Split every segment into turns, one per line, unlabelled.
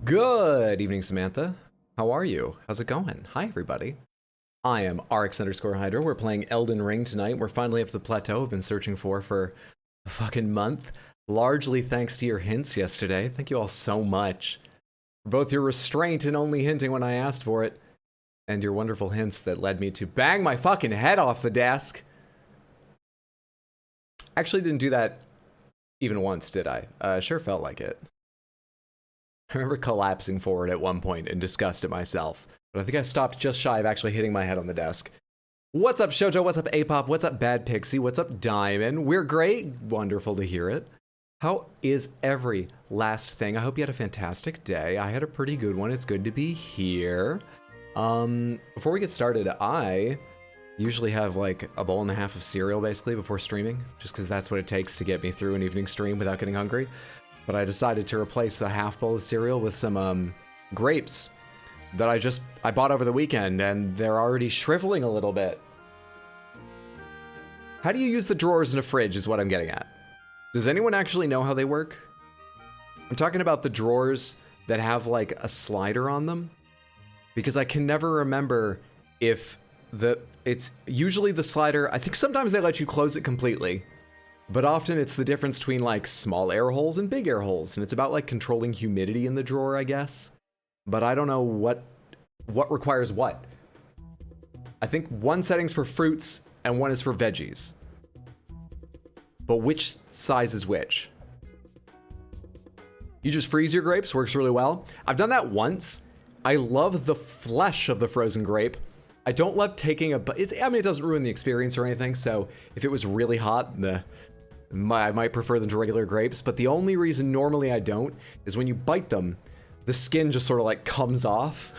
Good evening, Samantha. How are you? How's it going? Hi, everybody. I am RX_Hydra. We're playing Elden Ring tonight. We're finally up to the plateau I've been searching for a fucking month. Largely thanks to your hints yesterday. Thank you all so much. For both your restraint in only hinting when I asked for it, and your wonderful hints that led me to bang my fucking head off the desk. Actually didn't do that even once, did I? Sure felt like it. I remember collapsing forward at one point in disgust at myself, but I think I stopped just shy of actually hitting my head on the desk. What's up, Shoujo? What's up, Apop? What's up, Bad Pixie? What's up, Diamond? We're great. Wonderful to hear it. How is every last thing? I hope you had a fantastic day. I had a pretty good one. It's good to be here. Before we get started, I usually have like a bowl and a half of cereal basically before streaming, just because that's what it takes to get me through an evening stream without getting hungry. But I decided to replace a half bowl of cereal with some grapes that I bought over the weekend, and they're already shriveling a little bit. How do you use the drawers in a fridge is what I'm getting at. Does anyone actually know how they work? I'm talking about the drawers that have like a slider on them, because I can never remember if it's usually the slider. I think sometimes they let you close it completely. But often it's the difference between like small air holes and big air holes, and it's about like controlling humidity in the drawer, I guess. But I don't know what requires what. I think one setting's for fruits and one is for veggies. But which size is which? You just freeze your grapes, works really well. I've done that once. I love the flesh of the frozen grape. I don't love taking it doesn't ruin the experience or anything, so if it was really hot, I might prefer them to regular grapes, but the only reason normally I don't is when you bite them, the skin just sort of like comes off.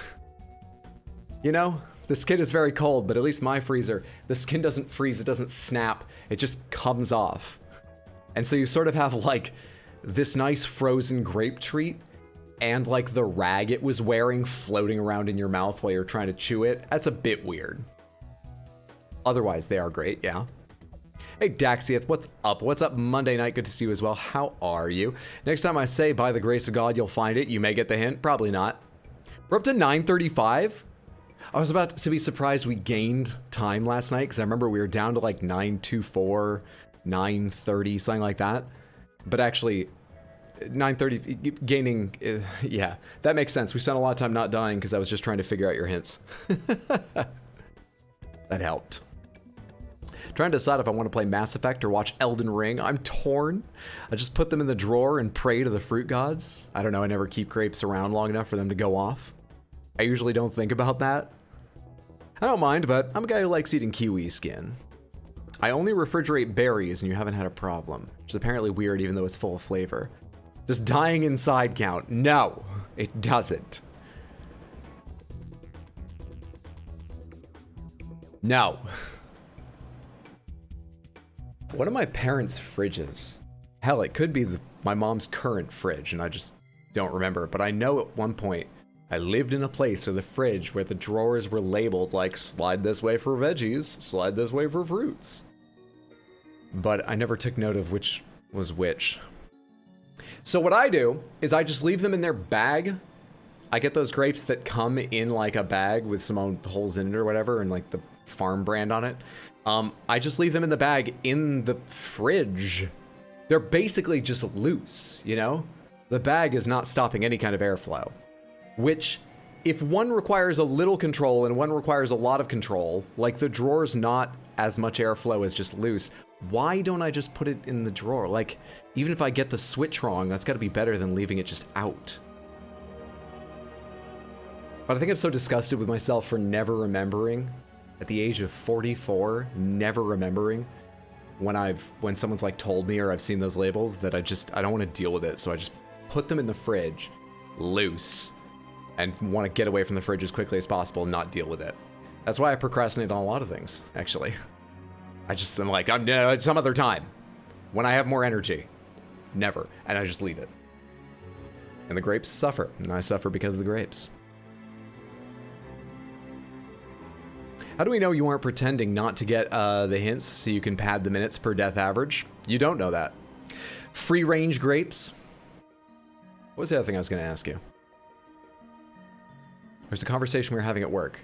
You know, the skin is very cold, but at least my freezer, the skin doesn't freeze, it doesn't snap, it just comes off. And so you sort of have like this nice frozen grape treat and like the rag it was wearing floating around in your mouth while you're trying to chew it. That's a bit weird. Otherwise, they are great, yeah. Hey Daxieth, what's up? What's up Monday night? Good to see you as well. How are you? Next time I say, by the grace of God, you'll find it. You may get the hint. Probably not. We're up to 9:35. I was about to be surprised we gained time last night, because I remember we were down to like 9:24, 9:30, something like that. But actually, 9:30, gaining, yeah, that makes sense. We spent a lot of time not dying because I was just trying to figure out your hints. That helped. Trying to decide if I want to play Mass Effect or watch Elden Ring. I'm torn. I just put them in the drawer and pray to the fruit gods. I don't know, I never keep grapes around long enough for them to go off. I usually don't think about that. I don't mind, but I'm a guy who likes eating kiwi skin. I only refrigerate berries and you haven't had a problem, which is apparently weird even though it's full of flavor. Does dying inside count? No, it doesn't. No. One of my parents' fridges. Hell, it could be my mom's current fridge, and I just don't remember. But I know at one point I lived in a place where the drawers were labeled like slide this way for veggies, slide this way for fruits. But I never took note of which was which. So what I do is I just leave them in their bag. I get those grapes that come in like a bag with some holes in it or whatever, and like the farm brand on it. I just leave them in the bag in the fridge. They're basically just loose, you know? The bag is not stopping any kind of airflow. Which, if one requires a little control and one requires a lot of control, like the drawer's not as much airflow as just loose, why don't I just put it in the drawer? Like, even if I get the switch wrong, that's gotta be better than leaving it just out. But I think I'm so disgusted with myself for never remembering. At the age of 44, never remembering when someone's like told me or I've seen those labels that I don't want to deal with it. So I just put them in the fridge loose and want to get away from the fridge as quickly as possible and not deal with it. That's why I procrastinate on a lot of things, actually. I'm like, some other time when I have more energy. Never. And I just leave it. And the grapes suffer, and I suffer because of the grapes. How do we know you aren't pretending not to get the hints so you can pad the minutes per death average? You don't know that. Free range grapes. What was the other thing I was going to ask you? There's a conversation we were having at work.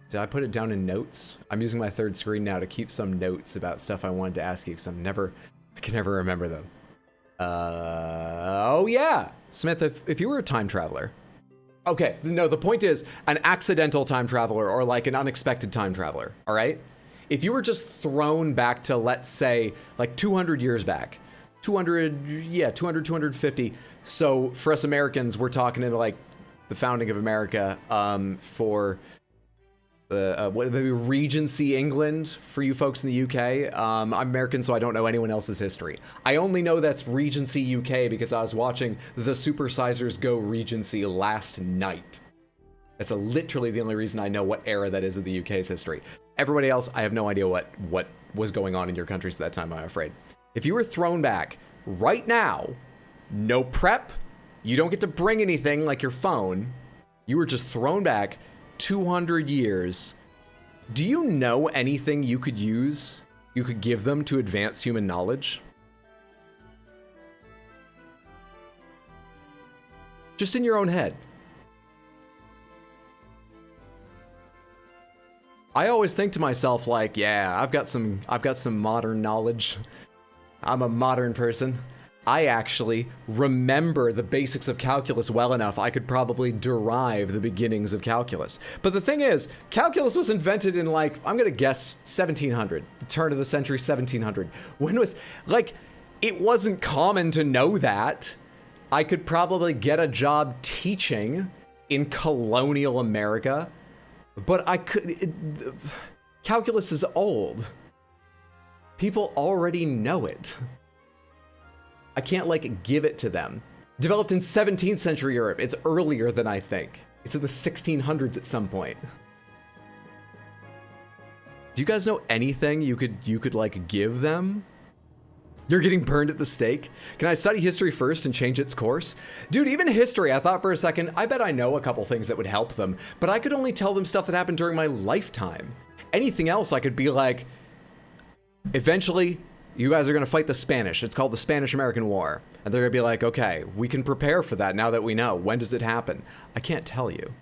Did I put it down in notes? I'm using my third screen now to keep some notes about stuff I wanted to ask you because I can never remember them. Oh yeah, Smith, if you were a time traveler. Okay, no, the point is an accidental time traveler or like an unexpected time traveler, all right? If you were just thrown back to, let's say, like 200 years back, 250. So for us Americans, we're talking about like the founding of America for maybe Regency England for you folks in the UK. I'm American, so I don't know anyone else's history. I only know that's Regency UK because I was watching The Supersizers Go Regency last night. That's literally the only reason I know what era that is of the UK's history. Everybody else, I have no idea what was going on in your countries at that time, I'm afraid. If you were thrown back right now, no prep, you don't get to bring anything like your phone, you were just thrown back 200 years. Do you know anything you could use, you could give them to advance human knowledge? Just in your own head. I always think to myself like, yeah, I've got some modern knowledge. I'm a modern person. I actually remember the basics of calculus well enough I could probably derive the beginnings of calculus. But the thing is, calculus was invented in like, I'm gonna guess 1700, the turn of the century 1700. When was, like, it wasn't common to know that. I could probably get a job teaching in colonial America, but calculus is old. People already know it. I can't, like, give it to them. Developed in 17th century Europe. It's earlier than I think. It's in the 1600s at some point. Do you guys know anything you could like, give them? You're getting burned at the stake? Can I study history first and change its course? Dude, even history, I thought for a second, I bet I know a couple things that would help them, but I could only tell them stuff that happened during my lifetime. Anything else, I could be like, eventually, you guys are going to fight the Spanish. It's called the Spanish-American War. And they're going to be like, okay, we can prepare for that now that we know. When does it happen? I can't tell you.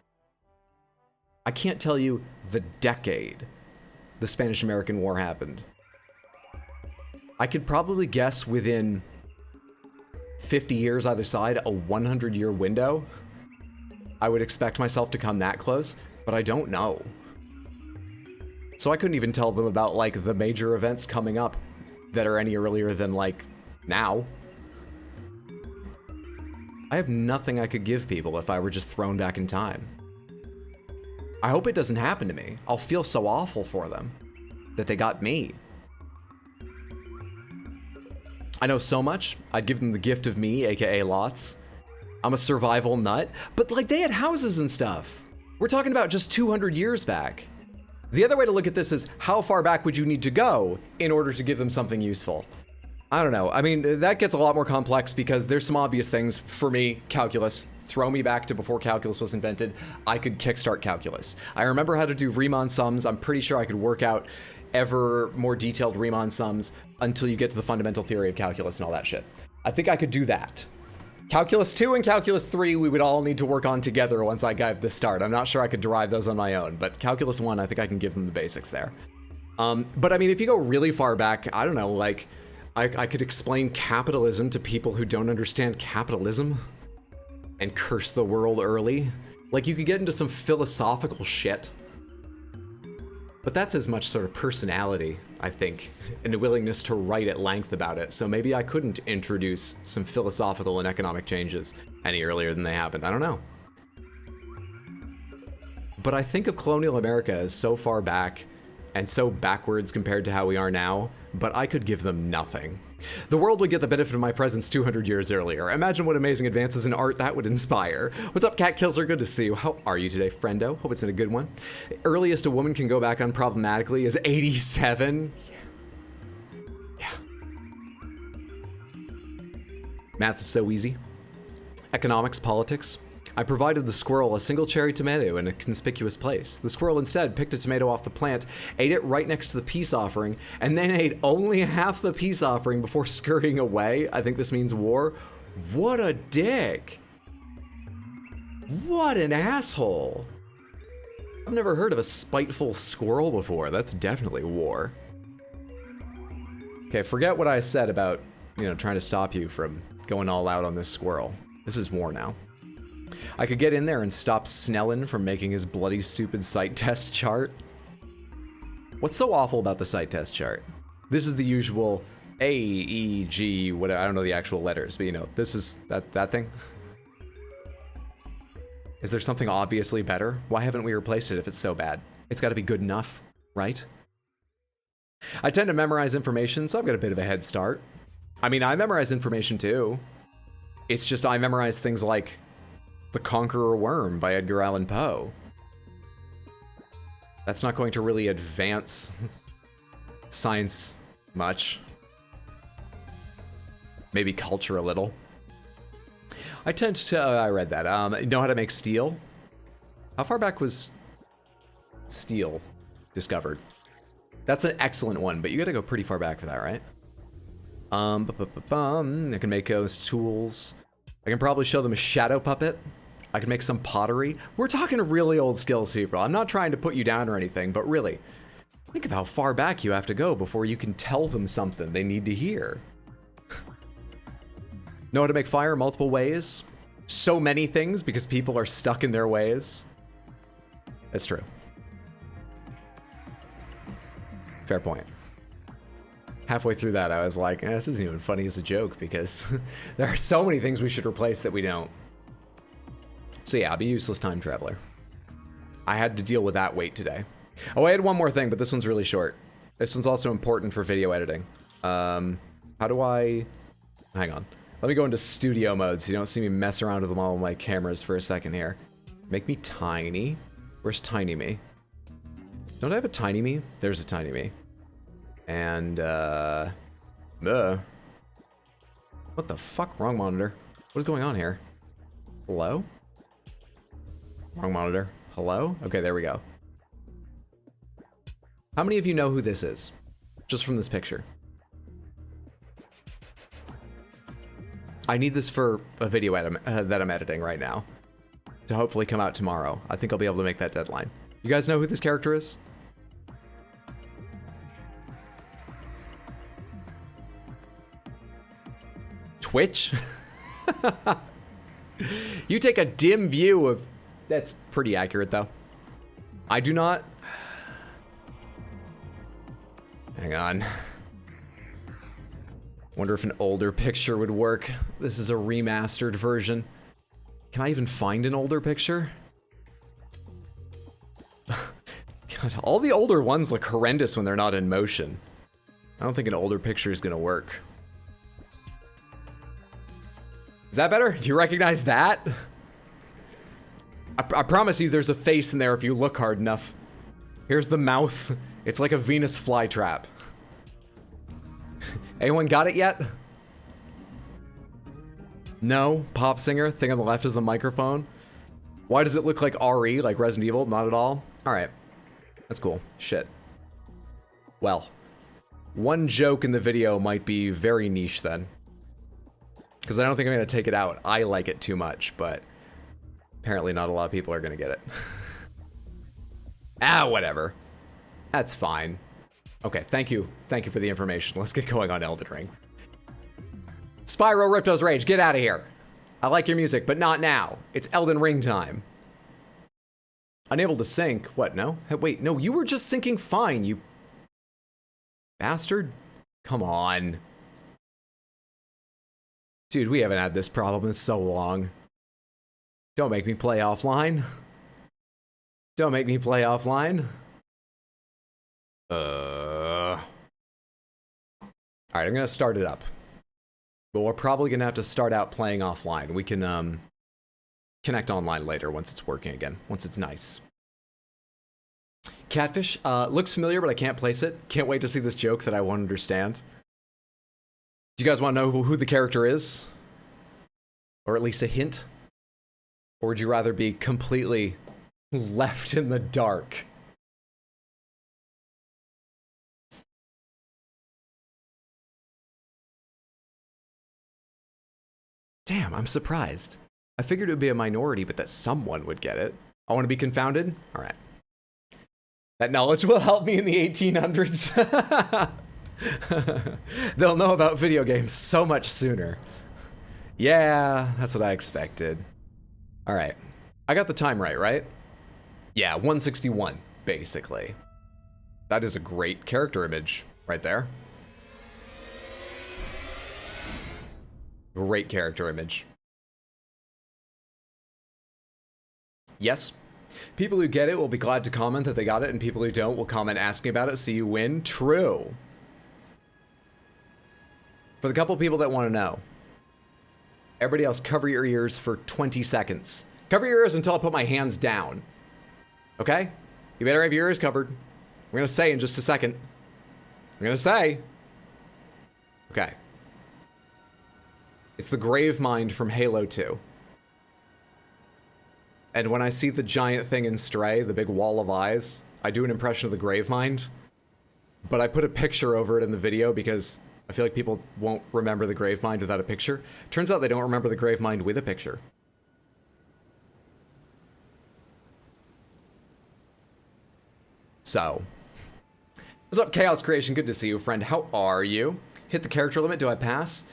I can't tell you the decade the Spanish-American War happened. I could probably guess within 50 years either side, a 100-year window. I would expect myself to come that close, but I don't know. So I couldn't even tell them about, like, the major events coming up that are any earlier than, like, now. I have nothing I could give people if I were just thrown back in time. I hope it doesn't happen to me. I'll feel so awful for them that they got me. I know so much. I'd give them the gift of me, aka lots. I'm a survival nut, but like they had houses and stuff. We're talking about just 200 years back. The other way to look at this is how far back would you need to go in order to give them something useful? I don't know. I mean, that gets a lot more complex because there's some obvious things. For me, calculus. Throw me back to before calculus was invented. I could kickstart calculus. I remember how to do Riemann sums. I'm pretty sure I could work out ever more detailed Riemann sums until you get to the fundamental theory of calculus and all that shit. I think I could do that. Calculus 2 and Calculus 3, we would all need to work on together once I got the start. I'm not sure I could derive those on my own, but Calculus 1, I think I can give them the basics there. But I mean, if you go really far back, I don't know, like, I could explain capitalism to people who don't understand capitalism and curse the world early. Like, you could get into some philosophical shit. But that's as much sort of personality, I think, and a willingness to write at length about it. So maybe I couldn't introduce some philosophical and economic changes any earlier than they happened. I don't know. But I think of colonial America as so far back and so backwards compared to how we are now, but I could give them nothing. The world would get the benefit of my presence 200 years earlier. Imagine what amazing advances in art that would inspire. What's up, Cat Killser? Good to see you. How are you today, friendo? Hope it's been a good one. Earliest a woman can go back unproblematically is 87. Yeah. Math is so easy. Economics, politics. I provided the squirrel a single cherry tomato in a conspicuous place. The squirrel instead picked a tomato off the plant, ate it right next to the peace offering, and then ate only half the peace offering before scurrying away. I think this means war. What a dick. What an asshole. I've never heard of a spiteful squirrel before. That's definitely war. Okay, forget what I said about, you know, trying to stop you from going all out on this squirrel. This is war now. I could get in there and stop Snellen from making his bloody stupid sight test chart. What's so awful about the sight test chart? This is the usual A, E, G, whatever. I don't know the actual letters, but you know, this is that thing. Is there something obviously better? Why haven't we replaced it if it's so bad? It's got to be good enough, right? I tend to memorize information, so I've got a bit of a head start. I mean, I memorize information too. It's just I memorize things like The Conqueror Worm by Edgar Allan Poe. That's not going to really advance science much. Maybe culture a little. I tend to, I read that, know how to make steel. How far back was steel discovered? That's an excellent one, but you gotta go pretty far back for that, right? I can make those tools. I can probably show them a shadow puppet. I can make some pottery. We're talking really old skills, people. I'm not trying to put you down or anything, but really, think of how far back you have to go before you can tell them something they need to hear. Know how to make fire multiple ways? So many things because people are stuck in their ways. That's true. Fair point. Halfway through that, I was like, this isn't even funny as a joke because there are so many things we should replace that we don't. So yeah, I'll be a useless time traveler. I had to deal with that weight today. Oh, I had one more thing, but this one's really short. This one's also important for video editing. How do I... Hang on. Let me go into studio mode so you don't see me mess around with all of my cameras for a second here. Make me tiny. Where's tiny me? Don't I have a tiny me? There's a tiny me. And, what the fuck? Wrong monitor. What is going on here? Hello? Wrong monitor. Hello? Okay, there we go. How many of you know who this is? Just from this picture. I need this for a video that I'm editing right now. To hopefully come out tomorrow. I think I'll be able to make that deadline. You guys know who this character is? Twitch? You take a dim view of... That's pretty accurate, though. I do not... Hang on. Wonder if an older picture would work. This is a remastered version. Can I even find an older picture? God, all the older ones look horrendous when they're not in motion. I don't think an older picture is gonna work. Is that better? You recognize that? I promise you there's a face in there if you look hard enough. Here's the mouth. It's like a Venus flytrap. Anyone got it yet? No? Pop singer? Thing on the left is the microphone? Why does it look like RE, like Resident Evil? Not at all? Alright. That's cool. Shit. Well. One joke in the video might be very niche then. Because I don't think I'm going to take it out. I like it too much, but apparently not a lot of people are going to get it. Whatever. That's fine. Okay, thank you. Thank you for the information. Let's get going on Elden Ring. Spyro Ripto's Rage, get out of here. I like your music, but not now. It's Elden Ring time. Unable to sync. What, no? Hey, wait, no, you were just syncing fine, you bastard. Come on. Dude, we haven't had this problem in so long. Don't make me play offline. Don't make me play offline. Alright, I'm gonna start it up. But we're probably gonna have to start out playing offline. We can, connect online later once it's working again. Once it's nice. Catfish, looks familiar, but I can't place it. Can't wait to see this joke that I won't understand. Do you guys want to know who the character is? Or at least a hint? Or would you rather be completely left in the dark? Damn, I'm surprised. I figured it would be a minority, but that someone would get it. I want to be confounded? All right. That knowledge will help me in the 1800s. They'll know about video games so much sooner. Yeah, that's what I expected. All right. I got the time right? Yeah, 161, basically. That is a great character image right there. Great character image. Yes. People who get it will be glad to comment that they got it, and people who don't will comment asking about it so you win. True. For the couple people that want to know, everybody else, cover your ears for 20 seconds. Cover your ears until I put my hands down. Okay? You better have your ears covered. I'm going to say in just a second. I'm going to say. Okay. It's the Gravemind from Halo 2. And when I see the giant thing in Stray, the big wall of eyes, I do an impression of the Gravemind. But I put a picture over it in the video because I feel like people won't remember the Gravemind without a picture. Turns out they don't remember the Gravemind with a picture. So. What's up, Chaos Creation? Good to see you, friend. How are you? Hit the character limit. Do I pass?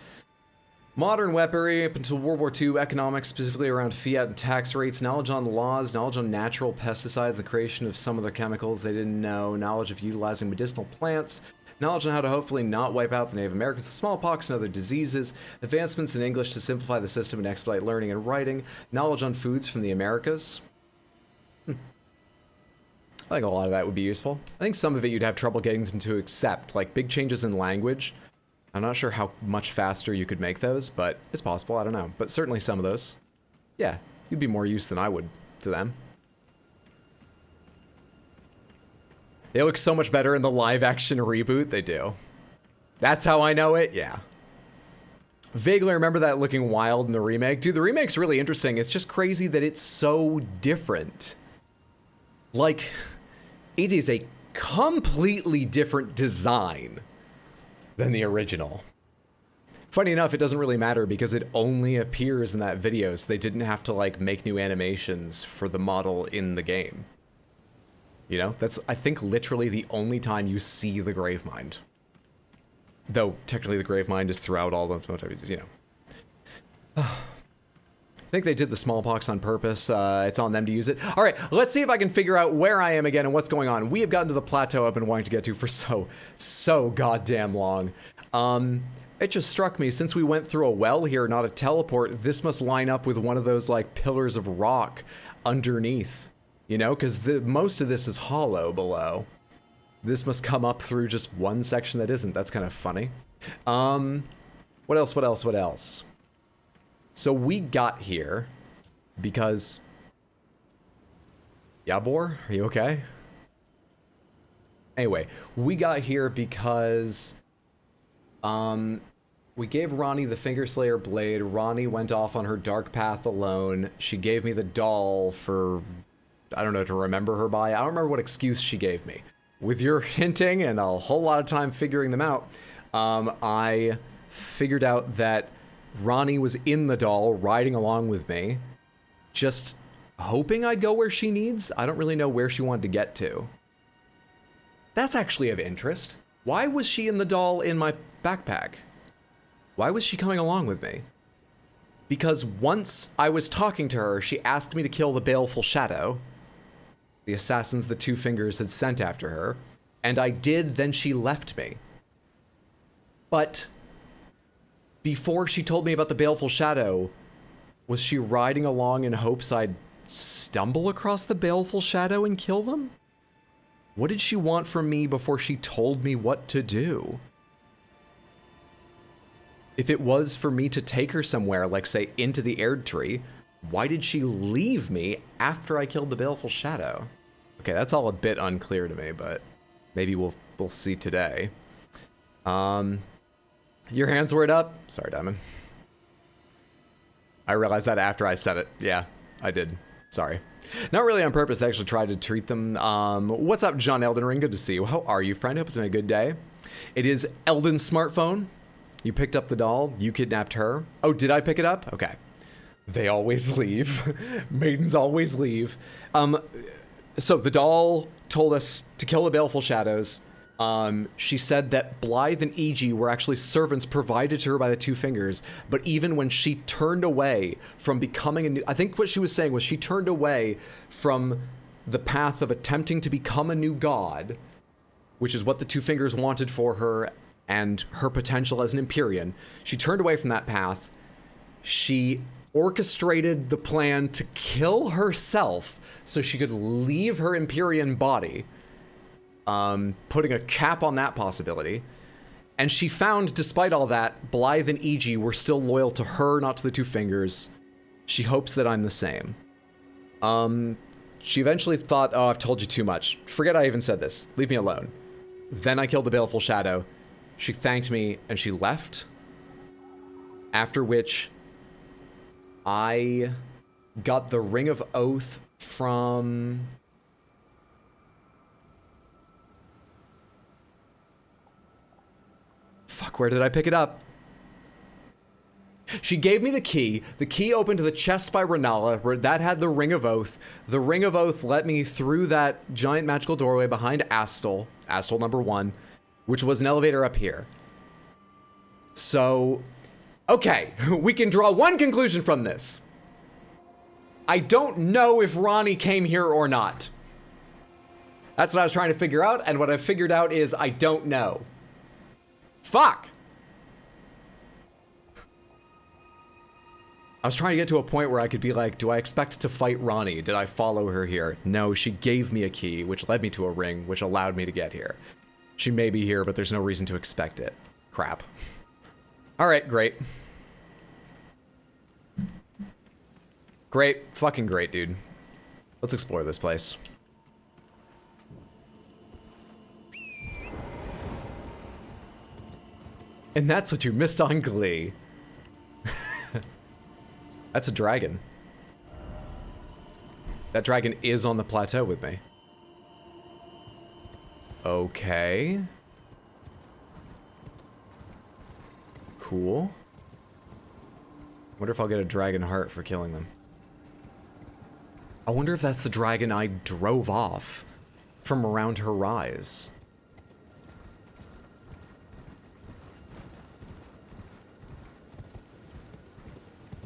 Modern weaponry up until World War II, economics specifically around fiat and tax rates, knowledge on laws, knowledge on natural pesticides, the creation of some of the chemicals they didn't know, knowledge of utilizing medicinal plants, knowledge on how to hopefully not wipe out the Native Americans, the smallpox and other diseases, advancements in English to simplify the system and expedite learning and writing, knowledge on foods from the Americas. I think a lot of that would be useful. I think some of it you'd have trouble getting them to accept, like big changes in language. I'm not sure how much faster you could make those, but it's possible, I don't know. But certainly some of those. Yeah, you'd be more use than I would to them. They look so much better in the live-action reboot, they do. That's how I know it? Yeah. Vaguely remember that looking wild in the remake. Dude, the remake's really interesting. It's just crazy that it's so different. Like, it is a completely different design than the original. Funny enough, it doesn't really matter because it only appears in that video, so they didn't have to like make new animations for the model in the game. You know, that's, I think, literally the only time you see the Gravemind. Though, technically the Gravemind is throughout all the, whatever, you know. I think they did the smallpox on purpose. It's on them to use it. All right, let's see if I can figure out where I am again and what's going on. We have gotten to the plateau I've been wanting to get to for so goddamn long. It just struck me, since we went through a well here, not a teleport, this must line up with one of those, like, pillars of rock underneath. You know, because most of this is hollow below. This must come up through just one section that isn't. That's kind of funny. What else? So we got here because... Yabor, are you okay? Anyway, we got here because... we gave Ranni the Fingerslayer blade. Ranni went off on her dark path alone. She gave me the doll for... I don't know, to remember her by. I don't remember what excuse she gave me. With your hinting and a whole lot of time figuring them out, I figured out that Ranni was in the doll, riding along with me, just hoping I'd go where she needs. I don't really know where she wanted to get to. That's actually of interest. Why was she in the doll in my backpack? Why was she coming along with me? Because once I was talking to her, she asked me to kill the baleful shadow, the assassins the Two Fingers had sent after her, and I did, then she left me. But before she told me about the baleful shadow, was she riding along in hopes I'd stumble across the baleful shadow and kill them? What did she want from me before she told me what to do? If it was for me to take her somewhere, like say into the Erd Tree, why did she leave me after I killed the baleful shadow? Okay, that's all a bit unclear to me, but maybe we'll see today. Your hands were up? Sorry, Diamond. I realized that after I said it. Yeah, I did. Sorry. Not really on purpose. I actually tried to treat them. What's up, John Elden Ring? Good to see you. How are you, friend? Hope it's been a good day. It is Elden's smartphone. You picked up the doll. You kidnapped her. Oh, did I pick it up? Okay. They always leave. Maidens always leave. So the doll told us to kill the baleful shadows. She said that Blaidd and Iji were actually servants provided to her by the Two Fingers, but even when she turned away from becoming a new... I think what she was saying was she turned away from the path of attempting to become a new god, which is what the Two Fingers wanted for her and her potential as an Empyrean. She turned away from that path. She orchestrated the plan to kill herself so she could leave her Empyrean body, putting a cap on that possibility. And she found, despite all that, Blaidd and Iji were still loyal to her, not to the Two Fingers. She hopes that I'm the same. She eventually thought, oh, I've told you too much. Forget I even said this. Leave me alone. Then I killed the Baleful Shadow. She thanked me, and she left. After which, I got the Ring of Oath from... Fuck, where did I pick it up? She gave me the key. The key opened the chest by Rennala, where that had the Ring of Oath. The Ring of Oath let me through that giant magical doorway behind Astel number 1, which was an elevator up here. So, okay, we can draw one conclusion from this. I don't know if Ranni came here or not. That's what I was trying to figure out, and what I figured out is I don't know. Fuck! I was trying to get to a point where I could be like, do I expect to fight Ranni? Did I follow her here? No, she gave me a key, which led me to a ring, which allowed me to get here. She may be here, but there's no reason to expect it. Crap. Alright, great. Great. Fucking great, dude. Let's explore this place. And that's what you missed on Glee. That's a dragon. That dragon is on the plateau with me. Okay. Cool. Wonder if I'll get a dragon heart for killing them. I wonder if that's the dragon I drove off from around her rise.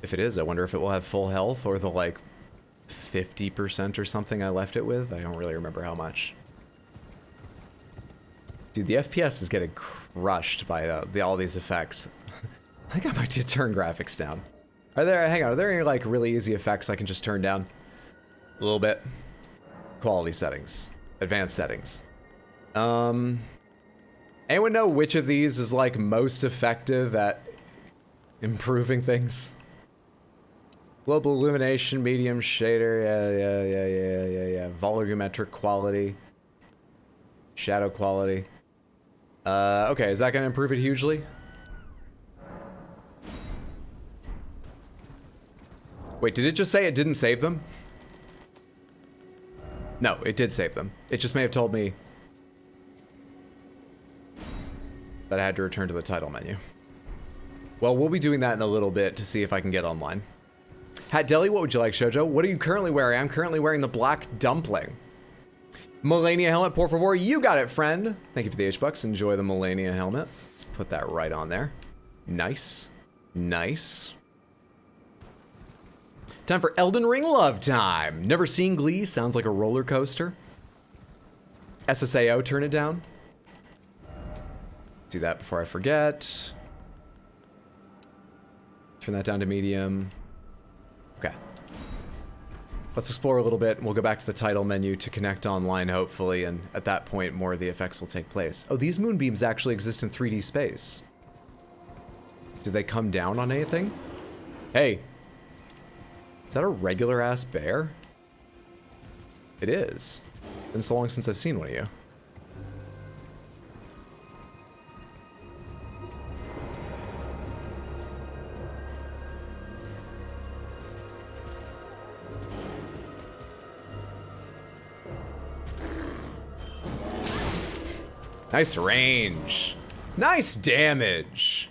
If it is, I wonder if it will have full health or the, like, 50% or something I left it with. I don't really remember how much. Dude, the FPS is getting crushed by all these effects. I think I might need to turn graphics down. Hang on, are there any, like, really easy effects I can just turn down? A little bit. Quality settings. Advanced settings. Anyone know which of these is, like, most effective at improving things? Global illumination, medium shader, yeah. Volumetric quality. Shadow quality. Okay, is that gonna improve it hugely? Wait, did it just say it didn't save them? No, it did save them. It just may have told me that I had to return to the title menu. Well, we'll be doing that in a little bit to see if I can get online. Hat Deli, what would you like, Shoujo? What are you currently wearing? I'm currently wearing the black dumpling. Melania helmet, por favor. You got it, friend. Thank you for the H-Bucks. Enjoy the Melania helmet. Let's put that right on there. Nice. Nice. Time for Elden Ring love time. Never seen Glee. Sounds like a roller coaster. SSAO, turn it down. Do that before I forget. Turn that down to medium. Okay. Let's explore a little bit, and we'll go back to the title menu to connect online, hopefully, and at that point, more of the effects will take place. Oh, these moonbeams actually exist in 3D space. Do they come down on anything? Hey. Is that a regular-ass bear? It is. It's been so long since I've seen one of you. Nice range. Nice damage.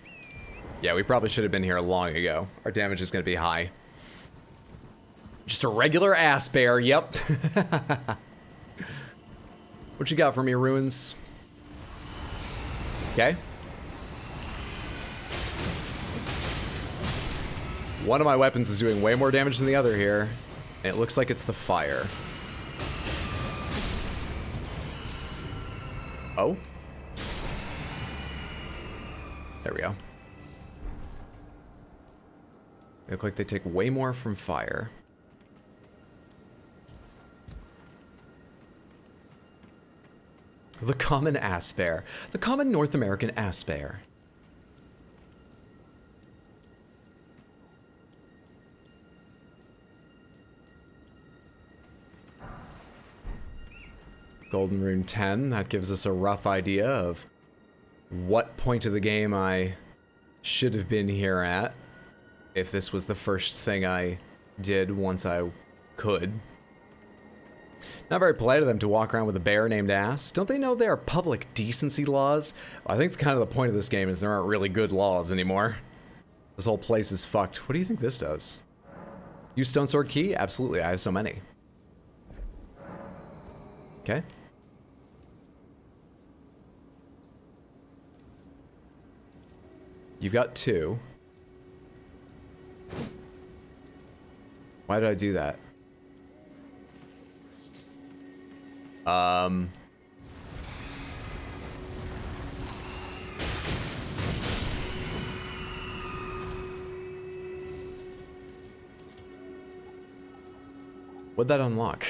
Yeah, we probably should have been here long ago. Our damage is going to be high. Just a regular ass bear, yep. What you got for me, Ruins? Okay. One of my weapons is doing way more damage than the other here. And it looks like it's the fire. Oh. There we go. They look like they take way more from fire. The common ass bear. The common North American ass bear. Golden Rune 10, that gives us a rough idea of what point of the game I should have been here at, if this was the first thing I did once I could. Not very polite of them to walk around with a bear named Ass. Don't they know there are public decency laws? I think kind of the point of this game is there aren't really good laws anymore. This whole place is fucked. What do you think this does? Use Stone Sword Key? Absolutely, I have so many. Okay. You've got 2. Why did I do that? What'd that unlock?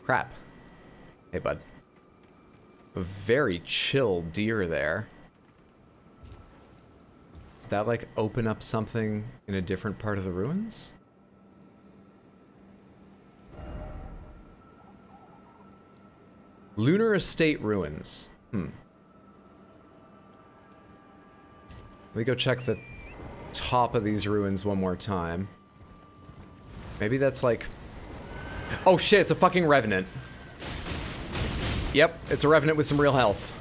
Crap. Hey, bud. A very chill deer there. Did that, like, open up something in a different part of the ruins? Lunar Estate Ruins. Let me go check the top of these ruins one more time. Maybe that's like... Oh shit, it's a fucking Revenant. Yep, it's a Revenant with some real health.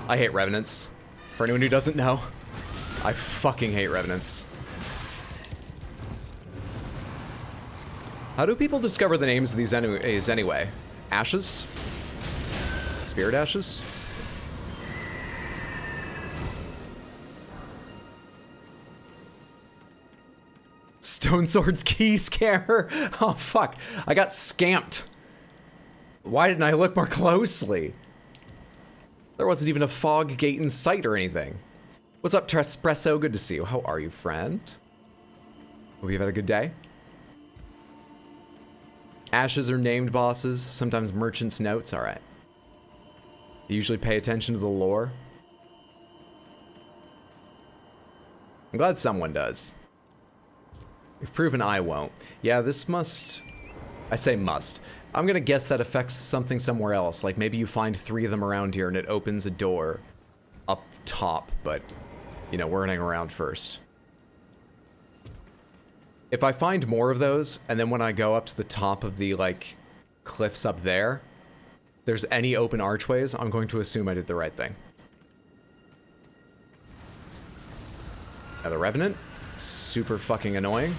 I hate Revenants. For anyone who doesn't know, I fucking hate Revenants. How do people discover the names of these enemies anyway? Ashes? Spirit ashes? Stone Sword's key scare? Oh fuck, I got scamped. Why didn't I look more closely? There wasn't even a fog gate in sight or anything. What's up, Trespresso? Good to see you. How are you, friend? Hope you've had a good day. Ashes are named bosses, sometimes merchants' notes. Alright. They usually pay attention to the lore. I'm glad someone does. We've proven I won't. Yeah, this must... I say must. I'm gonna guess that affects something somewhere else. Like maybe you find 3 of them around here and it opens a door up top, but, you know, we're running around first. If I find more of those, and then when I go up to the top of the, like, cliffs up there, there's any open archways, I'm going to assume I did the right thing. Now the Revenant, super fucking annoying.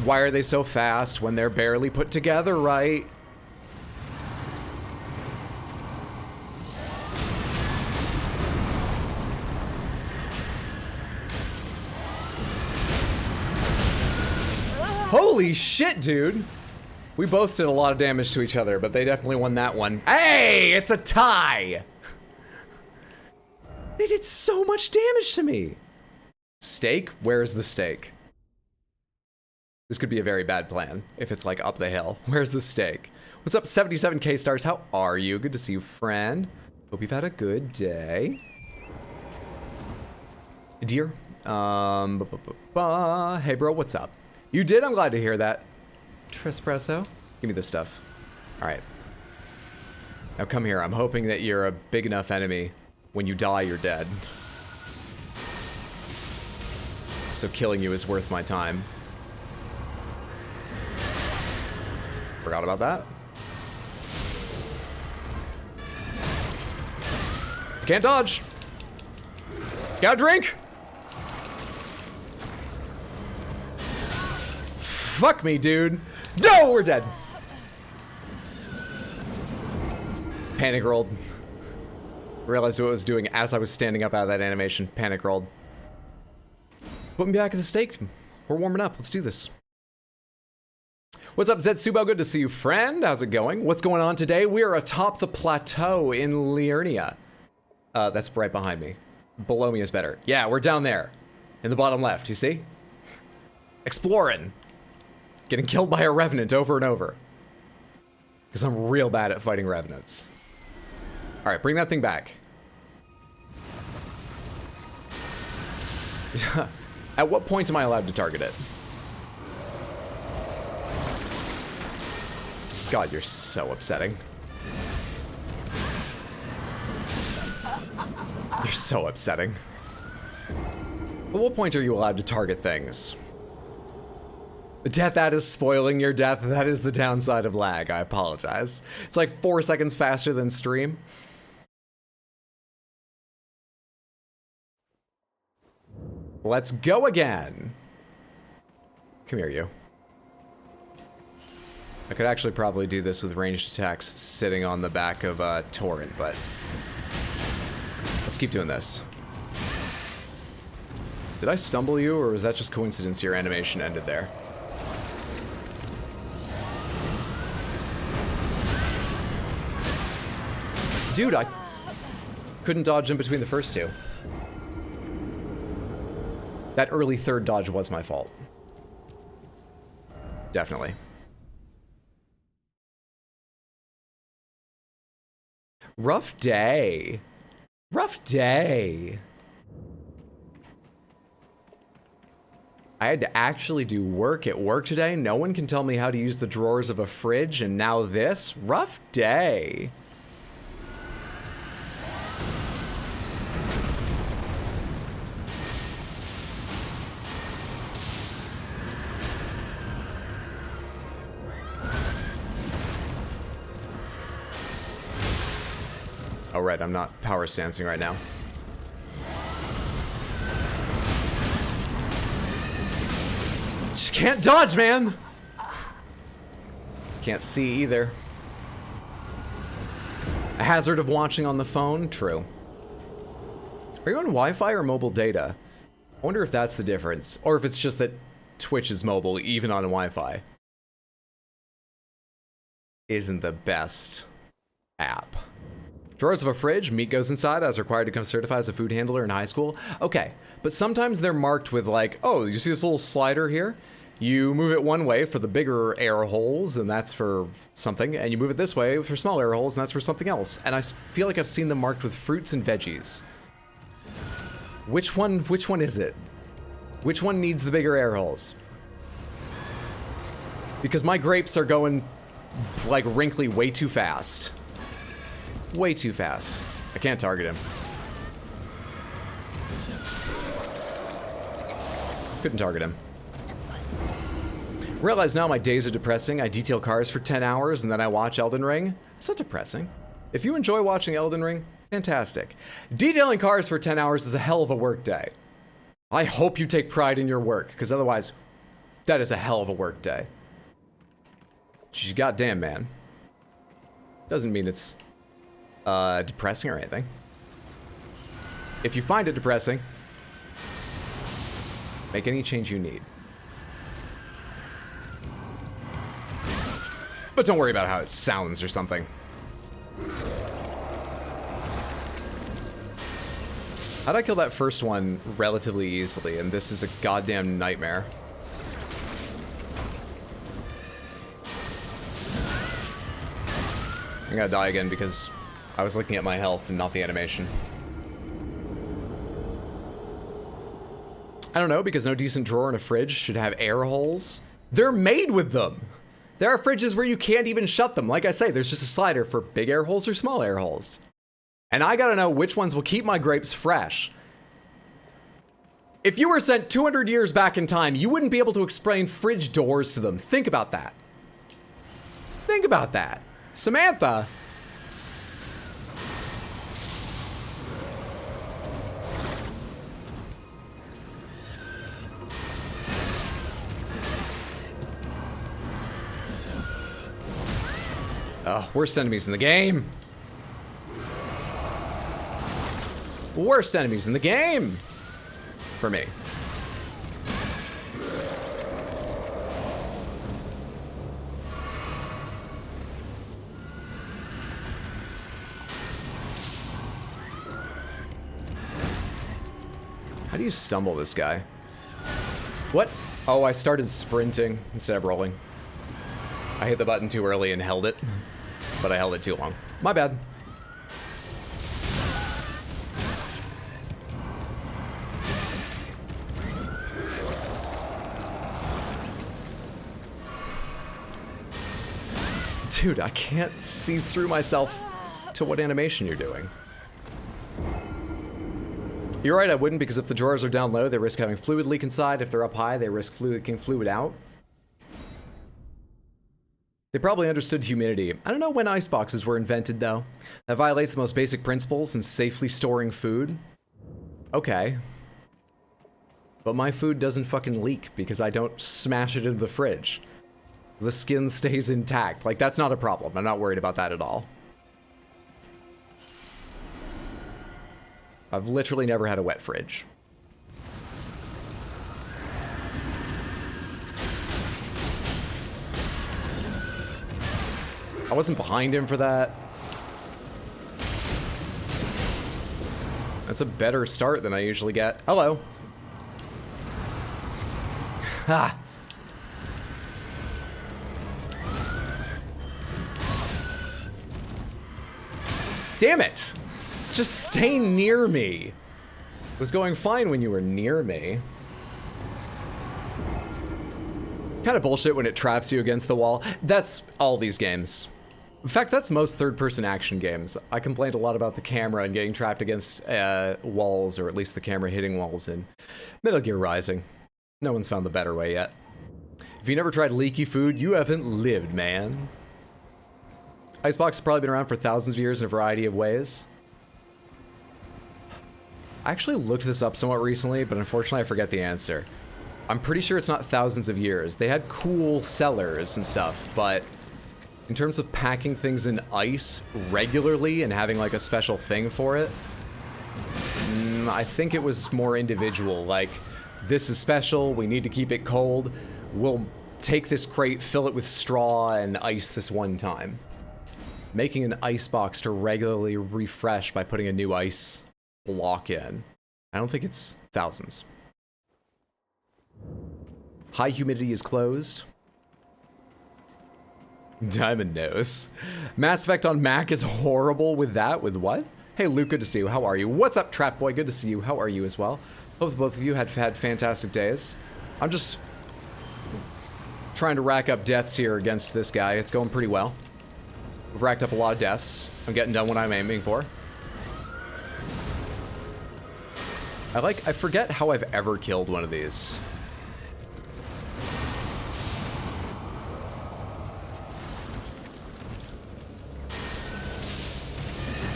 Why are they so fast when they're barely put together, right? Holy shit, dude. We both did a lot of damage to each other, but they definitely won that one. Hey, it's a tie. They did so much damage to me. Steak? Where's the steak? This could be a very bad plan if it's like up the hill. Where's the steak? What's up, 77k stars? How are you? Good to see you, friend. Hope you've had a good day. Dear. Hey, bro, what's up? You did? I'm glad to hear that. Trespresso? Give me this stuff. Alright. Now come here. I'm hoping that you're a big enough enemy. When you die, you're dead. So killing you is worth my time. Forgot about that. Can't dodge. Got a drink? Fuck me, dude. No, we're dead. Panic rolled. Realized what I was doing as I was standing up out of that animation. Panic rolled. Put me back at the stake. We're warming up. Let's do this. What's up, Zetsubo? Good to see you, friend. How's it going? What's going on today? We are atop the plateau in Liurnia. That's right behind me. Below me is better. Yeah, we're down there. In the bottom left, you see? Exploring. Getting killed by a Revenant over and over. Because I'm real bad at fighting Revenants. Alright, bring that thing back. At what point am I allowed to target it? God, you're so upsetting. You're so upsetting. At what point are you allowed to target things? Death, that is spoiling your death. That is the downside of lag. I apologize. It's like 4 seconds faster than stream. Let's go again. Come here, you. I could actually probably do this with ranged attacks sitting on the back of a torrent, but let's keep doing this. Did I stumble you, or was that just coincidence your animation ended there? Dude, I couldn't dodge in between the first two. That early third dodge was my fault. Definitely. Rough day. Rough day. I had to actually do work at work today. No one can tell me how to use the drawers of a fridge, and now this? Rough day. Oh, right, I'm not power stancing right now. Just can't dodge, man! Can't see either. A hazard of watching on the phone? True. Are you on Wi-Fi or mobile data? I wonder if that's the difference. Or if it's just that Twitch is mobile, even on Wi-Fi. Isn't the best app. Drawers of a fridge, meat goes inside as required to become certified as a food handler in high school. Okay, but sometimes they're marked with like, oh, you see this little slider here? You move it one way for the bigger air holes, and that's for something, and you move it this way for small air holes, and that's for something else. And I feel like I've seen them marked with fruits and veggies. Which one is it? Which one needs the bigger air holes? Because my grapes are going, like, wrinkly way too fast. Way too fast. I can't target him. Couldn't target him. Realize now my days are depressing. I detail cars for 10 hours and then I watch Elden Ring. It's not depressing. If you enjoy watching Elden Ring, fantastic. Detailing cars for 10 hours is a hell of a work day. I hope you take pride in your work, because otherwise, that is a hell of a work day. Goddamn, man. Doesn't mean it's depressing or anything. If you find it depressing, make any change you need. But don't worry about how it sounds or something. How'd I kill that first one relatively easily, and this is a goddamn nightmare? I'm gonna die again because I was looking at my health and not the animation. I don't know, because no decent drawer in a fridge should have air holes. They're made with them! There are fridges where you can't even shut them. Like I say, there's just a slider for big air holes or small air holes. And I gotta know which ones will keep my grapes fresh. If you were sent 200 years back in time, you wouldn't be able to explain fridge doors to them. Think about that. Think about that. Samantha. Oh, worst enemies in the game. Worst enemies in the game. For me. How do you stumble this guy? What? Oh, I started sprinting instead of rolling. I hit the button too early and held it, but I held it too long. My bad. Dude, I can't see through myself to what animation you're doing. You're right, I wouldn't, because if the drawers are down low, they risk having fluid leak inside. If they're up high, they risk leaking fluid out. They probably understood humidity. I don't know when iceboxes were invented, though. That violates the most basic principles in safely storing food. Okay. But my food doesn't fucking leak because I don't smash it into the fridge. The skin stays intact. Like, that's not a problem. I'm not worried about that at all. I've literally never had a wet fridge. I wasn't behind him for that. That's a better start than I usually get. Hello. Ha! Damn it! Just stay near me. It was going fine when you were near me. Kind of bullshit when it traps you against the wall. That's all these games. In fact, that's most third-person action games. I complained a lot about the camera and getting trapped against walls, or at least the camera hitting walls in Metal Gear Rising. No one's found the better way yet. If you never tried leaky food, you haven't lived, man. Icebox has probably been around for thousands of years in a variety of ways. I actually looked this up somewhat recently, but unfortunately I forget the answer. I'm pretty sure it's not thousands of years. They had cool cellars and stuff, but in terms of packing things in ice regularly and having like a special thing for it, I think it was more individual. Like, this is special, we need to keep it cold. We'll take this crate, fill it with straw, and ice this one time. Making an ice box to regularly refresh by putting a new ice block in. I don't think it's thousands. High humidity is closed. Diamond nose. Mass Effect on Mac is horrible with that. With what? Hey Luke, good to see you. How are you? What's up, Trap Boy? Good to see you. How are you as well? Hope both of you had fantastic days. I'm just trying to rack up deaths here against this guy. It's going pretty well. We've racked up a lot of deaths. I'm getting done what I'm aiming for. I forget how I've ever killed one of these.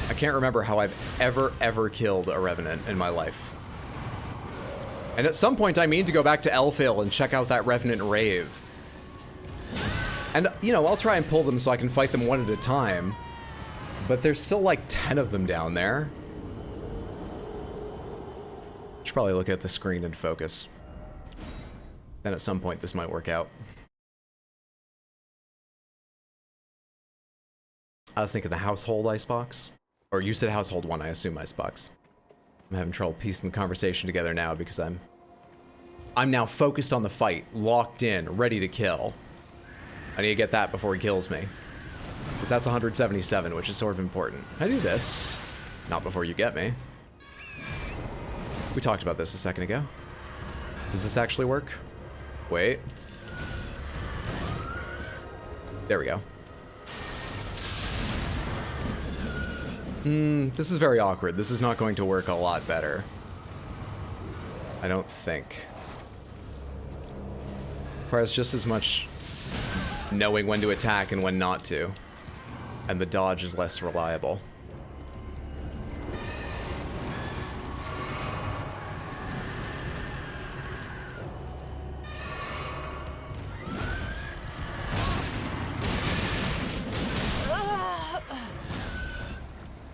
I can't remember how I've ever killed a Revenant in my life. And at some point I mean to go back to Elfale and check out that Revenant rave. And, you know, I'll try and pull them so I can fight them one at a time. But there's still like 10 of them down there. Should probably look at the screen and focus. Then at some point this might work out. I was thinking the household icebox. Or you said household one, I assume icebox. I'm having trouble piecing the conversation together now because I'm now focused on the fight, locked in, ready to kill. I need to get that before he kills me. Because that's 177, which is sort of important. I do this. Not before you get me. We talked about this a second ago. Does this actually work? Wait. There we go. This is very awkward. This is not going to work a lot better. I don't think. Requires just as much knowing when to attack and when not to. And the dodge is less reliable.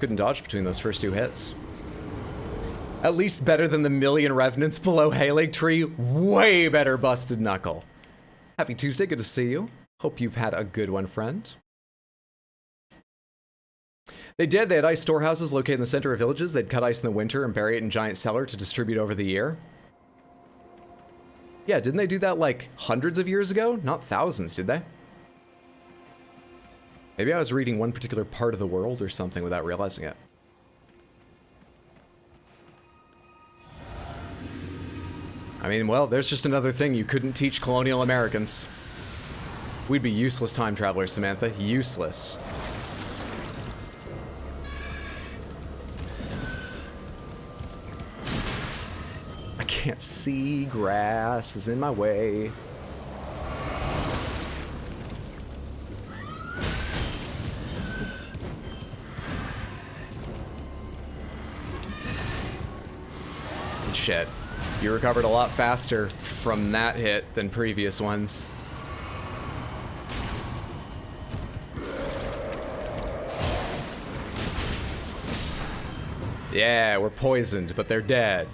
Couldn't dodge between those first 2 hits. At least better than the million Revenants below Halig Tree. Way better Busted Knuckle. Happy Tuesday, good to see you. Hope you've had a good one, friend. They did. They had ice storehouses located in the center of villages. They'd cut ice in the winter and bury it in giant cellar to distribute over the year. Yeah, didn't they do that like hundreds of years ago? Not thousands, did they? Maybe I was reading one particular part of the world or something without realizing it. I mean, well, there's just another thing you couldn't teach colonial Americans. We'd be useless time travelers, Samantha. Useless. I can't see. Grass is in my way. Shit. You recovered a lot faster from that hit than previous ones. Yeah, we're poisoned, but they're dead.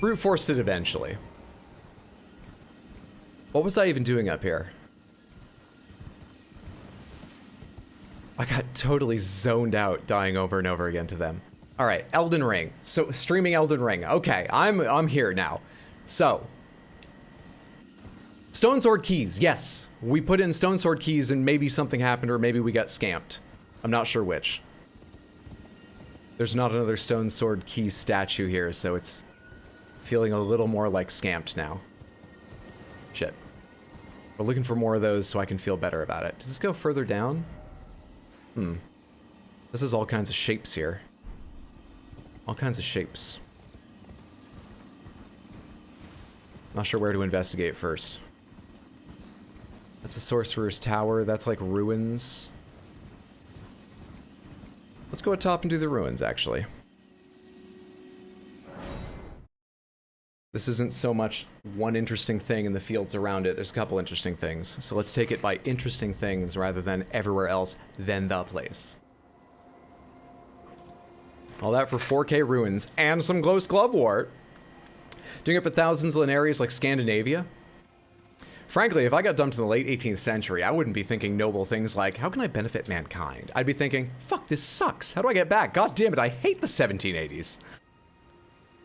Brute forced it eventually. What was I even doing up here? I got totally zoned out dying over and over again to them. All right, Elden Ring. So streaming Elden Ring. Okay, I'm here now. So Stone Sword keys. Yes, we put in Stone Sword keys and maybe something happened or maybe we got scamped. I'm not sure which. There's not another Stone Sword key statue here, so it's feeling a little more like scamped now. Shit. We're looking for more of those so I can feel better about it. Does this go further down? This is all kinds of shapes here. All kinds of shapes. Not sure where to investigate first. That's a Sorcerer's Tower. That's like ruins. Let's go atop and do the ruins, actually. This isn't so much one interesting thing in the fields around it. There's a couple interesting things. So let's take it by interesting things rather than everywhere else than the place. All that for 4K ruins and some Ghost Glovewort. Doing it for thousands in areas like Scandinavia. Frankly, if I got dumped in the late 18th century, I wouldn't be thinking noble things like, how can I benefit mankind? I'd be thinking, fuck, this sucks. How do I get back? God damn it, I hate the 1780s.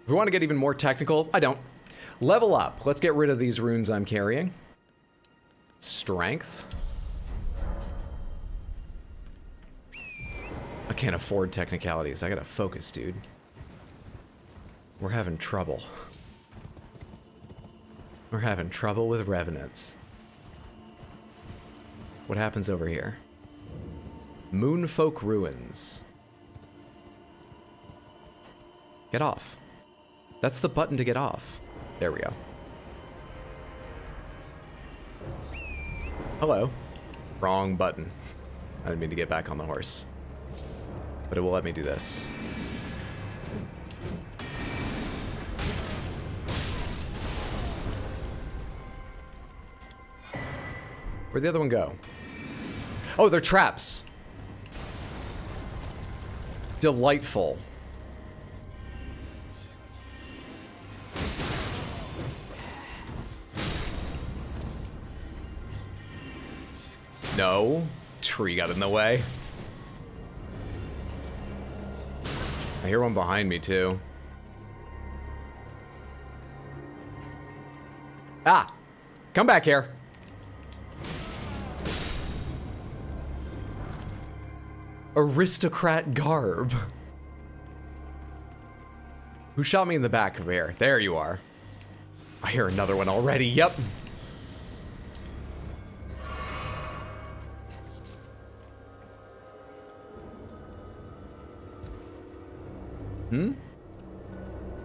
If we want to get even more technical, I don't. Level up. Let's get rid of these runes I'm carrying. Strength. I can't afford technicalities. I gotta focus, dude. We're having trouble. We're having trouble with revenants. What happens over here? Moonfolk ruins. Get off. That's the button to get off. There we go. Hello. Wrong button. I didn't mean to get back on the horse. But it will let me do this. Where'd the other one go? Oh, they're traps. Delightful. No. Tree got in the way. I hear one behind me, too. Ah! Come back here. Aristocrat garb. Who shot me in the back of here? There you are. I hear another one already. Yep.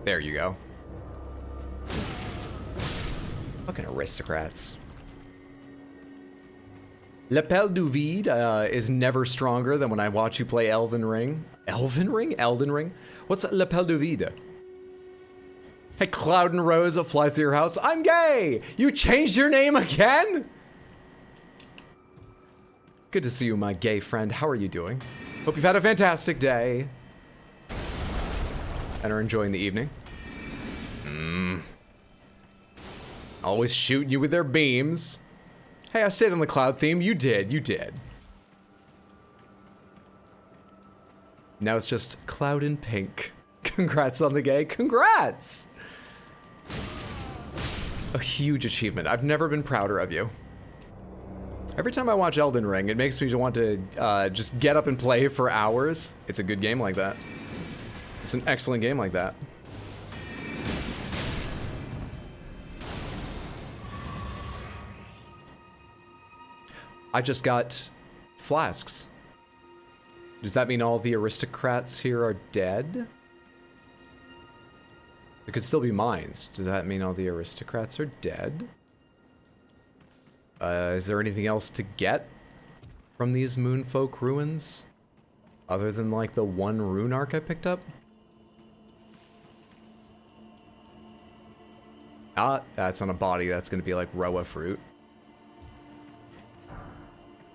There you go. Fucking aristocrats. L'Appel du Vide is never stronger than when I watch you play Elden Ring. Elden Ring? Elden Ring? What's L'Appel du Vide? Hey, Cloud and Rose that flies to your house. I'm gay! You changed your name again? Good to see you, my gay friend. How are you doing? Hope you've had a fantastic day. And are enjoying the evening. Always shooting you with their beams. Hey, I stayed on the cloud theme. You did, you did. Now it's just cloud and pink. Congrats on the gay. Congrats! A huge achievement. I've never been prouder of you. Every time I watch Elden Ring, it makes me want to just get up and play for hours. It's a good game like that. It's an excellent game like that. I just got flasks. Does that mean all the aristocrats here are dead? There could still be mines. Does that mean all the aristocrats are dead? Is there anything else to get from these Moonfolk ruins? Other than, like, the one rune arc I picked up? Ah, that's on a body. That's gonna be like Roa fruit.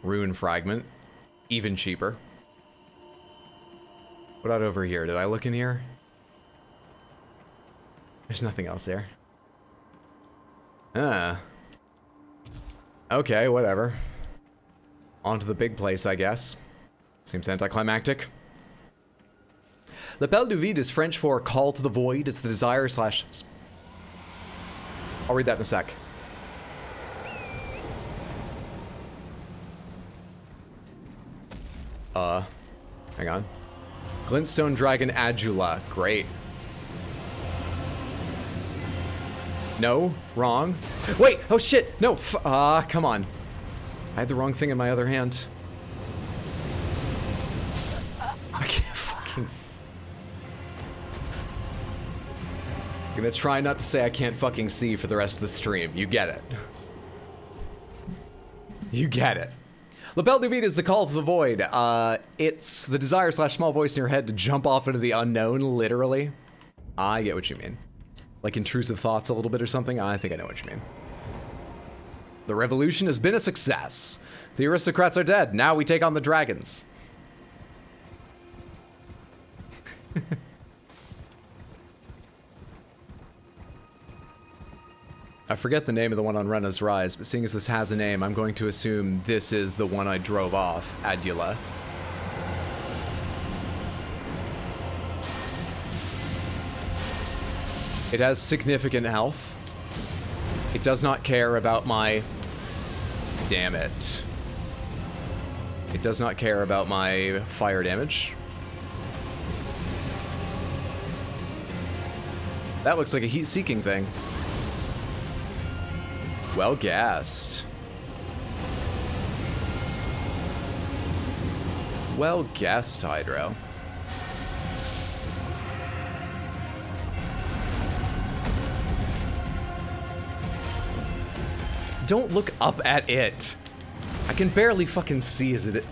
Rune fragment. Even cheaper. What about over here? Did I look in here? There's nothing else there. Okay, whatever. On to the big place, I guess. Seems anticlimactic. L'appel du vide is French for call to the void. It's the desire slash... I'll read that in a sec. Hang on. Glintstone Dragon Adula. Great. No, wrong. Wait, oh shit, no, come on. I had the wrong thing in my other hand. I can't fucking I'm gonna try not to say I can't fucking see for the rest of the stream. You get it. You get it. L'appel du vide is the call to the void. It's the desire slash small voice in your head to jump off into the unknown, literally. I get what you mean. Like intrusive thoughts a little bit or something? I think I know what you mean. The revolution has been a success. The aristocrats are dead. Now we take on the dragons. I forget the name of the one on Renna's Rise, but seeing as this has a name, I'm going to assume this is the one I drove off, Adula. It has significant health. It does not care about my... Damn it. It does not care about my fire damage. That looks like a heat-seeking thing. Well gassed. Well gassed, Hydro. Don't look up at it. I can barely fucking see as it...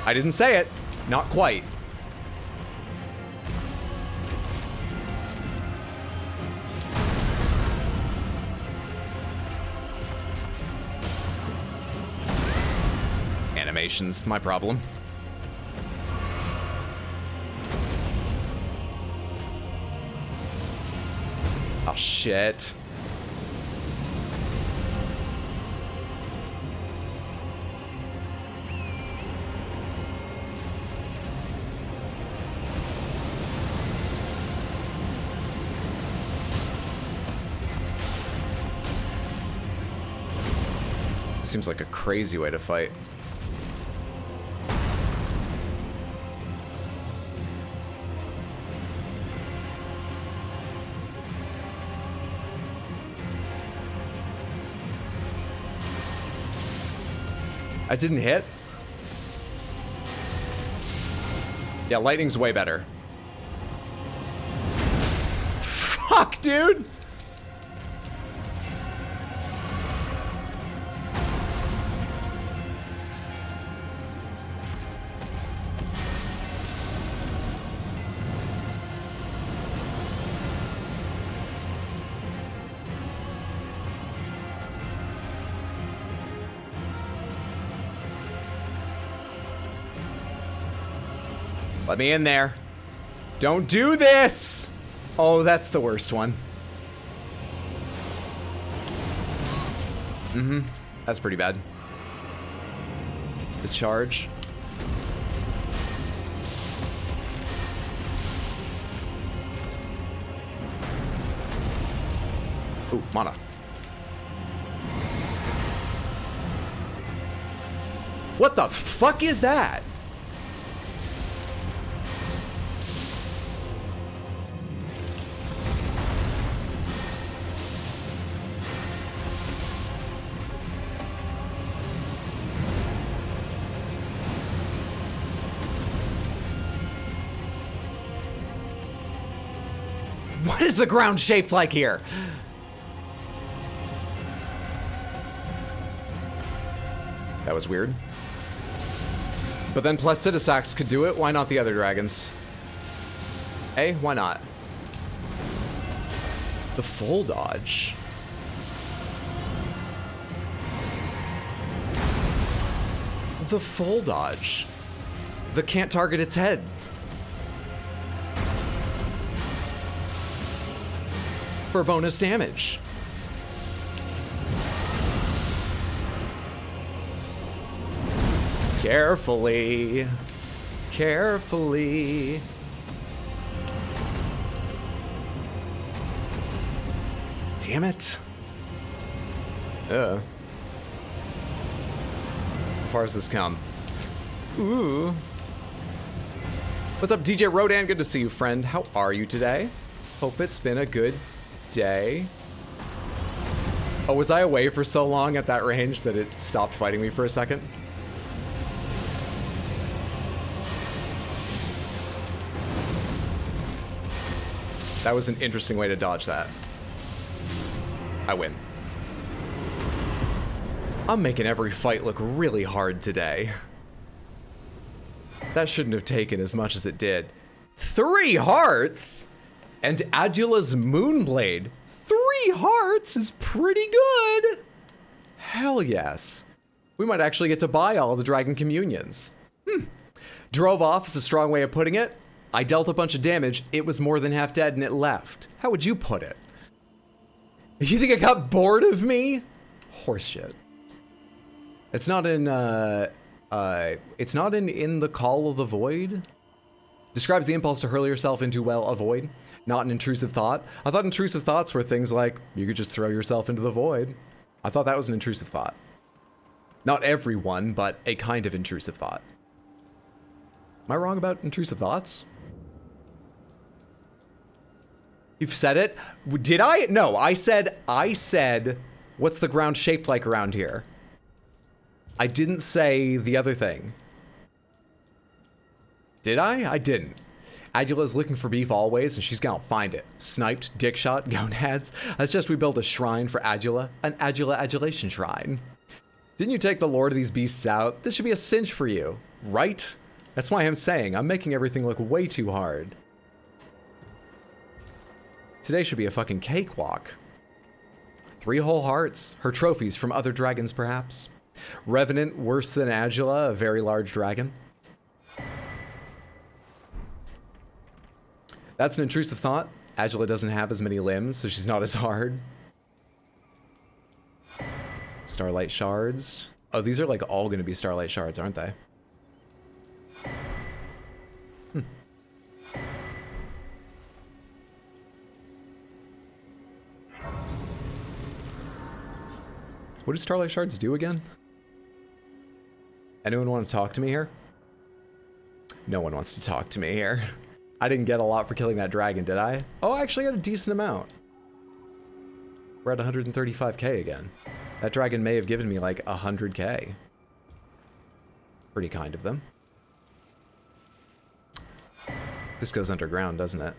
I didn't say it. Not quite. Animations, my problem. Oh, shit. Seems like a crazy way to fight. I didn't hit? Yeah, lightning's way better. Fuck, dude! Let me in there. Don't do this! Oh, that's the worst one. Mm-hmm. That's pretty bad. The charge. Ooh, mana. What the fuck is that? What is the ground shaped like here? That was weird. But then Placidusax could do it. Why not the other dragons? Hey, why not? The full dodge. The full dodge. The can't target its head. For bonus damage. Carefully. Carefully. Damn it. How far has this come? Ooh. What's up, DJ Rodan? Good to see you, friend. How are you today? Hope it's been a good day. Oh, was I away for so long at that range that it stopped fighting me for a second? That was an interesting way to dodge that. I win. I'm making every fight look really hard today. That shouldn't have taken as much as it did. 3 hearts? And Adula's Moonblade. 3 hearts is pretty good. Hell yes. We might actually get to buy all the Dragon Communions. Drove off is a strong way of putting it. I dealt a bunch of damage, it was more than half dead, and it left. How would you put it? You think it got bored of me? Horseshit. It's not in, in the Call of the Void? Describes the impulse to hurl yourself into, well, a void, not an intrusive thought. I thought intrusive thoughts were things like, you could just throw yourself into the void. I thought that was an intrusive thought. Not everyone, but a kind of intrusive thought. Am I wrong about intrusive thoughts? You've said it? Did I? No, I said, what's the ground shaped like around here? I didn't say the other thing. Did I? I didn't. Adula's looking for beef always, and she's gonna find it. Sniped, dick shot, gonads. That's just we built a shrine for Adula, an Adula adulation shrine. Didn't you take the lord of these beasts out? This should be a cinch for you, right? That's why I'm saying I'm making everything look way too hard. Today should be a fucking cakewalk. 3 whole hearts. Her trophies from other dragons, perhaps. Revenant, worse than Adula, a very large dragon. That's an intrusive thought. Adula doesn't have as many limbs, so she's not as hard. Starlight shards. Oh, these are like all gonna be starlight shards, aren't they? What do starlight shards do again? Anyone want to talk to me here? No one wants to talk to me here. I didn't get a lot for killing that dragon, did I? Oh, I actually got a decent amount. We're at 135k again. That dragon may have given me like 100k. Pretty kind of them. This goes underground, doesn't it?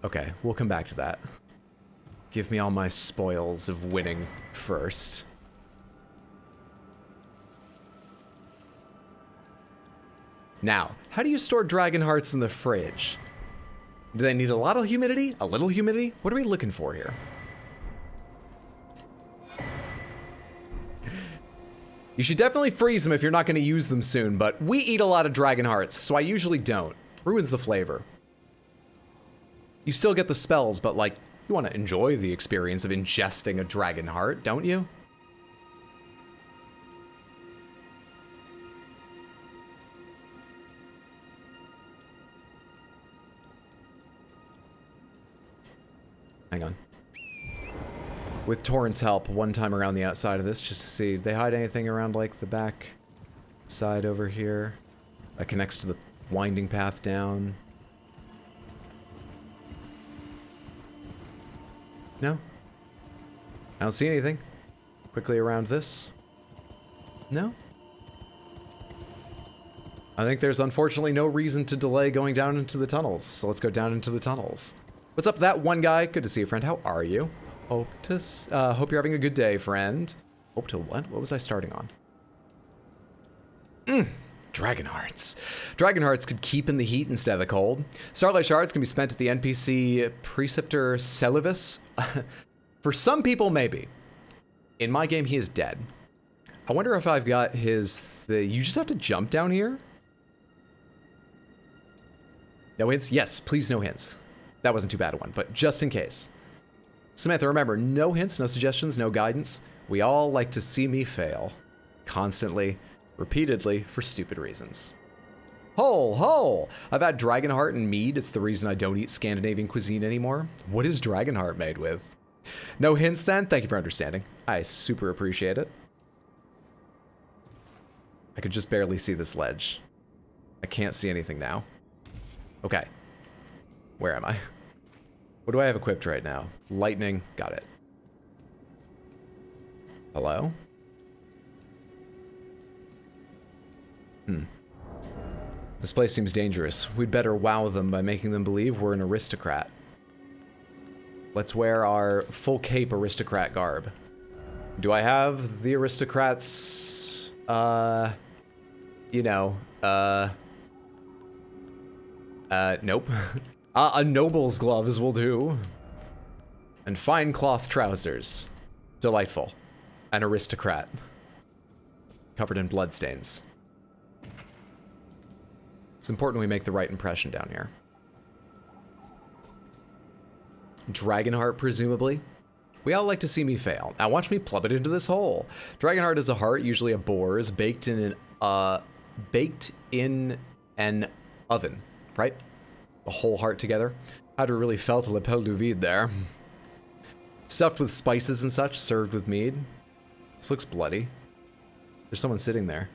Okay, we'll come back to that. Give me all my spoils of winning first. Now, how do you store dragon hearts in the fridge? Do they need a lot of humidity? A little humidity? What are we looking for here? You should definitely freeze them if you're not going to use them soon, but we eat a lot of dragon hearts, so I usually don't. Ruins the flavor. You still get the spells, but like, you want to enjoy the experience of ingesting a dragon heart, don't you? Hang on. With Torrent's help, one time around the outside of this, just to see, did they hide anything around, like, the back side over here? That connects to the winding path down. No? I don't see anything. Quickly around this. No? I think there's unfortunately no reason to delay going down into the tunnels, so let's go down into the tunnels. What's up, that one guy? Good to see you, friend. How are you? Hope you're having a good day, friend. Hope to what? What was I starting on? Dragon Hearts. Dragon Hearts could keep in the heat instead of the cold. Starlight Shards can be spent at the NPC Preceptor Celivis. For some people, maybe. In my game, he is dead. I wonder if I've got his... You just have to jump down here? No hints? Yes, please no hints. That wasn't too bad a one, but just in case. Samantha, remember, no hints, no suggestions, no guidance. We all like to see me fail. Constantly, repeatedly, for stupid reasons. Hole! I've had Dragonheart and mead. It's the reason I don't eat Scandinavian cuisine anymore. What is Dragonheart made with? No hints then? Thank you for understanding. I super appreciate it. I could just barely see this ledge. I can't see anything now. Okay. Where am I? What do I have equipped right now? Lightning. Got it. Hello? This place seems dangerous. We'd better wow them by making them believe we're an aristocrat. Let's wear our full cape aristocrat garb. Do I have the aristocrats, nope. A noble's gloves will do. And fine cloth trousers. Delightful. An aristocrat. Covered in bloodstains. It's important we make the right impression down here. Dragonheart, presumably. We all like to see me fail. Now watch me plummet into this hole. Dragonheart is a heart, usually a boar's, baked in an oven, right? The whole heart together. I'd really felt le pelle du vide there. Stuffed with spices and such, served with mead. This looks bloody. There's someone sitting there.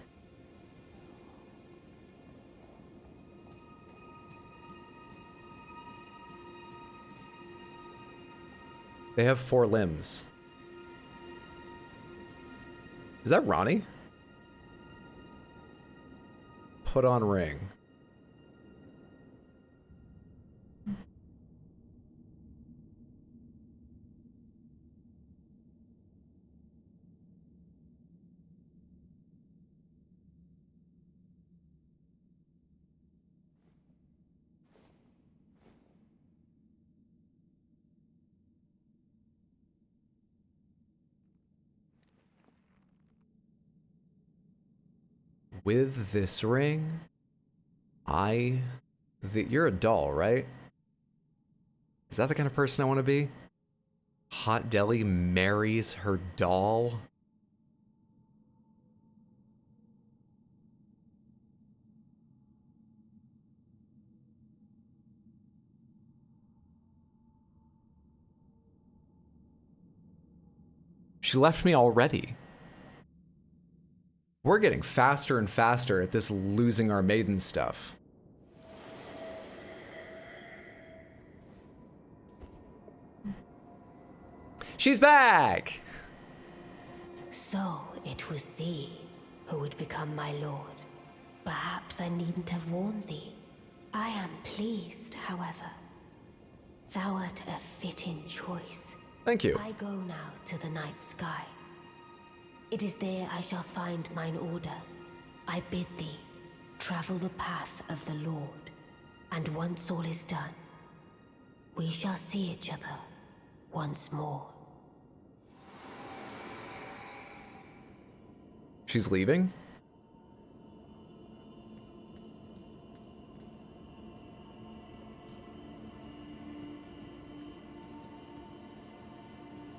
They have 4 limbs. Is that Ranni? Put on ring. With this ring, you're a doll, right? Is that the kind of person I want to be? Hot Deli marries her doll? She left me already. We're getting faster and faster at this losing our maiden stuff. She's back!
So it was thee who would become my lord. Perhaps I needn't have warned thee. I am pleased, however. Thou art a fitting choice.
Thank you.
I go now to the night sky. It is there I shall find mine order. I bid thee travel the path of the Lord, and once all is done, we shall see each other once more.
She's leaving?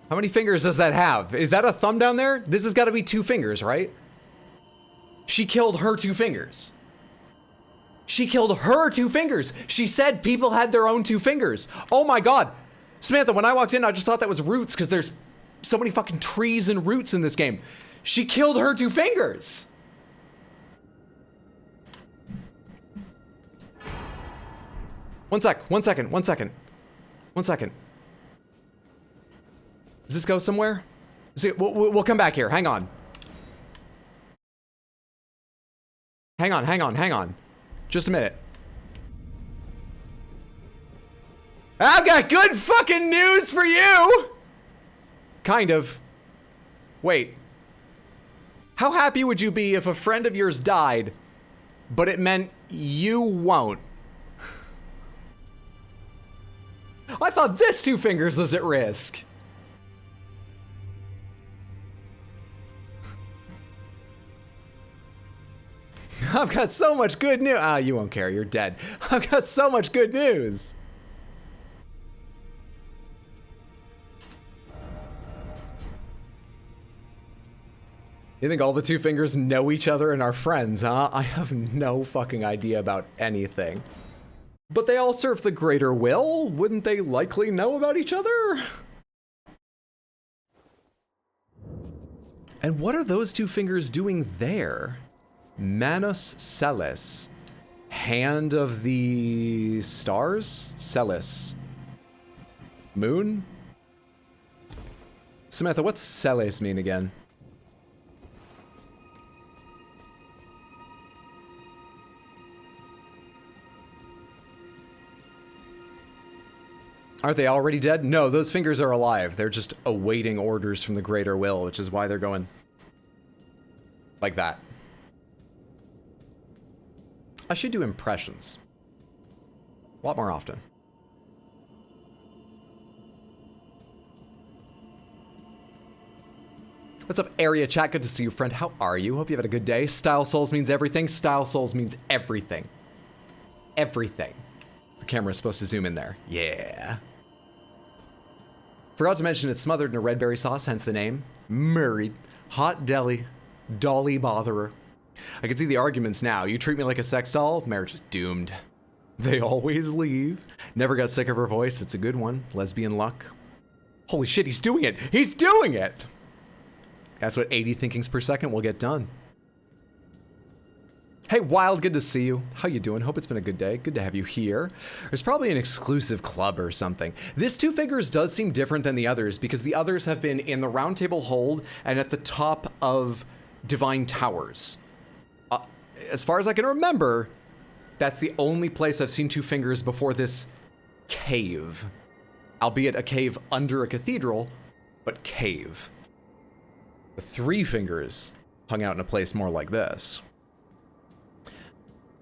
How many fingers does that have? Is that a thumb down there? This has got to be 2 fingers, right? She killed her 2 fingers. She killed her 2 fingers. She said people had their own 2 fingers. Oh my God. Samantha, when I walked in, I just thought that was roots because there's so many fucking trees and roots in this game. She killed her 2 fingers. One second. Does this go somewhere? We'll come back here. Hang on. Hang on. Just a minute. I've got good fucking news for you! Kind of. Wait. How happy would you be if a friend of yours died, but it meant you won't? I thought this 2 fingers was at risk. I've got so much good news. Ah, you won't care. You're dead. I've got so much good news. You think all the 2 fingers know each other and are friends, huh? I have no fucking idea about anything. But they all serve the greater will. Wouldn't they likely know about each other? And what are those 2 fingers doing there? Manus Celis. Hand of the stars? Celis. Moon? Samantha, what's Celis mean again? Aren't they already dead? No, those fingers are alive. They're just awaiting orders from the greater will, which is why they're going like that. I should do impressions a lot more often. What's up, area chat? Good to see you, friend. How are you? Hope you had a good day. Style Souls means everything. Style Souls means everything. Everything. The camera's supposed to zoom in there. Yeah. Forgot to mention it's smothered in a red berry sauce, hence the name. Murray. Hot deli. Dolly botherer. I can see the arguments now. You treat me like a sex doll, marriage is doomed. They always leave. Never got sick of her voice. It's a good one. Lesbian luck. Holy shit, he's doing it. He's doing it. That's what 80 thinkings per second will get done. Hey, Wild, good to see you. How you doing? Hope it's been a good day. Good to have you here. There's probably an exclusive club or something. This 2 fingers does seem different than the others because the others have been in the round table hold and at the top of Divine Towers. As far as I can remember, that's the only place I've seen 2 fingers before this cave. Albeit a cave under a cathedral, but cave. The 3 fingers hung out in a place more like this.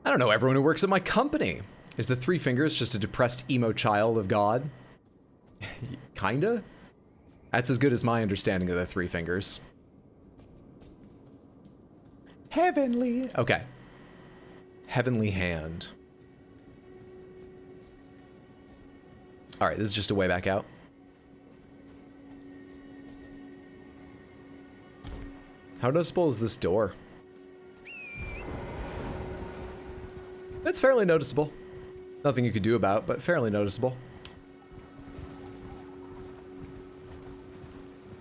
I don't know everyone who works at my company. Is the 3 fingers just a depressed emo child of God? Kinda? That's as good as my understanding of the 3 fingers. Heavenly. Okay. Heavenly hand. All right, this is just a way back out. How noticeable is this door? It's fairly noticeable. Nothing you could do about, but fairly noticeable.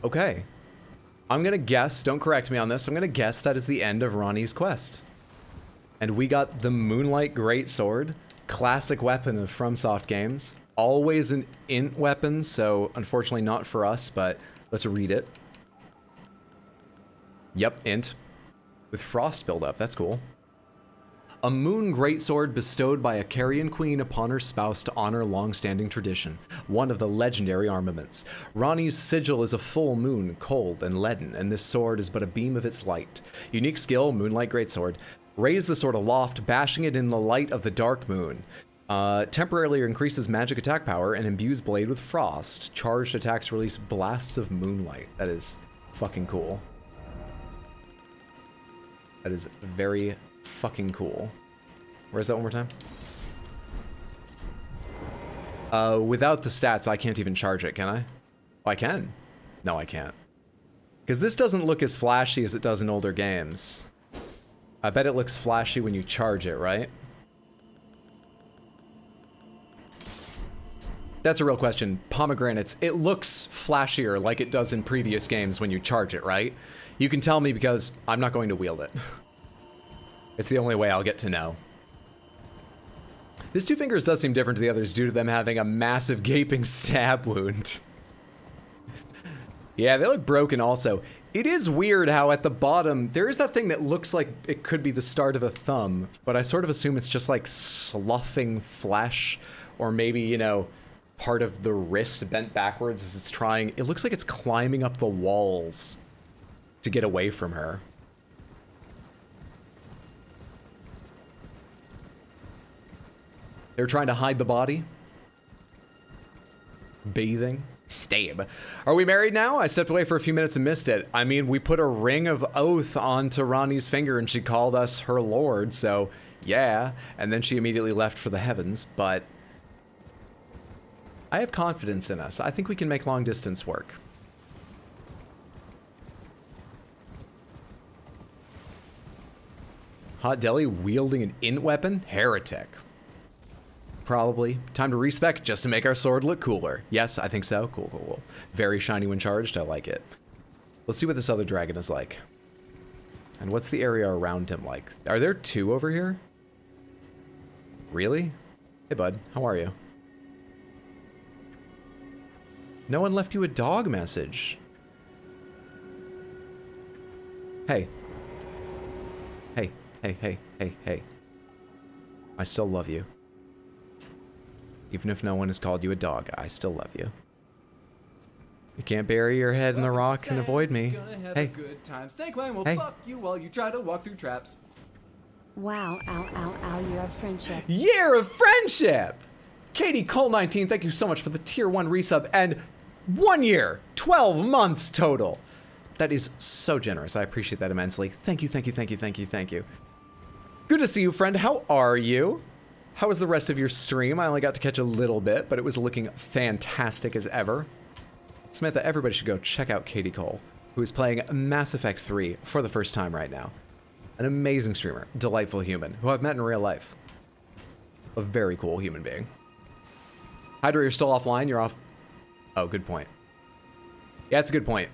Okay. I'm gonna guess, don't correct me on this, I'm gonna guess that is the end of Ranni's quest. And we got the Moonlight Greatsword, classic weapon of FromSoft games. Always an int weapon, so unfortunately not for us, but let's read it. Yep, int. With frost buildup, that's cool. A moon greatsword bestowed by a Carian queen upon her spouse to honor long-standing tradition. One of the legendary armaments. Ranni's sigil is a full moon, cold and leaden, and this sword is but a beam of its light. Unique skill, Moonlight Greatsword. Raise the sword aloft, bashing it in the light of the dark moon. Temporarily increases magic attack power and imbues Blaidd with frost. Charged attacks release blasts of moonlight. That is fucking cool. That is very fucking cool. Where's that one more time? Without the stats, I can't even charge it, can I? Oh, I can. No, I can't. Because this doesn't look as flashy as it does in older games. I bet it looks flashy when you charge it, right? That's a real question. Pomegranates, it looks flashier like it does in previous games when you charge it, right? You can tell me because I'm not going to wield it. It's the only way I'll get to know. This Two Fingers does seem different to the others due to them having a massive gaping stab wound. Yeah, they look broken also. It is weird how at the bottom, there is that thing that looks like it could be the start of a thumb, but I sort of assume it's just like sloughing flesh, or maybe, you know, part of the wrist bent backwards as it's trying. It looks like it's climbing up the walls to get away from her. They're trying to hide the body. Bathing. Stab. Are we married now? I stepped away for a few minutes and missed it. I mean, we put a ring of oath onto Ranni's finger and she called us her lord, so yeah. And then she immediately left for the heavens, but I have confidence in us. I think we can make long distance work. Hot Deli wielding an int weapon? Heretic. Probably. Time to respec just to make our sword look cooler. Yes, I think so. Cool, cool, cool. Very shiny when charged. I like it. Let's see what this other dragon is like. And what's the area around him like? Are there two over here? Really? Hey, bud. How are you? No one left you a dog message. Hey. Hey, hey, hey, hey, hey. I still love you. Even if no one has called you a dog, I still love you. You can't bury your head in the rock and avoid me. Hey.
Good time. Snake Line will
Hey.
fuck you while you try to walk through traps.
Wow, ow, ow, ow, year of friendship.
Year of friendship! Katie Cole 19, thank you so much for the tier 1 resub and 1 year, 12 months total. That is so generous. I appreciate that immensely. Thank you, thank you, thank you, thank you, thank you. Good to see you, friend. How are you? How was the rest of your stream? I only got to catch a little bit, but it was looking fantastic as ever. Samantha, everybody should go check out Katie Cole, who is playing Mass Effect 3 for the first time right now. An amazing streamer, delightful human, who I've met in real life. A very cool human being. Hydra, you're still offline? You're off... Oh, good point. Yeah, it's a good point.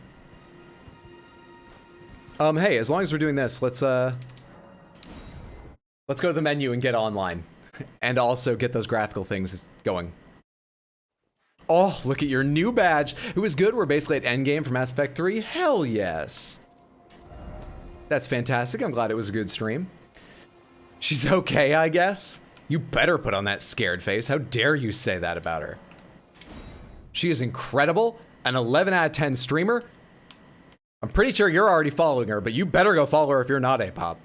Hey, as long as we're doing this, let's go to the menu and get online. And also get those graphical things going. Oh, look at your new badge. It was good. We're basically at endgame for Mass Effect 3. Hell yes. That's fantastic. I'm glad it was a good stream. She's okay, I guess. You better put on that scared face. How dare you say that about her? She is incredible. An 11 out of 10 streamer. I'm pretty sure you're already following her, but you better go follow her if you're not A-pop.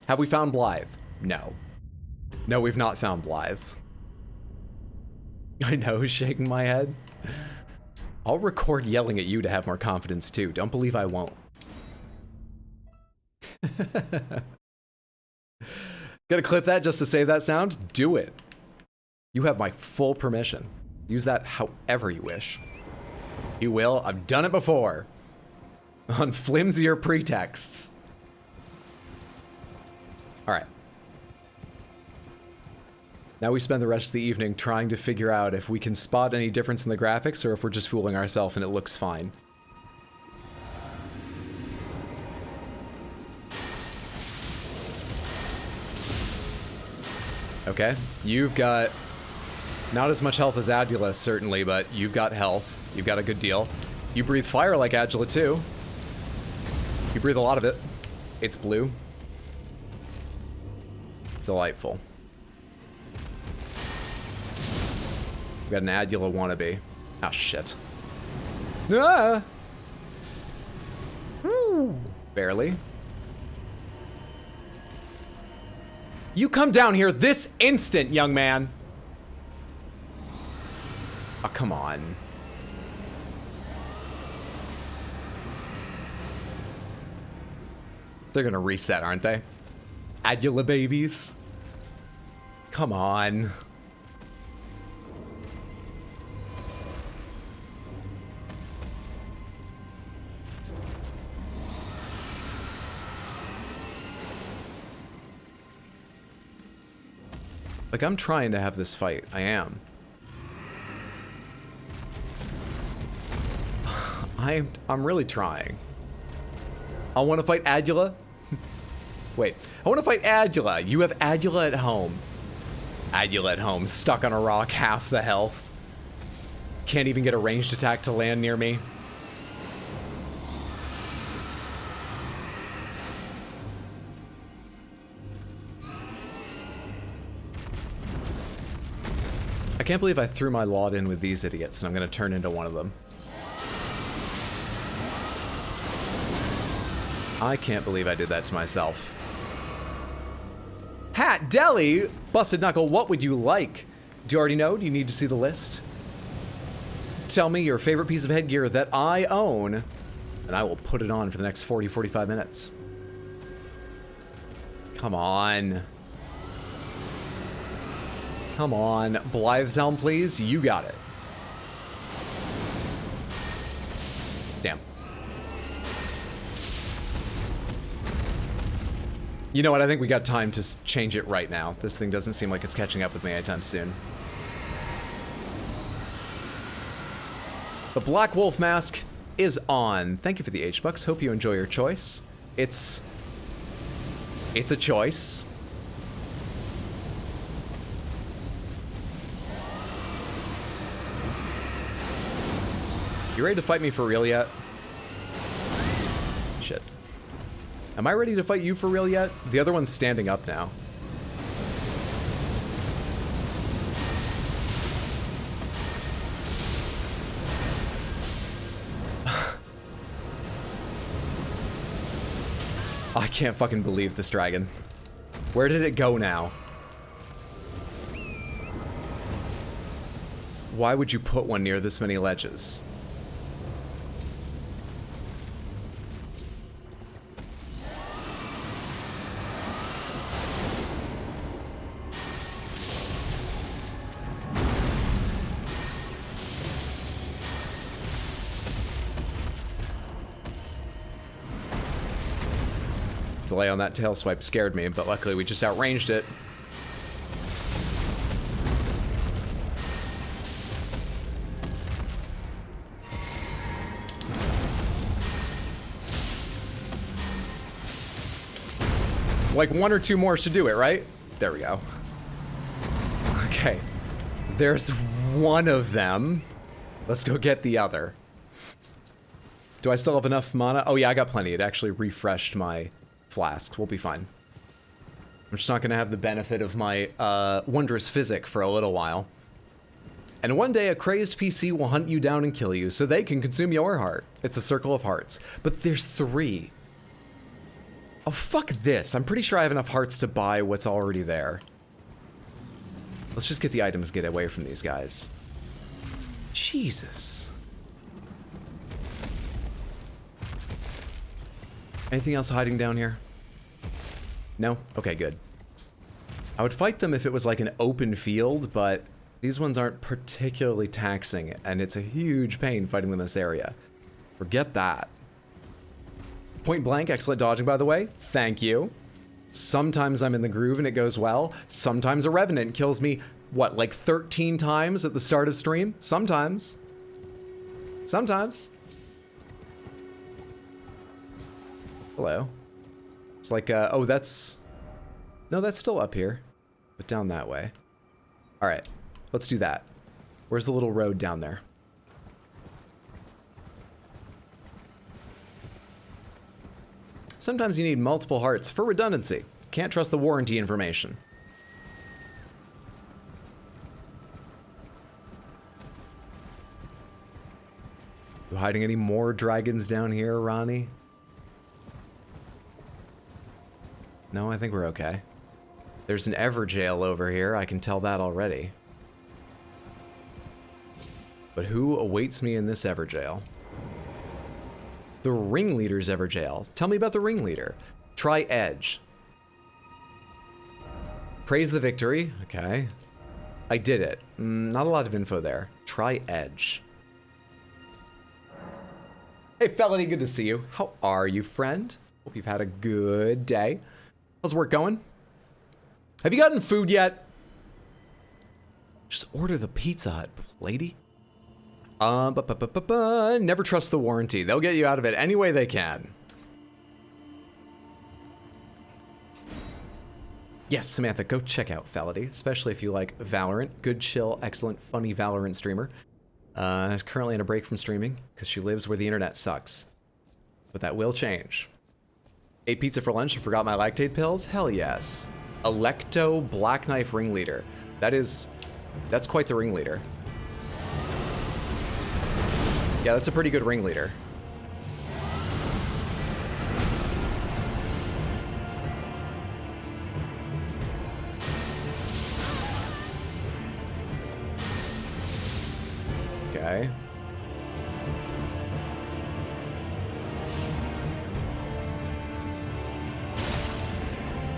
Have we found Blaidd? No. No, we've not found Blaidd. I know, shaking my head. I'll record yelling at you to have more confidence too. Don't believe I won't. Gonna clip that just to say that sound? Do it. You have my full permission. Use that however you wish. You will. I've done it before. On flimsier pretexts. Alright. Now we spend the rest of the evening trying to figure out if we can spot any difference in the graphics or if we're just fooling ourselves and it looks fine. Okay, you've got not as much health as Adula, certainly, but you've got health. You've got a good deal. You breathe fire like Adula, too. You breathe a lot of it. It's blue. Delightful. We got an Adula wannabe. Ah, shit. Ah! Woo. Barely. You come down here this instant, young man. Oh, come on. They're gonna reset, aren't they? Adula babies. Come on. Like, I'm trying to have this fight. I am. I'm really trying. I want to fight Adula. Wait, I want to fight Adula. You have Adula at home. Adula at home, stuck on a rock, half the health. Can't even get a ranged attack to land near me. I can't believe I threw my lot in with these idiots, and I'm going to turn into one of them. I can't believe I did that to myself. Hat Deli! Busted Knuckle, what would you like? Do you already know? Do you need to see the list? Tell me your favorite piece of headgear that I own, and I will put it on for the next 40-45 minutes. Come on. Come on. Blaidd's helm, please. You got it. Damn. You know what? I think we got time to change it right now. This thing doesn't seem like it's catching up with me anytime soon. The Black Wolf mask is on. Thank you for the H-Bucks. Hope you enjoy your choice. It's a choice. You ready to fight me for real yet? Shit. Am I ready to fight you for real yet? The other one's standing up now. I can't fucking believe this dragon. Where did it go now? Why would you put one near this many ledges? Delay on that tail swipe scared me, but luckily we just outranged it. Like one or two more should do it, right? There we go. Okay. There's one of them. Let's go get the other. Do I still have enough mana? Oh yeah, I got plenty. It actually refreshed my flask. We'll be fine. I'm just not going to have the benefit of my wondrous physic for a little while. And one day a crazed PC will hunt you down and kill you so they can consume your heart. It's the circle of hearts. But there's 3. Oh, fuck this. I'm pretty sure I have enough hearts to buy what's already there. Let's just get the items, get away from these guys. Jesus. Anything else hiding down here? No? Okay, good. I would fight them if it was like an open field, but these ones aren't particularly taxing, and it's a huge pain fighting them in this area. Forget that. Point blank, excellent dodging, by the way. Thank you. Sometimes I'm in the groove and it goes well. Sometimes a Revenant kills me, what, like 13 times at the start of stream? Sometimes. Sometimes. Hello. It's like, oh, that's... No, that's still up here. But down that way. Alright, let's do that. Where's the little road down there? Sometimes you need multiple hearts for redundancy. Can't trust the warranty information. You hiding any more dragons down here, Ranni? No, I think we're okay. There's an Evergaol over here, I can tell that already. But who awaits me in this Evergaol? The Ringleader's Evergaol. Tell me about the Ringleader. Try edge. Praise the victory. Okay. I did it. Not a lot of info there. Try edge. Hey, Felony, good to see you. How are you, friend? Hope you've had a good day. How's work going? Have you gotten food yet? Just order the Pizza Hut, lady. Never trust the warranty. They'll get you out of it any way they can. Yes, Samantha, go check out Felony, especially if you like Valorant. Good, chill, excellent, funny Valorant streamer. Currently on a break from streaming because she lives where the internet sucks. But that will change. Ate pizza for lunch and forgot my lactate pills? Hell yes. Electo Black Knife Ringleader. That's quite the Ringleader. Yeah, that's a pretty good Ringleader. Okay.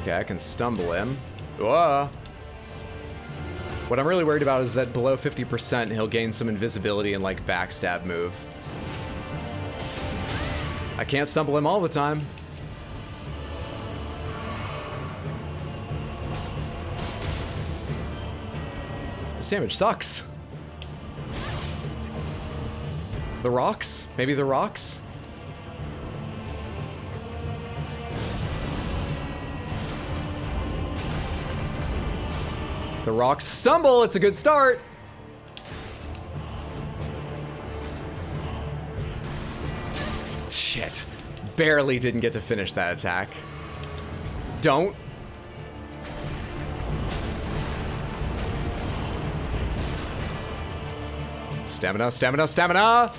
Okay, I can stumble him. Whoa. What I'm really worried about is that below 50% he'll gain some invisibility and like backstab move. I can't stumble him all the time. This damage sucks. The rocks? Maybe the rocks? The rocks stumble, it's a good start. Shit. Barely didn't get to finish that attack. Don't. Stamina, stamina, stamina!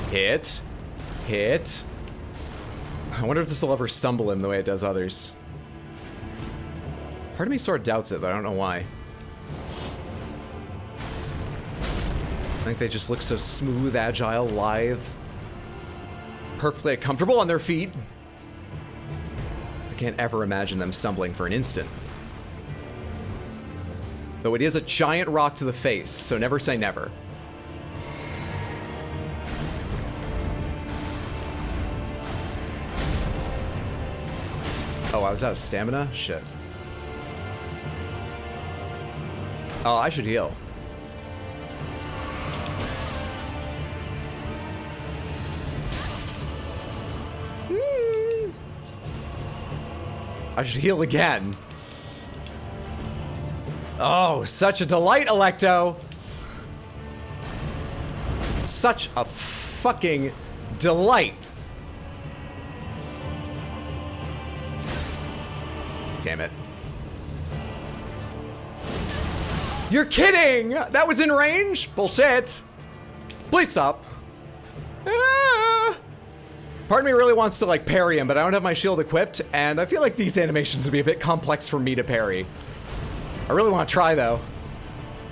Hit. Hit. I wonder if this will ever stumble him the way it does others. Part of me sort of doubts it, but I don't know why. I think they just look so smooth, agile, lithe. Perfectly comfortable on their feet. I can't ever imagine them stumbling for an instant. Though it is a giant rock to the face, so never say never. Oh, I was out of stamina? Shit. Oh, I should heal. I should heal again. Oh, such a delight, Electo. Such a fucking delight. Damn it. You're kidding! That was in range? Bullshit. Please stop. Ah! Part of me really wants to like parry him, but I don't have my shield equipped, and I feel like these animations would be a bit complex for me to parry. I really want to try though.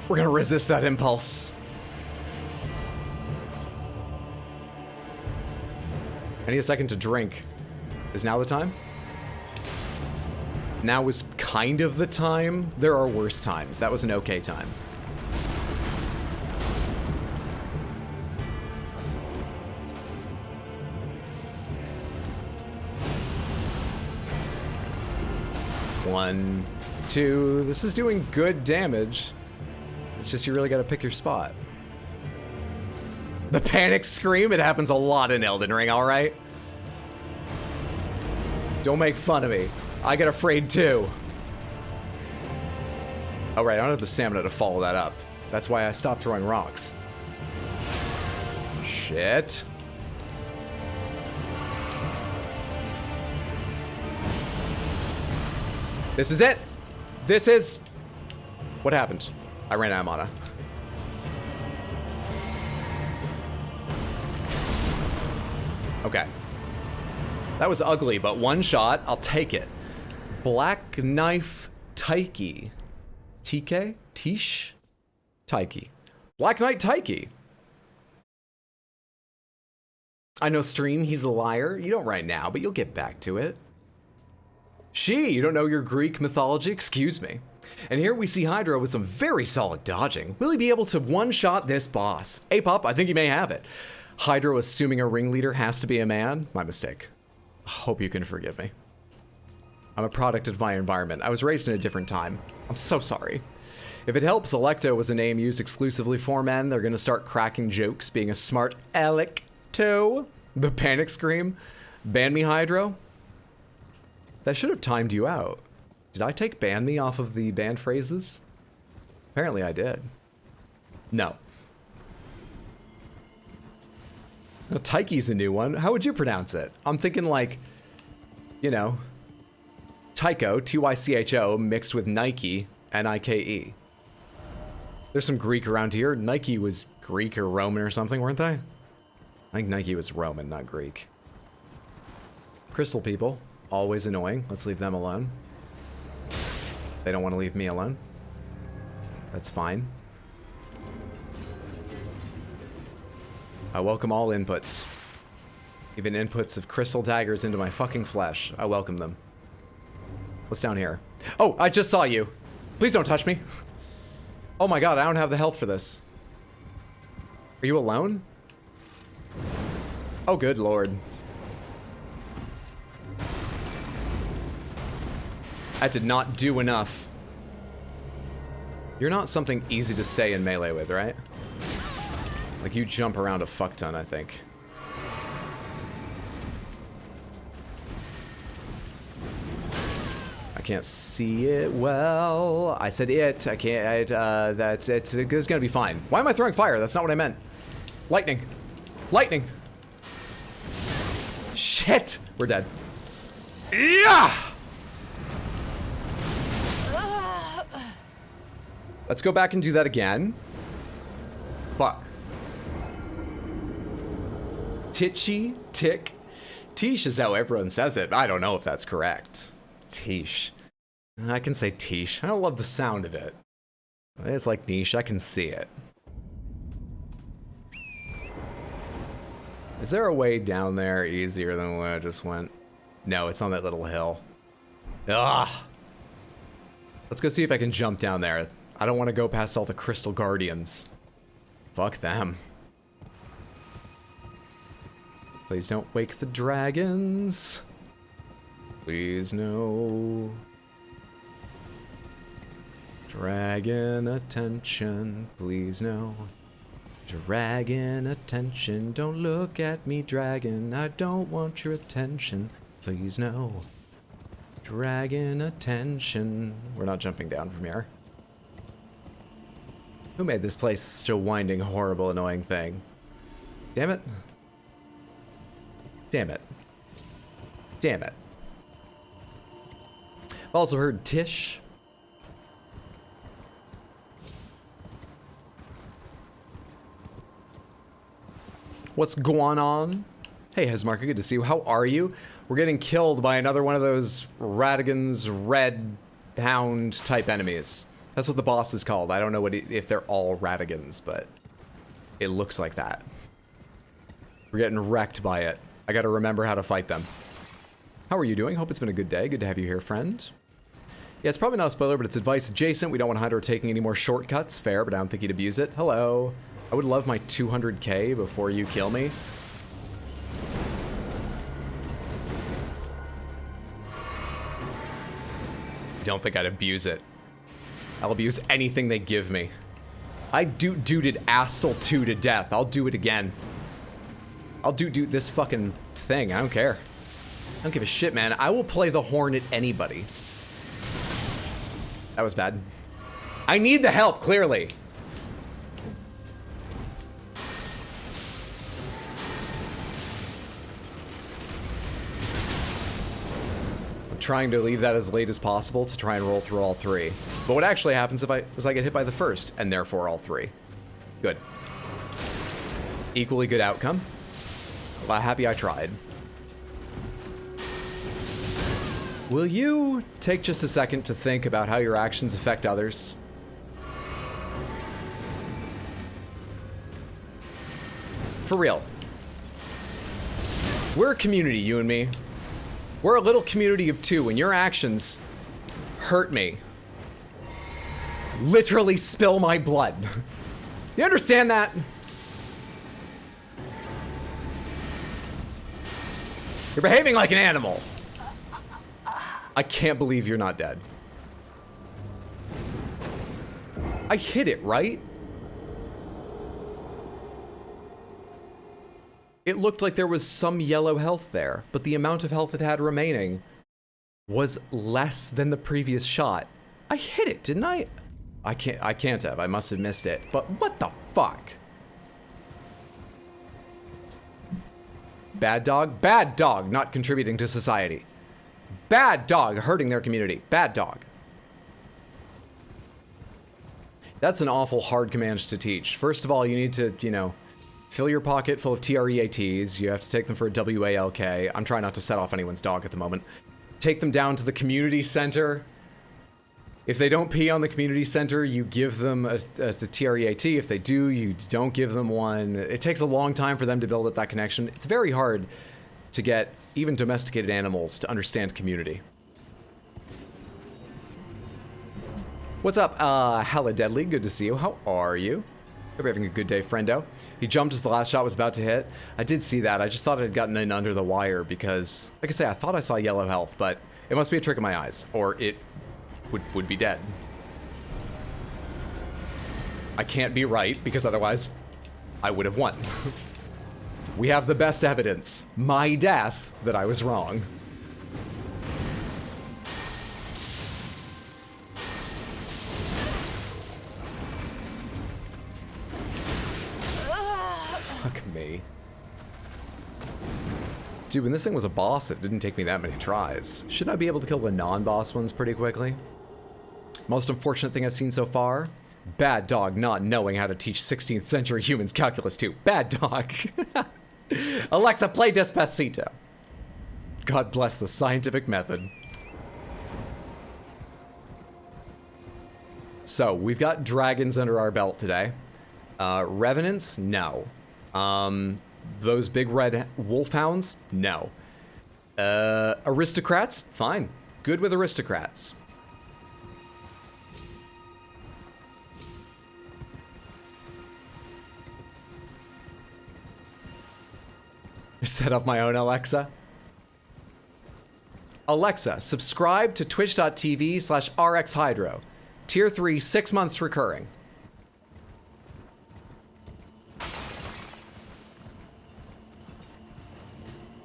We're gonna resist that impulse. I need a second to drink. Is now the time? Now is kind of the time. There are worse times. That was an okay time. One, two. This is doing good damage. It's just you really gotta pick your spot. The panic scream, it happens a lot in Elden Ring, alright? Don't make fun of me. I get afraid too. Oh right, I don't have the stamina to follow that up. That's why I stopped throwing rocks. Shit. This is it. This is... What happened? I ran out of mana. Okay. That was ugly, but one shot. I'll take it. Black Knife Taiki. TK? Tish? Taiki. Black Knight Taiki. I know stream, he's a liar. You don't right now, but you'll get back to it. You don't know your Greek mythology? Excuse me. And here we see Hydra with some very solid dodging. Will he be able to one-shot this boss? Apop, I think he may have it. Hydra assuming a ringleader has to be a man? My mistake. Hope you can forgive me. I'm a product of my environment. I was raised in a different time. I'm so sorry. If it helps, Electo was a name used exclusively for men. They're gonna start cracking jokes, being a smart Electo. The panic scream. Ban me, Hydro. That should have timed you out. Did I take ban me off of the banned phrases? Apparently I did. No. Now, Taiki's a new one. How would you pronounce it? I'm thinking like, you know, Tycho, T-Y-C-H-O, mixed with Nike, N-I-K-E. There's some Greek around here. Nike was Greek or Roman or something, weren't they? I think Nike was Roman, not Greek. Crystal people, always annoying. Let's leave them alone. They don't want to leave me alone. That's fine. I welcome all inputs. Even inputs of crystal daggers into my fucking flesh. I welcome them. What's down here? Oh, I just saw you. Please don't touch me. Oh my god, I don't have the health for this. Are you alone? Oh, good lord. That did not do enough. You're not something easy to stay in melee with, right? Like, you jump around a fuck ton, I think. I can't see it well. I said it. I can't. It's gonna be fine. Why am I throwing fire? That's not what I meant. Lightning. Lightning. Shit. We're dead. Yeah. Let's go back and do that again. Fuck. Titchy, tick. Tish is how everyone says it. I don't know if that's correct. Tish. I can say tish. I don't love the sound of it. It's like niche. I can see it. Is there a way down there easier than where I just went? No, it's on that little hill. Ugh. Let's go see if I can jump down there. I don't want to go past all the crystal guardians. Fuck them. Please don't wake the dragons. Please no. Dragon attention, please no. Dragon attention, don't look at me, dragon. I don't want your attention, please no. Dragon attention. We're not jumping down from here. Who made this place such a winding, horrible, annoying thing? Damn it. Damn it. Damn it. I've also heard Tish. What's going on? Hey, Hesmarka, good to see you. How are you? We're getting killed by another one of those Radigan's red hound type enemies. That's what the boss is called. I don't know if they're all Radigans, but it looks like that. We're getting wrecked by it. I gotta remember how to fight them. How are you doing? Hope it's been a good day. Good to have you here, friend. Yeah, it's probably not a spoiler, but it's advice adjacent. We don't want Hydra taking any more shortcuts. Fair, but I don't think he'd abuse it. Hello. I would love my 200k before you kill me. Don't think I'd abuse it. I'll abuse anything they give me. I duded Astal 2 to death. I'll do it again. I'll do this fucking thing. I don't care. I don't give a shit, man. I will play the horn at anybody. That was bad. I need the help, clearly. Trying to leave that as late as possible to try and roll through all three. But what actually happens is I get hit by the first, and therefore all three. Good. Equally good outcome. Well, happy I tried. Will you take just a second to think about how your actions affect others? For real. We're a community, you and me. We're a little community of two, and your actions hurt me. Literally spill my blood. You understand that? You're behaving like an animal. I can't believe you're not dead. I hit it, right? It looked like there was some yellow health there, but the amount of health it had remaining was less than the previous shot. I hit it, didn't I? I can't have. I must have missed it. But what the fuck? Bad dog? Bad dog not contributing to society. Bad dog hurting their community. Bad dog. That's an awful hard command to teach. First of all, you need to, you know, fill your pocket full of TREATs. You have to take them for a WALK. I'm trying not to set off anyone's dog at the moment. Take them down to the community center. If they don't pee on the community center, you give them a TREAT. If they do, you don't give them one. It takes a long time for them to build up that connection. It's very hard to get even domesticated animals to understand community. What's up, Hella Deadly? Good to see you. How are you? Hope you're having a good day, friendo. He jumped as the last shot was about to hit. I did see that. I just thought it had gotten in under the wire because, like I say, I thought I saw yellow health, but it must be a trick of my eyes, or it would be dead. I can't be right, because otherwise I would have won. We have the best evidence. My death that I was wrong. Fuck me. Dude, when this thing was a boss, it didn't take me that many tries. Shouldn't I be able to kill the non-boss ones pretty quickly? Most unfortunate thing I've seen so far? Bad dog not knowing how to teach 16th century humans calculus too. Bad dog. Alexa, play Despacito. God bless the scientific method. So, we've got dragons under our belt today. Revenants? No. Those big red wolfhounds? No. Aristocrats? Fine. Good with aristocrats. Set up my own Alexa. Alexa, subscribe to twitch.tv/rxhydro. Tier 3, 6 months recurring.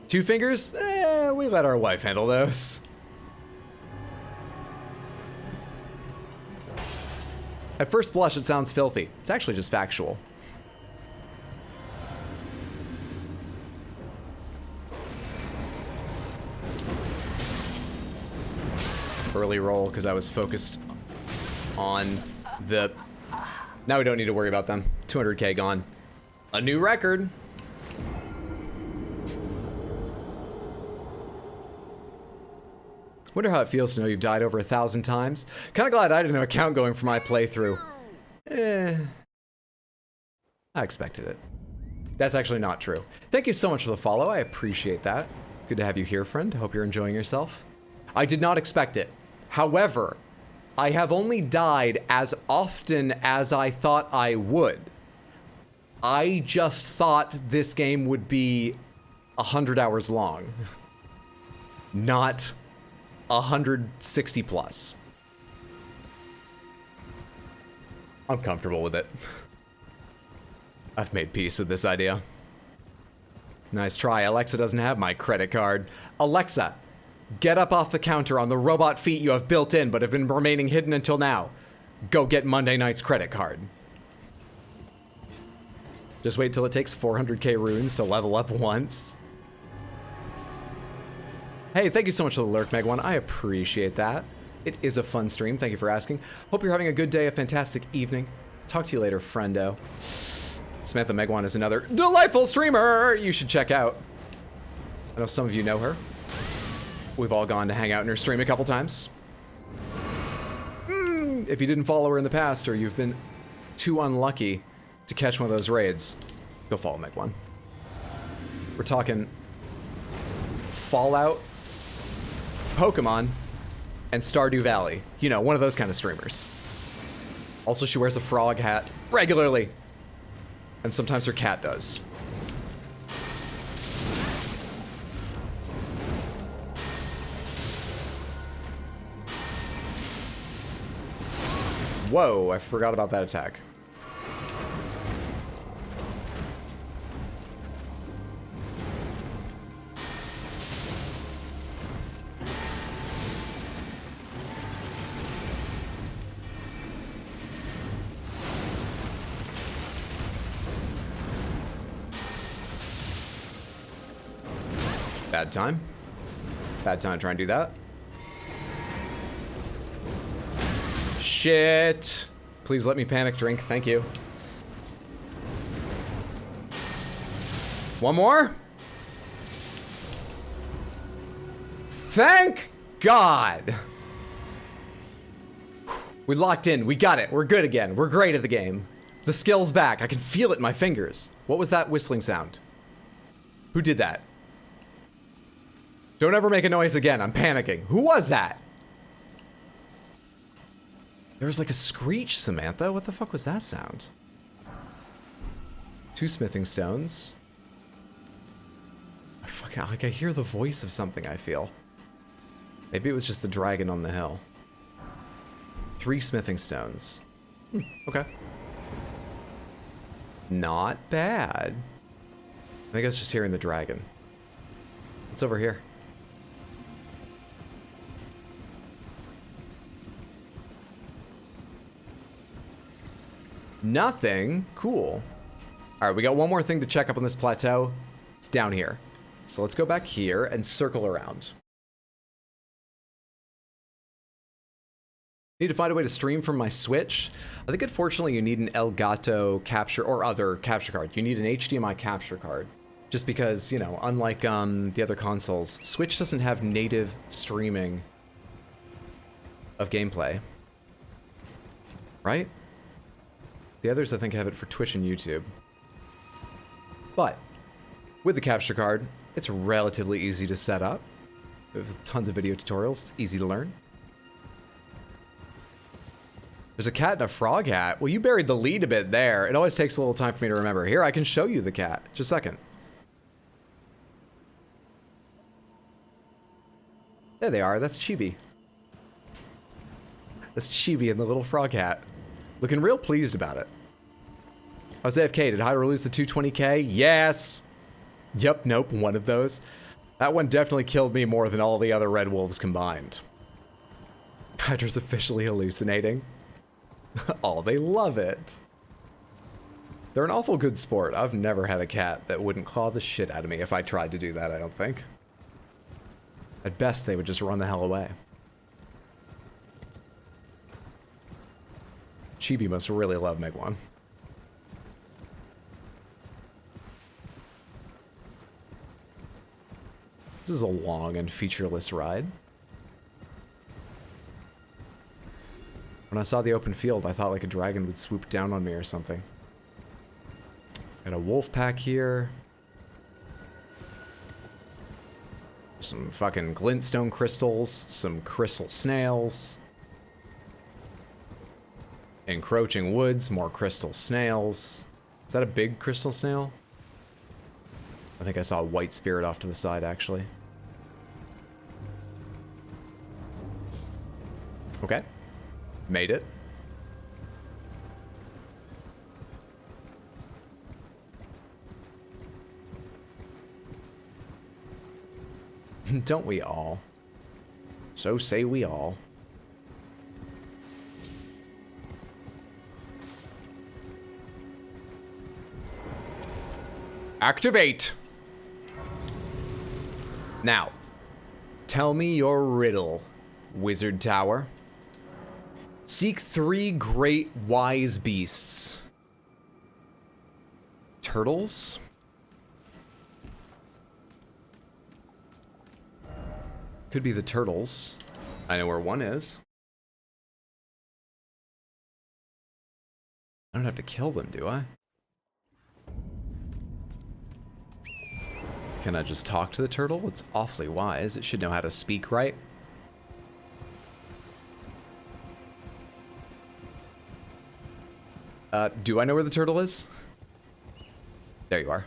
Two fingers? We let our wife handle those. At first blush, it sounds filthy. It's actually just factual. Early roll, because I was focused on the... Now we don't need to worry about them. 200k gone. A new record. Wonder how it feels to know you've died over 1,000 times. Kind of glad I didn't have an account going for my playthrough. I expected it. That's actually not true. Thank you so much for the follow. I appreciate that. Good to have you here, friend. Hope you're enjoying yourself. I did not expect it. However, I have only died as often as I thought I would. I just thought this game would be 100 hours long. Not 160 plus. I'm comfortable with it. I've made peace with this idea. Nice try. Alexa doesn't have my credit card. Alexa, get up off the counter on the robot feet you have built in but have been remaining hidden until now. Go get Monday night's credit card. Just wait till it takes 400k runes to level up once. Hey, thank you so much for the lurk, Meg1. I appreciate that. It is a fun stream. Thank you for asking. Hope you're having a good day, a fantastic evening. Talk to you later, friendo. Samantha Meg1 is another delightful streamer you should check out. I know some of you know her. We've all gone to hang out in her stream a couple times. If you didn't follow her in the past or you've been too unlucky to catch one of those raids, go follow Meg1. We're talking Fallout, Pokemon, and Stardew Valley. You know, one of those kind of streamers. Also, she wears a frog hat regularly. And sometimes her cat does. Whoa, I forgot about that attack. Bad time. Bad time to try and do that. Shit. Please let me panic drink. Thank you. One more. Thank God. We locked in. We got it. We're good again. We're great at the game. The skill's back. I can feel it in my fingers. What was that whistling sound? Who did that? Don't ever make a noise again. I'm panicking. Who was that? There was like a screech, Samantha. What the fuck was that sound? 2 smithing stones. I hear the voice of something, I feel. Maybe it was just the dragon on the hill. 3 smithing stones. Okay. Not bad. I think I was just hearing the dragon. What's over here? Nothing. Cool. All right, we got one more thing to check up on this plateau. It's down here. So let's go back here and circle around. Need to find a way to stream from my Switch. I think unfortunately you need an Elgato capture or other capture card. You need an HDMI capture card. Just because, you know, unlike the other consoles, Switch doesn't have native streaming of gameplay. Right? The others, I think, have it for Twitch and YouTube. But with the capture card, it's relatively easy to set up. With tons of video tutorials, it's easy to learn. There's a cat and a frog hat. Well, you buried the lead a bit there. It always takes a little time for me to remember. Here, I can show you the cat. Just a second. There they are. That's Chibi. That's Chibi and the little frog hat. Looking real pleased about it. I was AFK. Did Hydra lose the 220k? Yes. Yep, nope, one of those. That one definitely killed me more than all the other Red Wolves combined. Hydra's officially hallucinating. Oh, they love it. They're an awful good sport. I've never had a cat that wouldn't claw the shit out of me if I tried to do that, I don't think. At best, they would just run the hell away. Chibi must really love Megwan. This is a long and featureless ride. When I saw the open field, I thought like a dragon would swoop down on me or something. Got a wolf pack here. Some fucking glintstone crystals, some crystal snails. Encroaching woods, more crystal snails. Is that a big crystal snail? I think I saw a white spirit off to the side, actually. Okay. Made it. Don't we all? So say we all. Activate! Now, tell me your riddle, Wizard Tower. Seek 3 great wise beasts. Turtles? Could be the turtles. I know where one is. I don't have to kill them, do I? Can I just talk to the turtle? It's awfully wise. It should know how to speak, right? Do I know where the turtle is? There you are.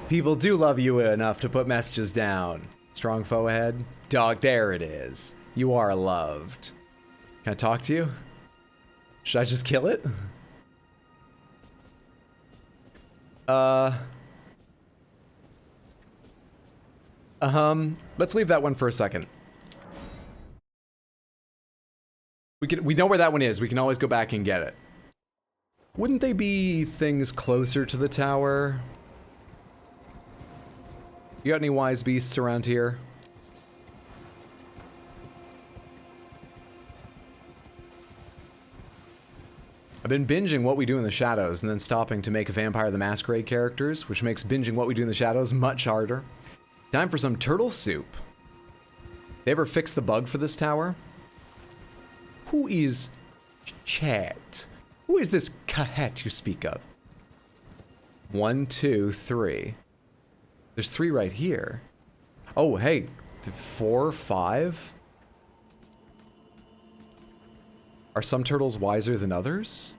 People do love you enough to put messages down. Strong foe ahead. Dog, there it is. You are loved. Can I talk to you? Should I just kill it? Let's leave that one for a second. We know where that one is. We can always go back and get it. Wouldn't they be things closer to the tower? You got any wise beasts around here? I've been binging What We Do in the Shadows and then stopping to make Vampire the Masquerade characters, which makes binging What We Do in the Shadows much harder. Time for some turtle soup. They ever fix the bug for this tower? Who is Chet? Who is this Cahet you speak of? 1, 2, 3. There's 3 right here. Oh, hey, 4, 5? Are some turtles wiser than others?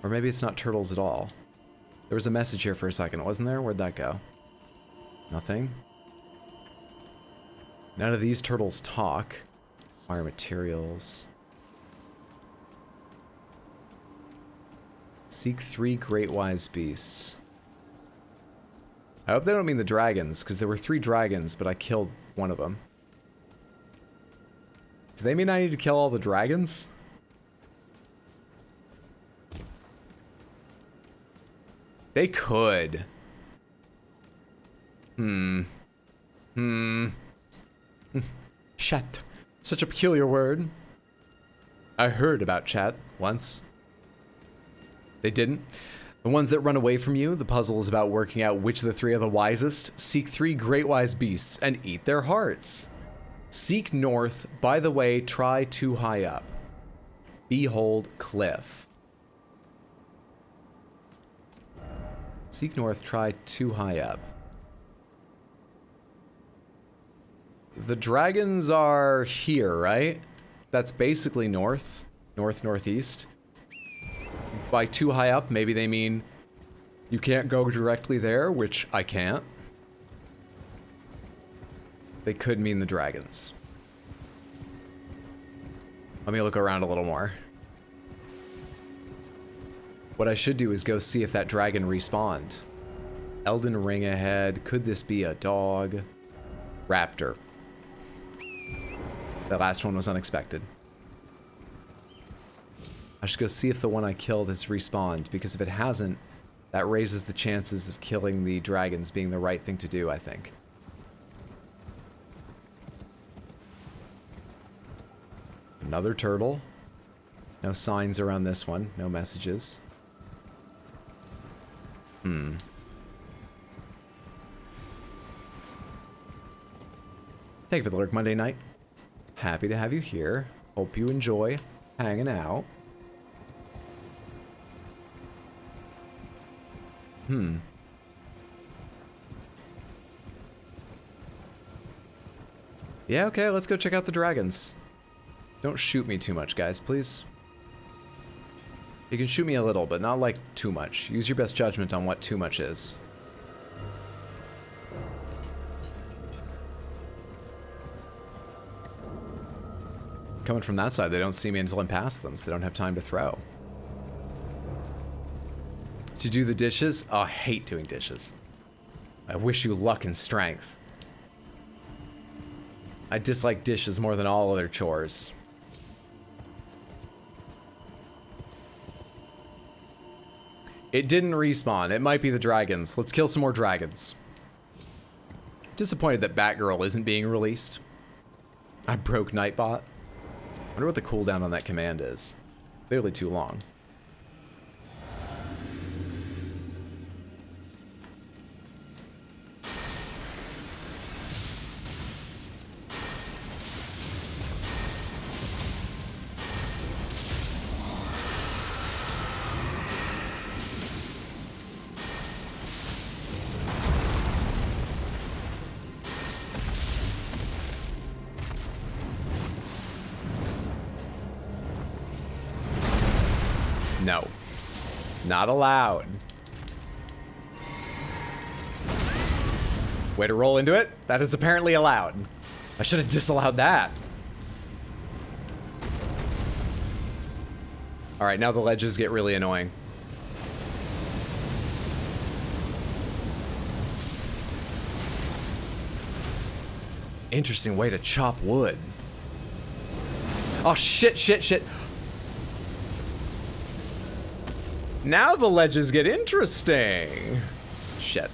Or maybe it's not turtles at all. There was a message here for a second, wasn't there? Where'd that go? Nothing. None of these turtles talk. Fire materials. Seek 3 great wise beasts. I hope they don't mean the dragons, because there were 3 dragons, but I killed one of them. Do they mean I need to kill all the dragons? They could. Chat. Such a peculiar word. I heard about chat once. They didn't. The ones that run away from you, the puzzle is about working out which of the 3 are the wisest. Seek 3 great wise beasts and eat their hearts. Seek north. By the way, try too high up. Behold cliff. Seek north, try too high up. The dragons are here, right? That's basically north. Northeast. By too high up, maybe they mean you can't go directly there, which I can't. They could mean the dragons. Let me look around a little more. What I should do is go see if that dragon respawned. Elden Ring ahead. Could this be a dog? Raptor. That last one was unexpected. I should go see if the one I killed has respawned, because if it hasn't, that raises the chances of killing the dragons being the right thing to do, I think. Another turtle. No signs around this one. No messages. Thank you for the lurk Monday night. Happy to have you here. Hope you enjoy hanging out. Yeah, okay, let's go check out the dragons. Don't shoot me too much, guys, please. You can shoot me a little, but not like too much. Use your best judgment on what too much is. Coming from that side, they don't see me until I'm past them, so they don't have time to throw. To do the dishes? Oh, I hate doing dishes. I wish you luck and strength. I dislike dishes more than all other chores. It didn't respawn. It might be the dragons. Let's kill some more dragons. Disappointed that Batgirl isn't being released. I broke Nightbot. Wonder what the cooldown on that command is. Clearly too long. Not allowed. Way to roll into it. That is apparently allowed. I should have disallowed that. All right, now the ledges get really annoying. Interesting way to chop wood. Oh, shit, shit, shit. Now the ledges get interesting. Shit.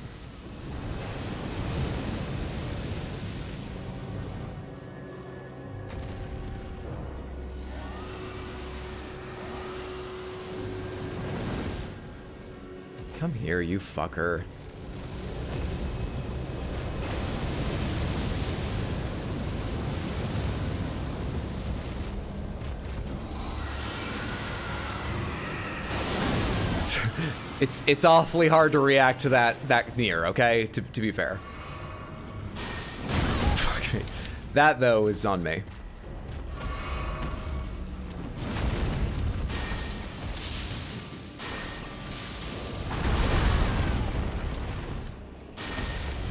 Come here, you fucker. It's awfully hard to react to that near, okay? To be fair. Fuck me. That though is on me.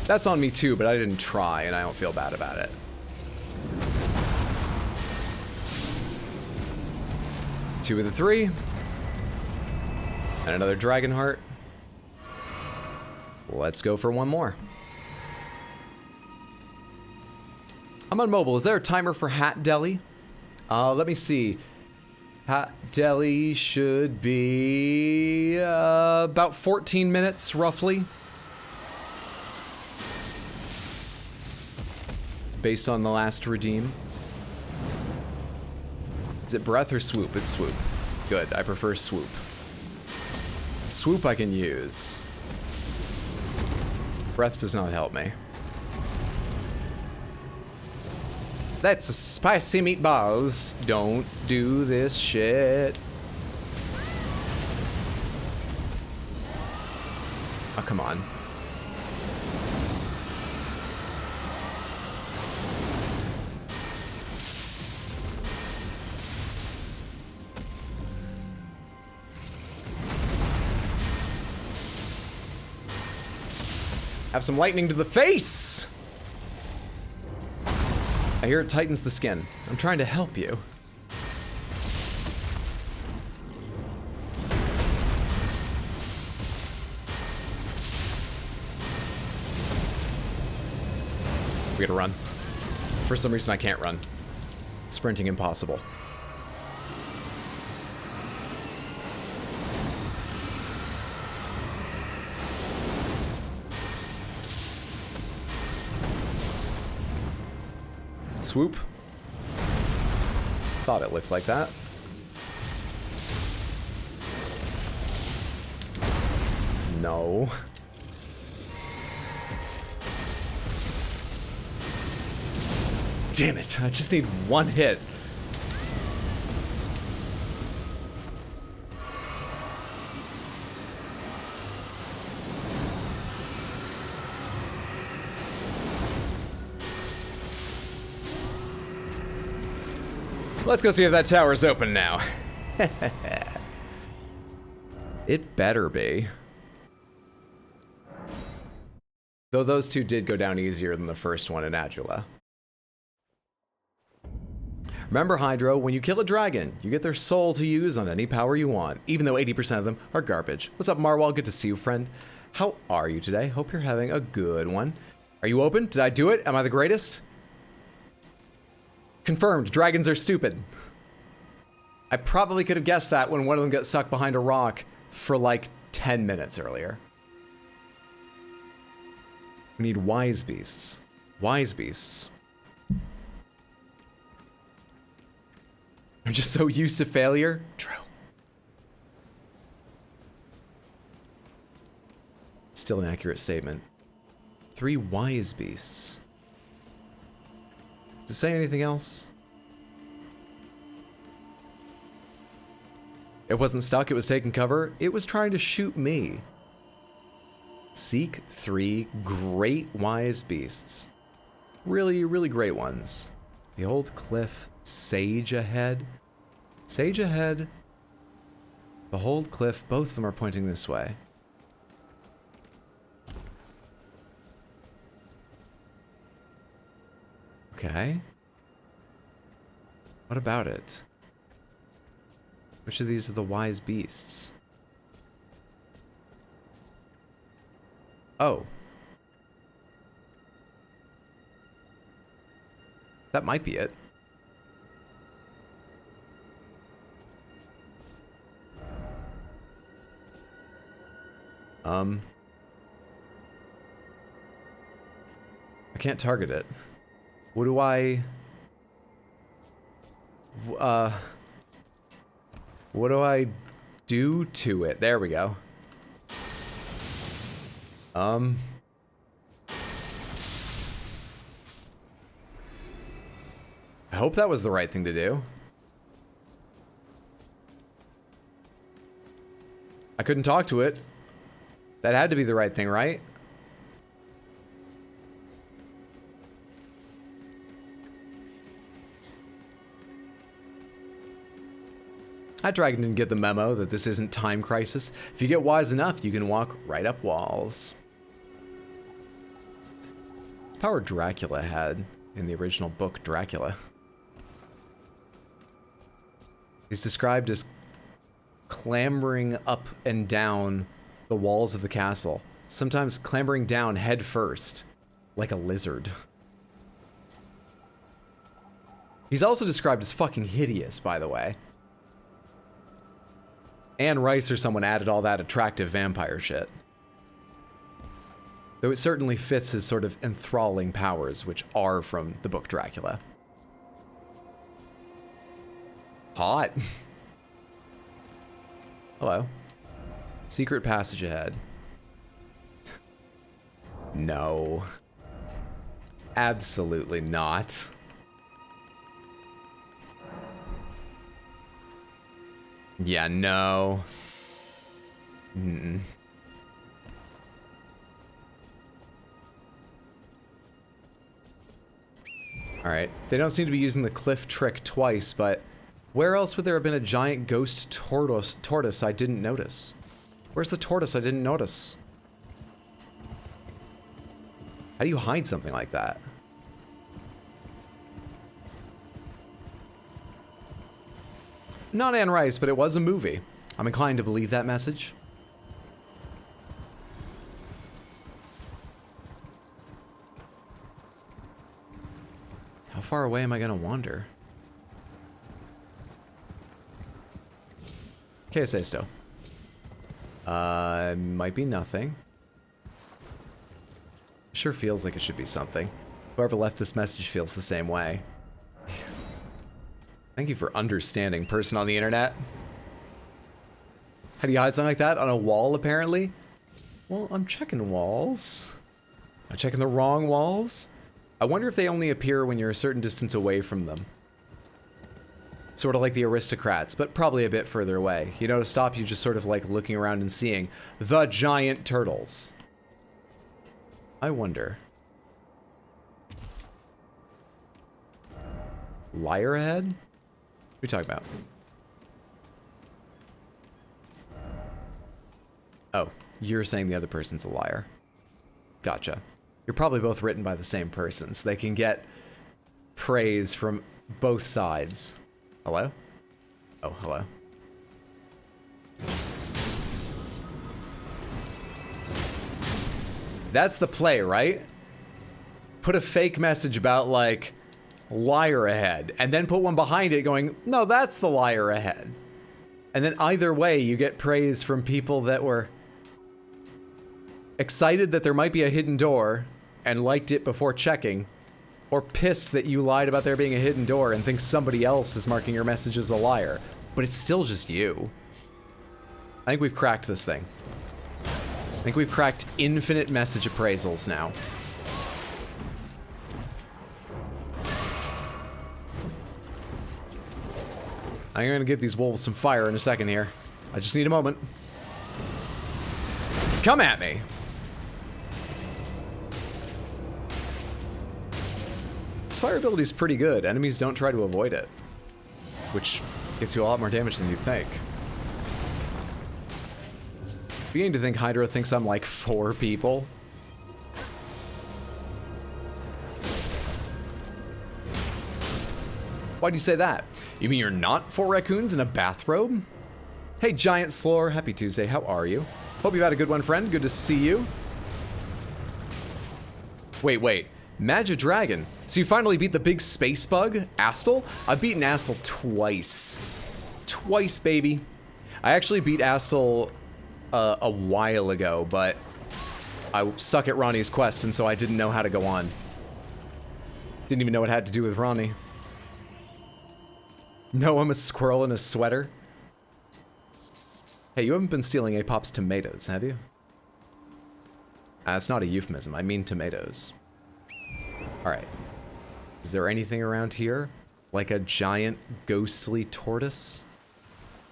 That's on me too, but I didn't try and I don't feel bad about it. Two of the three. And another dragon heart. Let's go for one more. I'm on mobile. Is there a timer for Hat Deli? Let me see. Hat Deli should be about 14 minutes, roughly. Based on the last redeem. Is it breath or swoop? It's swoop. Good, I prefer swoop. Swoop I can use. Breath does not help me. That's a spicy meatballs. Don't do this shit. Oh, come on. Have some lightning to the face! I hear it tightens the skin. I'm trying to help you. We gotta run. For some reason I can't run. Sprinting impossible. Swoop. Thought it looked like that. No. Damn it, I just need one hit. Let's go see if that tower's open now. It better be. Though those two did go down easier than the first one in Adula. Remember, Hydro, when you kill a dragon, you get their soul to use on any power you want, even though 80% of them are garbage. What's up, Marwal? Good to see you, friend. How are you today? Hope you're having a good one. Are you open? Did I do it? Am I the greatest? Confirmed, dragons are stupid. I probably could have guessed that when one of them got stuck behind a rock for like 10 minutes earlier. We need wise beasts. Wise beasts. I'm just so used to failure. True. Still an accurate statement. 3 wise beasts. Does it say anything else? It wasn't stuck, it was taking cover. It was trying to shoot me. Seek 3 great wise beasts. Really, really great ones. The old cliff, sage ahead. Sage ahead. The hold cliff, both of them are pointing this way. Okay. What about it? Which of these are the wise beasts? Oh. That might be it. I can't target it. What do I... what do I do to it? There we go. I hope that was the right thing to do. I couldn't talk to it. That had to be the right thing, right? That dragon didn't get the memo that this isn't Time Crisis. If you get wise enough, you can walk right up walls. Power Dracula had in the original book, Dracula. He's described as clambering up and down the walls of the castle, sometimes clambering down head first, like a lizard. He's also described as fucking hideous, by the way. Anne Rice or someone added all that attractive vampire shit. Though it certainly fits his sort of enthralling powers, which are from the book Dracula. Hot. Hello. Secret passage ahead. No. Absolutely not. Yeah, no. Mm-mm. Alright, they don't seem to be using the cliff trick twice, but where else would there have been a giant ghost tortoise I didn't notice? Where's the tortoise I didn't notice? How do you hide something like that? Not Anne Rice, but it was a movie. I'm inclined to believe that message. How far away am I gonna wander? Okay, say so. Might be nothing. Sure feels like it should be something. Whoever left this message feels the same way. Thank you for understanding, person on the internet. How do you hide something like that? On a wall, apparently? Well, I'm checking walls. I'm checking the wrong walls? I wonder if they only appear when you're a certain distance away from them. Sort of like the aristocrats, but probably a bit further away. You know, to stop you just sort of like looking around and seeing the giant turtles. I wonder. Liar ahead? What are we talking about? Oh, you're saying the other person's a liar. Gotcha. You're probably both written by the same person, so they can get praise from both sides. Hello? Oh, hello. That's the play, right? Put a fake message about, like, liar ahead, and then put one behind it going, no, that's the liar ahead. And then either way, you get praise from people that were excited that there might be a hidden door and liked it before checking, or pissed that you lied about there being a hidden door and think somebody else is marking your message as a liar. But it's still just you. I think we've cracked this thing. I think we've cracked infinite message appraisals now. I'm gonna give these wolves some fire in a second here. I just need a moment. Come at me! This fire ability is pretty good. Enemies don't try to avoid it, which gets you a lot more damage than you'd think. Beginning to think Hydra thinks I'm like 4 people. Why'd you say that? You mean you're not 4 raccoons in a bathrobe? Hey, Giant Slore. Happy Tuesday. How are you? Hope you've had a good one, friend. Good to see you. Wait. Magic Dragon. So you finally beat the big space bug, Astel? I've beaten Astel twice. Twice, baby. I actually beat Astel a while ago, but I suck at Ranni's quest, and so I didn't know how to go on. Didn't even know it had to do with Ranni. No, I'm a squirrel in a sweater. Hey, you haven't been stealing Apop's tomatoes, have you? It's not a euphemism, I mean tomatoes. Alright. Is there anything around here? Like a giant ghostly tortoise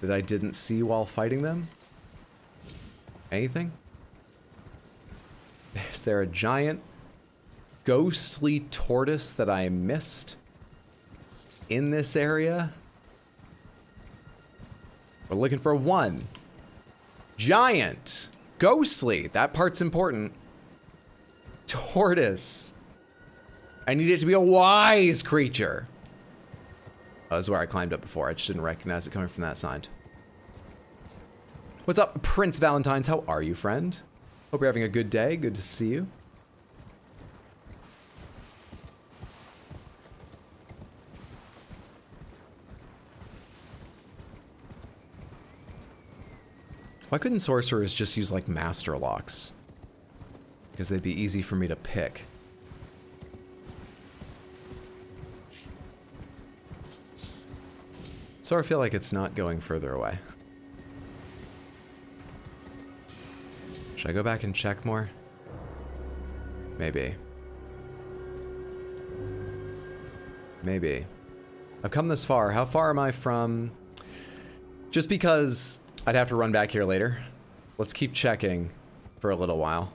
that I didn't see while fighting them? Anything? Is there a giant ghostly tortoise that I missed in this area? We're looking for one. Giant. Ghostly. That part's important. Tortoise. I need it to be a wise creature. Oh, this is where I climbed up before. I just didn't recognize it coming from that side. What's up, Prince Valentine's? How are you, friend? Hope you're having a good day. Good to see you. Why couldn't sorcerers just use, like, master locks? Because they'd be easy for me to pick. So I feel like it's not going further away. Should I go back and check more? Maybe. Maybe. I've come this far. How far am I from... Just because I'd have to run back here later. Let's keep checking for a little while.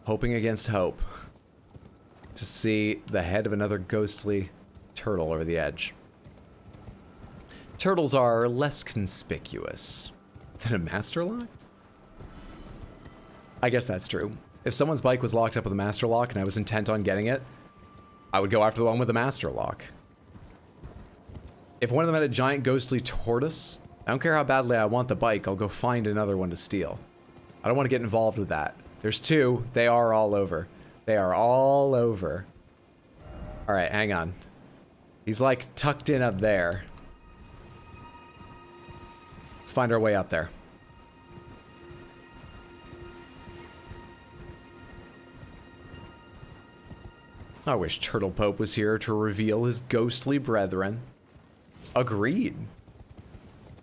Hoping against hope. To see the head of another ghostly turtle over the edge. Turtles are less conspicuous than a master lock? I guess that's true. If someone's bike was locked up with a master lock and I was intent on getting it, I would go after the one with the master lock. If one of them had a giant ghostly tortoise, I don't care how badly I want the bike, I'll go find another one to steal. I don't want to get involved with that. There's 2, they are all over. They are all over. Alright, hang on. He's like tucked in up there. Let's find our way up there. I wish Turtle Pope was here to reveal his ghostly brethren. Agreed.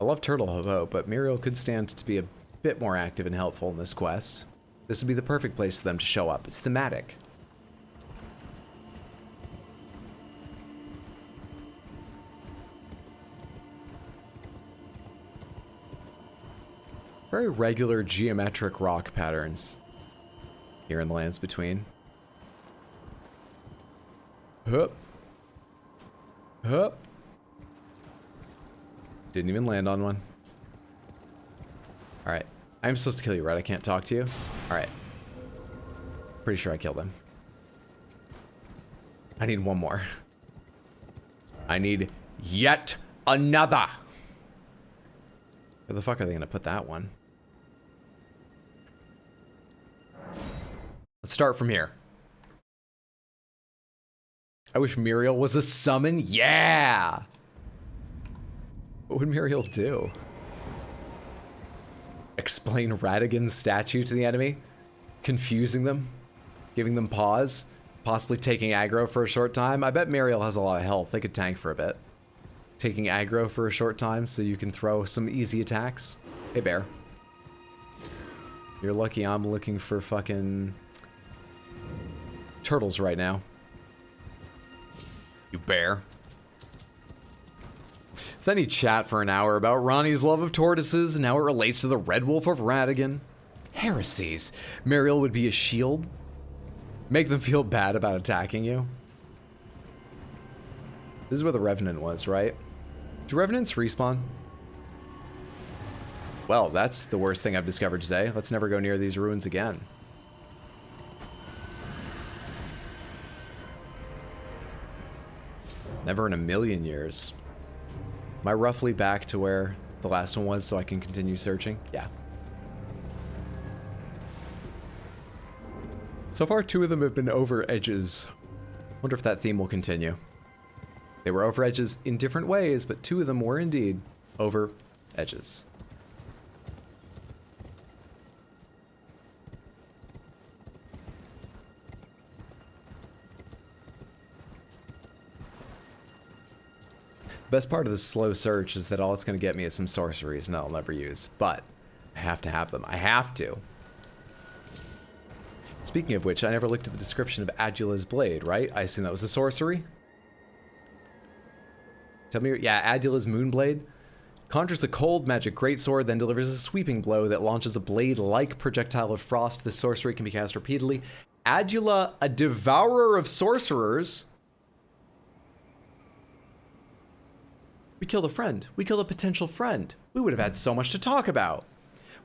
I love Turtle Pope, but Muriel could stand to be a bit more active and helpful in this quest. This would be the perfect place for them to show up. It's thematic. Very regular geometric rock patterns here in the lands between. Hup. Hup. Didn't even land on one. Alright. I'm supposed to kill you, right? I can't talk to you? Alright. Pretty sure I killed him. I need one more. I need yet another. Where the fuck are they gonna put that one? Let's start from here. I wish Muriel was a summon. Yeah! What would Muriel do? Explain Radagon's statue to the enemy? Confusing them? Giving them pause? Possibly taking aggro for a short time? I bet Muriel has a lot of health. They could tank for a bit. Taking aggro for a short time so you can throw some easy attacks. Hey, bear. You're lucky I'm looking for fucking turtles right now. You bear. If any chat for an hour about Ranni's love of tortoises and how it relates to the Red Wolf of Radagon. Heresies. Muriel would be a shield. Make them feel bad about attacking you. This is where the Revenant was, right? Do Revenants respawn? Well, that's the worst thing I've discovered today. Let's never go near these ruins again. Never in a million years. Am I roughly back to where the last one was so I can continue searching? Yeah. So far, 2 of them have been over edges. Wonder if that theme will continue. They were over edges in different ways, but 2 of them were indeed over edges. Best part of this slow search is that all it's going to get me is some sorceries and I'll never use, but I have to have them. I have to. Speaking of which, I never looked at the description of Adula's blade, right? I assume that was a sorcery? Tell me, yeah, Adula's moonblade. Conjures a cold magic greatsword, then delivers a sweeping blow that launches a blade-like projectile of frost. This sorcery can be cast repeatedly. Adula, a devourer of sorcerers. We killed a friend. We killed a potential friend. We would have had so much to talk about.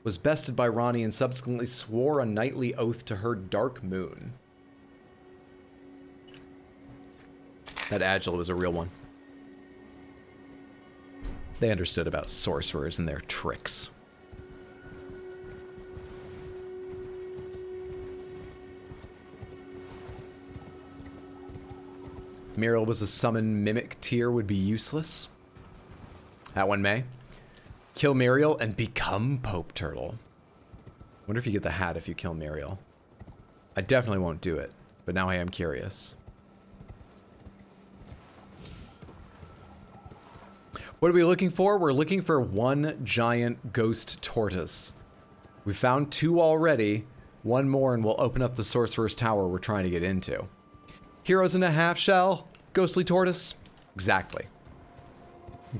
Was bested by Ranni and subsequently swore a knightly oath to her dark moon. That Adula was a real one. They understood about sorcerers and their tricks. Muriel was a summon mimic tier would be useless. That one may. Kill Muriel and become Pope Turtle. Wonder if you get the hat if you kill Muriel. I definitely won't do it, but now I am curious. What are we looking for? We're looking for 1 giant ghost tortoise. We found 2 already. 1 more and we'll open up the Sorcerer's Tower we're trying to get into. Heroes in a half shell. Ghostly tortoise. Exactly.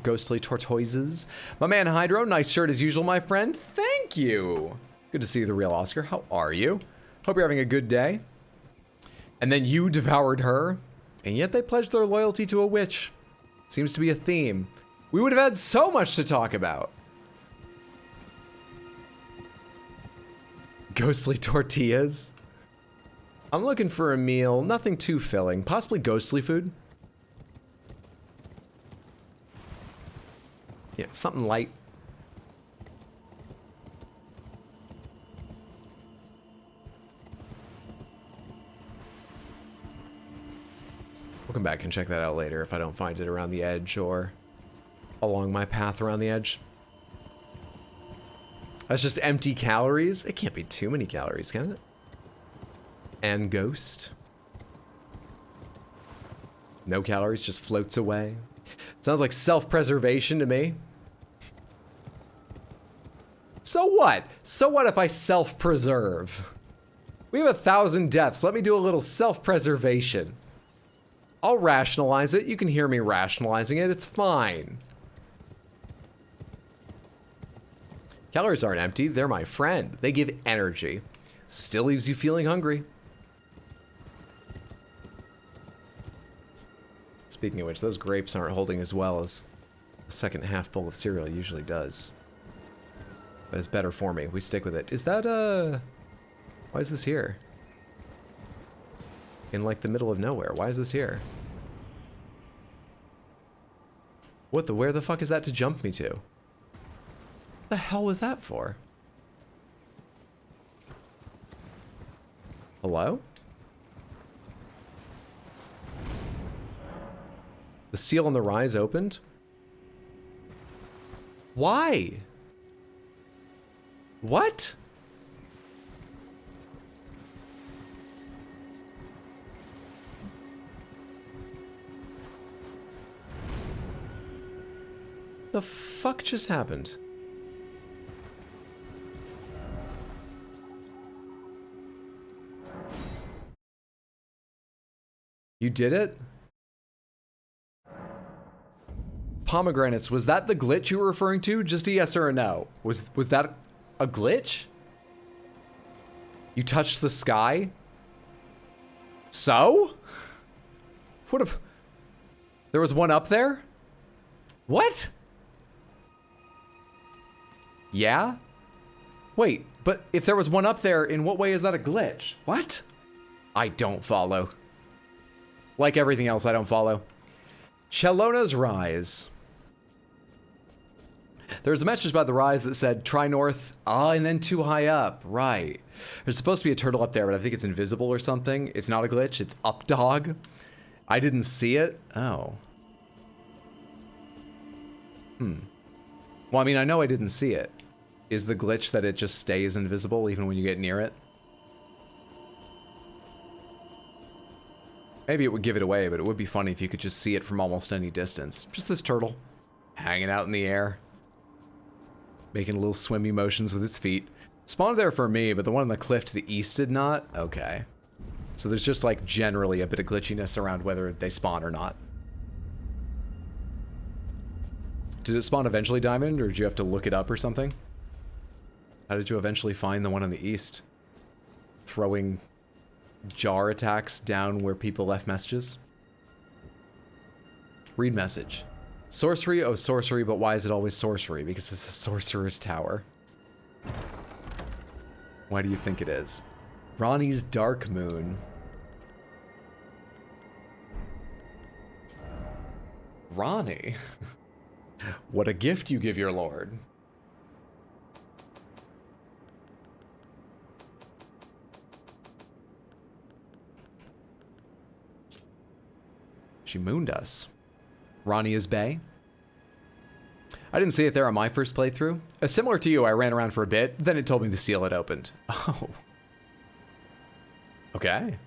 Ghostly tortoises. My man Hydro, nice shirt as usual, my friend. Thank you. Good to see you, the real Oscar. How are you? Hope you're having a good day. And then you devoured her, and yet they pledged their loyalty to a witch. Seems to be a theme. We would have had so much to talk about. Ghostly tortillas. I'm looking for a meal, nothing too filling. Possibly ghostly food. Yeah, something light. We'll come back and check that out later if I don't find it around the edge or along my path around the edge. That's just empty calories. It can't be too many calories, can it? And ghost. No calories, just floats away. Sounds like self-preservation to me. So what? So what if I self-preserve? We have 1,000 deaths. Let me do a little self-preservation. I'll rationalize it. You can hear me rationalizing it. It's fine. Calories aren't empty. They're my friend. They give energy. Still leaves you feeling hungry. Speaking of which, those grapes aren't holding as well as a second half bowl of cereal usually does. But it's better for me. We stick with it. Is that, why is this here? In, like, the middle of nowhere. Why is this here? What the, where the fuck is that to jump me to? What the hell was that for? Hello? The seal on the rise opened? Why? What? The fuck just happened? You did it? Pomegranates, was that the glitch you were referring to? Just a yes or a no. Was that a glitch? You touched the sky? So? What if there was one up there? What? Yeah? Wait, but if there was one up there, in what way is that a glitch? What? I don't follow. Like everything else, I don't follow. Chelona's Rise. There's a message about the rise that said, try north, and then too high up. Right. There's supposed to be a turtle up there, but I think it's invisible or something. It's not a glitch, it's up dog. I didn't see it. Oh. Well, I mean, I know I didn't see it. Is the glitch that it just stays invisible even when you get near it? Maybe it would give it away, but it would be funny if you could just see it from almost any distance. Just this turtle hanging out in the air, making little swimmy motions with its feet. Spawned there for me, but the one on the cliff to the east did not? Okay. So there's just like generally a bit of glitchiness around whether they spawn or not. Did it spawn eventually, Diamond, or did you have to look it up or something? How did you eventually find the one on the east? Throwing jar attacks down where people left messages? Read message. Sorcery, oh sorcery, but why is it always sorcery? Because it's a sorcerer's tower. Why do you think it is? Ranni's Dark Moon. Ranni? What a gift you give your lord. She mooned us. Ranni is Bay. I didn't see it there on my first playthrough. Similar to you, I ran around for a bit, then it told me the seal had opened. Oh. Okay.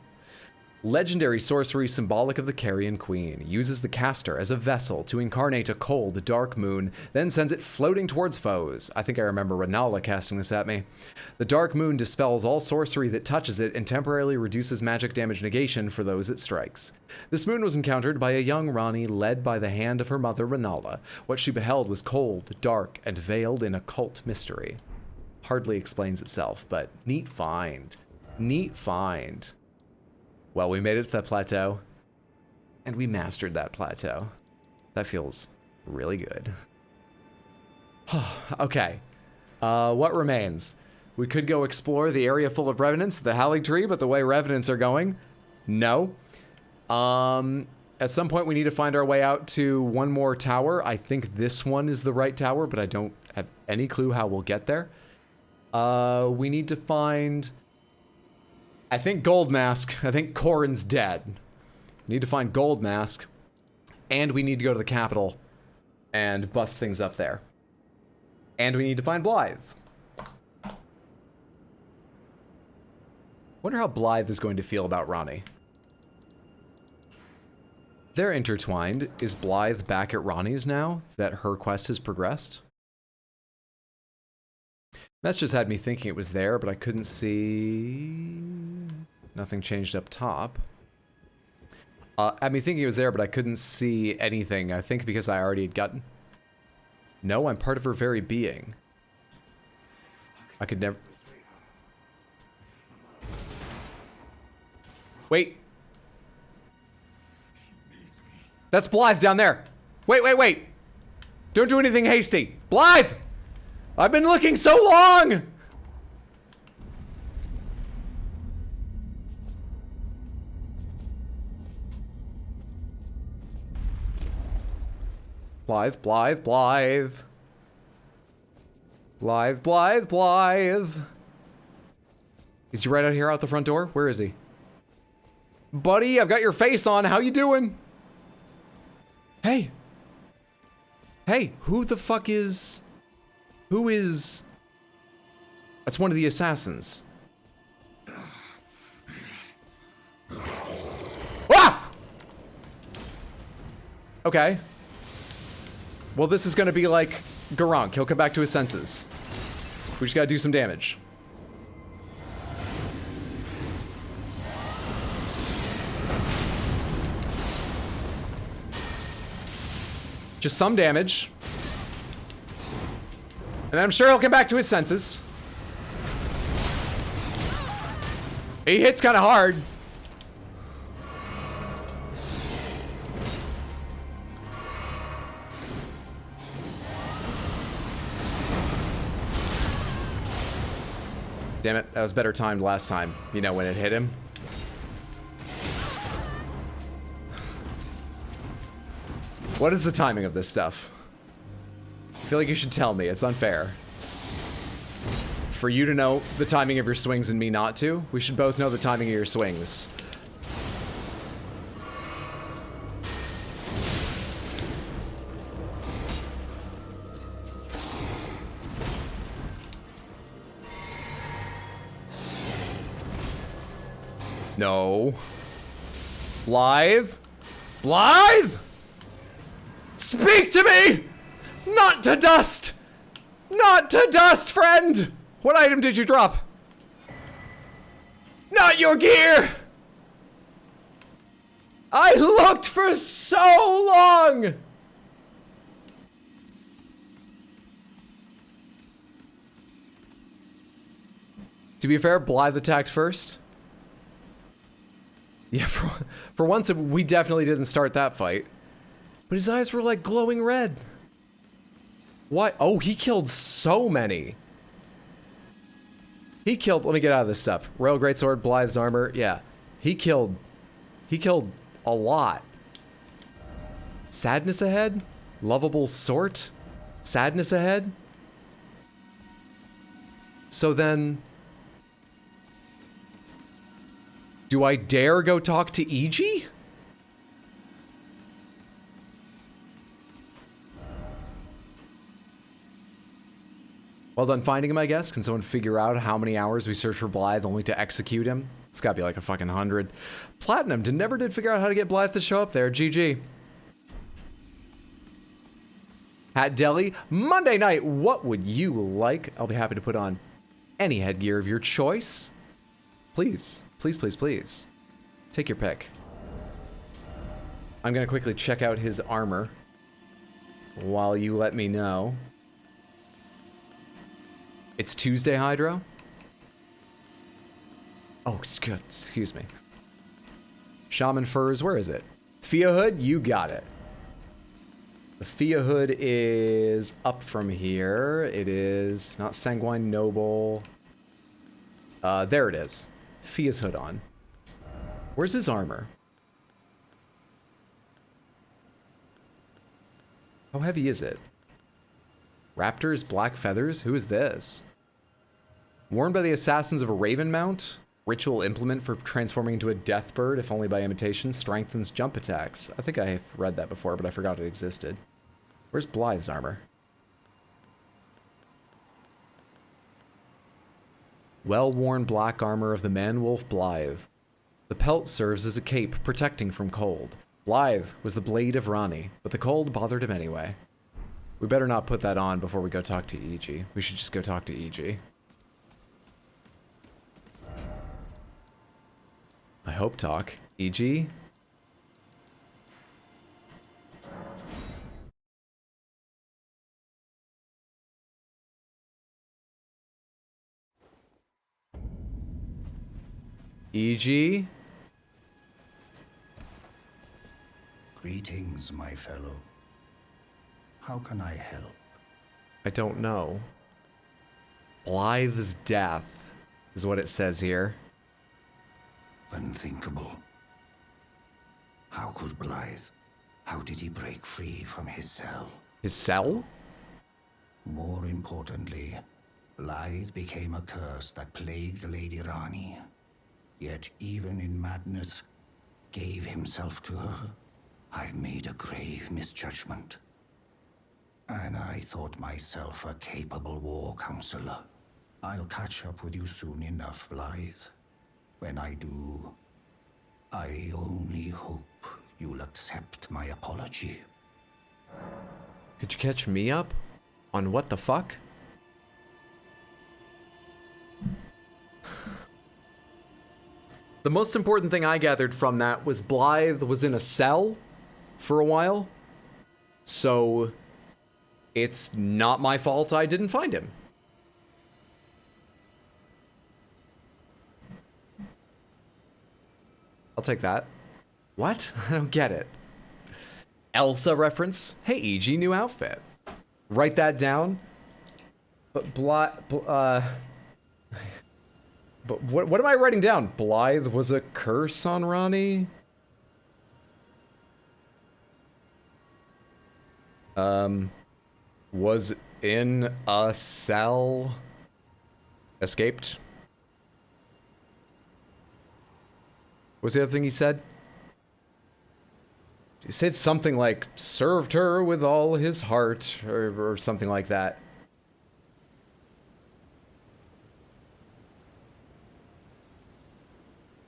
Legendary sorcery symbolic of the Carrion Queen. Uses the caster as a vessel to incarnate a cold, dark moon, then sends it floating towards foes. I think I remember Rennala casting this at me. The dark moon dispels all sorcery that touches it and temporarily reduces magic damage negation for those it strikes. This moon was encountered by a young Ranni led by the hand of her mother Rennala. What she beheld was cold, dark, and veiled in occult mystery. Hardly explains itself, but neat find. Neat find. Well, we made it to that plateau, and we mastered that plateau. That feels really good. Okay, what remains? We could go explore the area full of revenants, the Hallig Tree, but the way revenants are going, no. At some point we need to find our way out to one more tower. I think this one is the right tower, but I don't have any clue how we'll get there. We need to find... I think Gold Mask. I think Corrin's dead. Need to find Gold Mask. And we need to go to the capital and bust things up there. And we need to find Blaidd. Wonder how Blaidd is going to feel about Ranni. They're intertwined. Is Blaidd back at Ranni's now that her quest has progressed? Mess just had me thinking it was there, but I couldn't see... Nothing changed up top. Had me thinking it was there, but I couldn't see anything. I think because I already had gotten... No, I'm part of her very being. I could never... Wait. That's Blaidd down there. Wait, wait, wait. Don't do anything hasty. Blaidd! I've been looking so long! Blaidd, Blaidd, Blaidd. Blaidd, Blaidd, Blaidd. Is he right out here out the front door? Where is he? Buddy, I've got your face on. How you doing? Hey. Hey, who the fuck is... Who is... That's one of the assassins. Ah! Okay. Well, this is gonna be like Garunk. He'll come back to his senses. We just gotta do some damage. Just some damage. And I'm sure he'll come back to his senses. He hits kind of hard. Damn it, that was better timed last time. You know, when it hit him. What is the timing of this stuff? I feel like you should tell me. It's unfair. For you to know the timing of your swings and me not to, we should both know the timing of your swings. No. Blaidd? Blaidd? Speak to me! Not to dust! Not to dust, friend! What item did you drop? Not your gear! I looked for so long! To be fair, Blaidd attacked first. Yeah, for once, we definitely didn't start that fight. But his eyes were like glowing red. What? Oh, he killed so many. He killed, let me get out of this stuff. Royal Greatsword, Blaidd's armor, yeah. He killed a lot. Sadness ahead? Lovable sort? Sadness ahead? So then... do I dare go talk to Iji? Well done finding him, I guess. Can someone figure out how many hours we searched for Blaidd only to execute him? It's gotta be like a fucking 100. Platinum never did figure out how to get Blaidd to show up there. GG. Hat Deli, Monday night, what would you like? I'll be happy to put on any headgear of your choice. Please, please, please, please. Take your pick. I'm gonna quickly check out his armor while you let me know. It's Tuesday, Hydro? Oh, good. Excuse me. Shaman Furs, where is it? Fia Hood, you got it. The Fia Hood is up from here. It is not Sanguine Noble. There it is. Fia's hood on. Where's his armor? How heavy is it? Raptors, black feathers? Who is this? Worn by the assassins of a raven mount? Ritual implement for transforming into a death bird, if only by imitation. Strengthens jump attacks. I think I read that before, but I forgot it existed. Where's Blaidd's armor? Well-worn black armor of the man-wolf Blaidd. The pelt serves as a cape, protecting from cold. Blaidd was the Blaidd of Ranni, but the cold bothered him anyway. We better not put that on before we go talk to Iji. We should just go talk to Iji. I hope talk. Iji? Iji?
Greetings, my fellow. How can I help?
I don't know. Blaidd's death is what it says here.
Unthinkable. How could Blaidd? How did he break free from his cell?
His cell?
More importantly, Blaidd became a curse that plagued Lady Ranni. Yet even in madness, gave himself to her. I've made a grave misjudgment. And I thought myself a capable war counselor. I'll catch up with you soon enough, Blaidd. When I do, I only hope you'll accept my apology.
Could you catch me up? On what the fuck? The most important thing I gathered from that was Blaidd was in a cell for a while. So it's not my fault I didn't find him. I'll take that. What? I don't get it. Elsa reference? Hey, Iji, new outfit. Write that down. But But what am I writing down? Blaidd was a curse on Ranni? Was in a cell. Escaped. What was the other thing he said? He said something like, served her with all his heart, or something like that.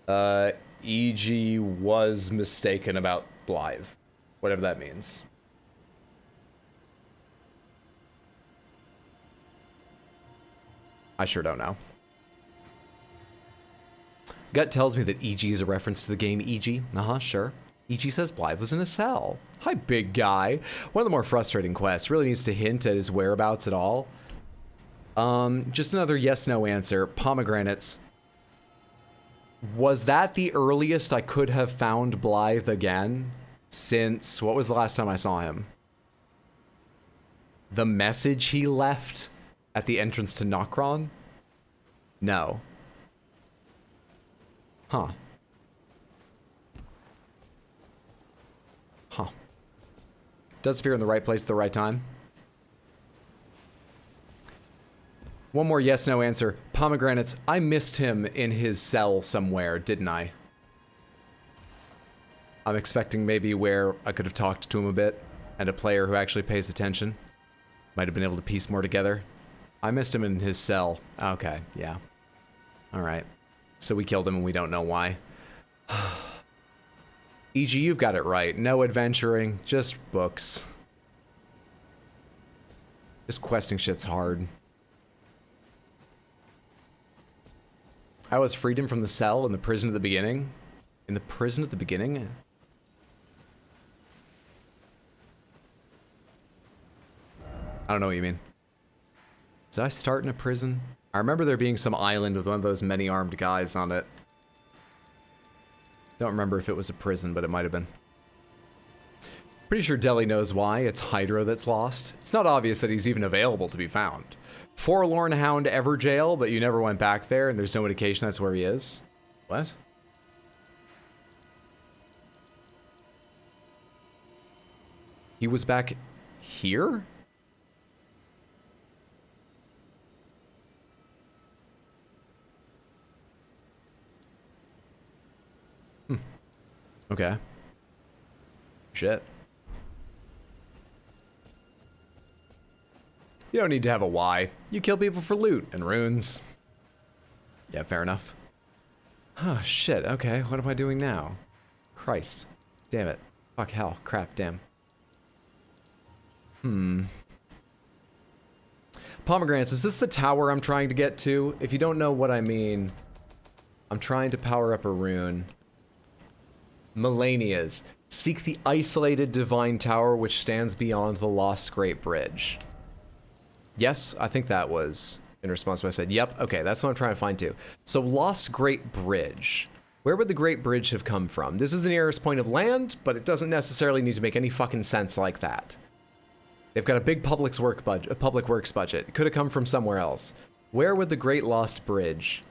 Iji was mistaken about Blaidd. Whatever that means. I sure don't know. Gut tells me that Iji is a reference to the game Iji. Sure. Iji says Blaidd was in a cell. Hi, big guy. One of the more frustrating quests. Really needs to hint at his whereabouts at all. Just another yes/no answer. Pomegranates. Was that the earliest I could have found Blaidd again? Since, what was the last time I saw him? The message he left at the entrance to Nokron? No. Huh. Huh. Does appear in the right place at the right time. One more yes/no answer. Pomegranates, I missed him in his cell somewhere, didn't I? I'm expecting maybe where I could have talked to him a bit, and a player who actually pays attention might have been able to piece more together. I missed him in his cell. Okay, yeah. Alright. So we killed him and we don't know why. E.g., you've got it right. No adventuring, just books. Just questing shit's hard. I was freed him from the cell in the prison at the beginning. In the prison at the beginning? I don't know what you mean. Did I start in a prison? I remember there being some island with one of those many armed guys on it. Don't remember if it was a prison, but it might have been. Pretty sure Deli knows why. It's Hydra that's lost. It's not obvious that he's even available to be found. Forlorn Hound Evergaol, but you never went back there, and there's no indication that's where he is. What? He was back here? Okay. Shit. You don't need to have a why. You kill people for loot and runes. Yeah, fair enough. Oh, shit. Okay, what am I doing now? Christ. Damn it. Fuck, hell. Crap, damn. Pomegranates, is this the tower I'm trying to get to? If you don't know what I mean, I'm trying to power up a rune. Melania's. Seek the isolated divine tower which stands beyond the lost Great Bridge. Yes, I think that was in response to what I said. Yep, okay, that's what I'm trying to find too. So, Lost Great Bridge. Where would the Great Bridge have come from? This is the nearest point of land, but it doesn't necessarily need to make any fucking sense like that. They've got a big public works budget. It could have come from somewhere else. Where would the Great Lost Bridge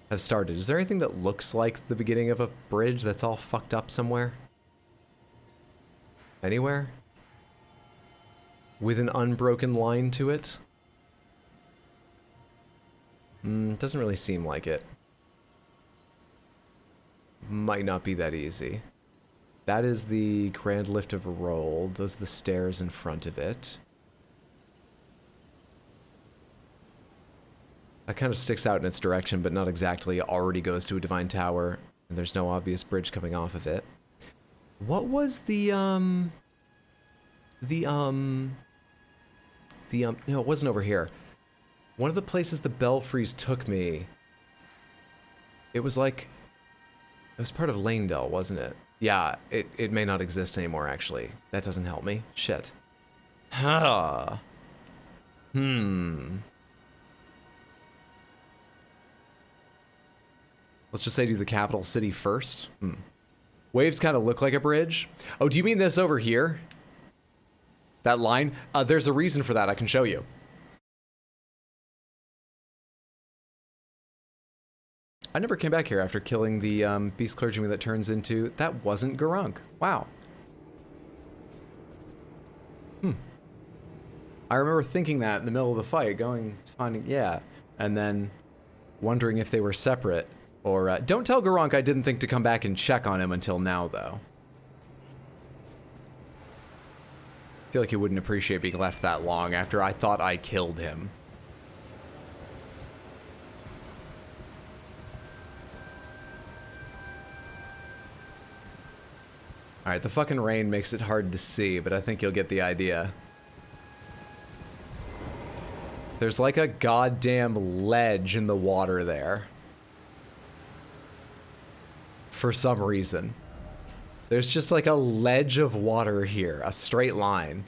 have started? Is there anything that looks like the beginning of a bridge that's all fucked up somewhere? Anywhere? With an unbroken line to it? Doesn't really seem like it. Might not be that easy. That is the Grand Lift of Roll. Those are the stairs in front of it. That kind of sticks out in its direction, but not exactly. It already goes to a Divine Tower, and there's no obvious bridge coming off of it. What was no, it wasn't over here. One of the places the Belfries took me, it was like, it was part of Leyndell, wasn't it? Yeah, it may not exist anymore, actually. That doesn't help me. Shit. Huh. Let's just say do the capital city first. Waves kind of look like a bridge. Oh, do you mean this over here? That line? There's a reason for that. I can show you. I never came back here after killing the beast clergyman that turns into... That wasn't Garunk. Wow. I remember thinking that in the middle of the fight, finding, yeah, and then wondering if they were separate. Or, don't tell Garunk I didn't think to come back and check on him until now, though. I feel like he wouldn't appreciate being left that long after I thought I killed him. Alright, the fucking rain makes it hard to see, but I think you'll get the idea. There's like a goddamn ledge in the water there. For some reason. There's just like a ledge of water here, a straight line.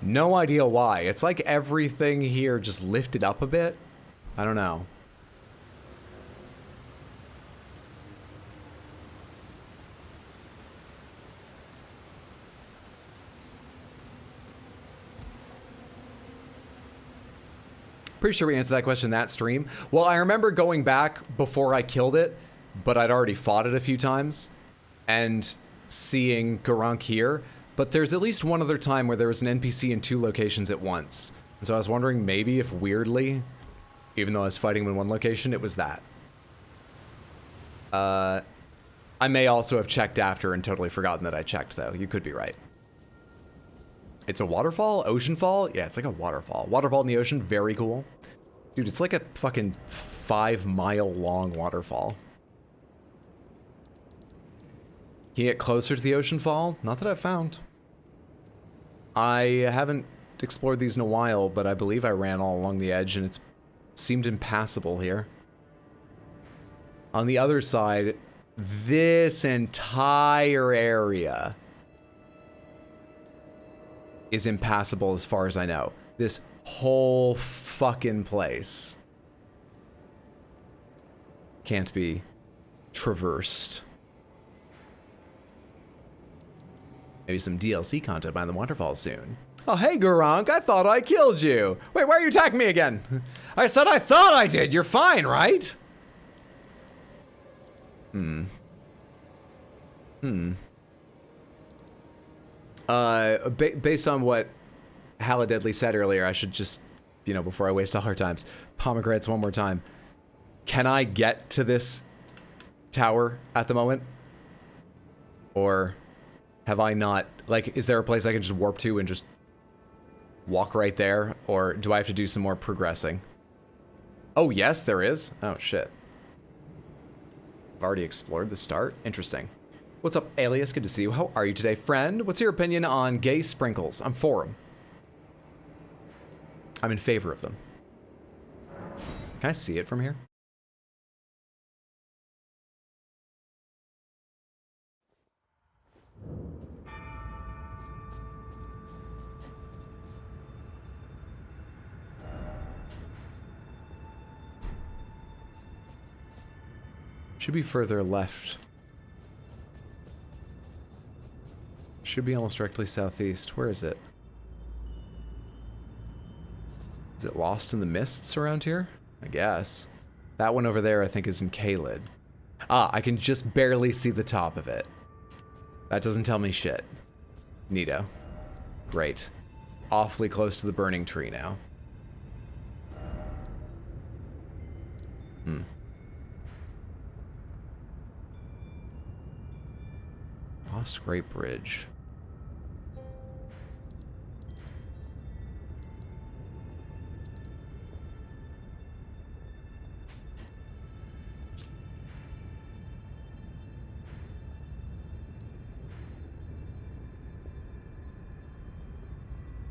No idea why. It's like everything here just lifted up a bit. I don't know. Pretty sure we answered that question in that stream. Well, I remember going back before I killed it, but I'd already fought it a few times, and seeing Garunk here. But there's at least one other time where there was an NPC in 2 locations at once. And so I was wondering maybe if weirdly, even though I was fighting him in one location, it was that. I may also have checked after and totally forgotten that I checked, though. You could be right. It's a waterfall? Ocean fall? Yeah, it's like a waterfall. Waterfall in the ocean, very cool. Dude, it's like a fucking 5-mile long waterfall. Can you get closer to the ocean fall? Not that I've found. I haven't explored these in a while, but I believe I ran all along the edge and it's seemed impassable here. On the other side, this entire area is impassable as far as I know. This whole fucking place can't be traversed. Maybe some DLC content by the waterfall soon. Oh, hey, Garunk, I thought I killed you. Wait, why are you attacking me again? I said I thought I did. You're fine, right? Based on what Deadly said earlier, I should just, you know, before I waste all our times, pomegranates one more time. Can I get to this tower at the moment? Or have I not, like, is there a place I can just warp to and just walk right there? Or do I have to do some more progressing? Oh, yes, there is. Oh, shit. I've already explored the start. Interesting. What's up, Alias? Good to see you. How are you today, friend? What's your opinion on gay sprinkles? I'm for them. I'm in favor of them. Can I see it from here? Should be further left. Should be almost directly southeast. Where is it? Is it lost in the mists around here? I guess. That one over there I think is in Caelid. Ah, I can just barely see the top of it. That doesn't tell me shit. Neato. Great. Awfully close to the burning tree now. Lost Great Bridge.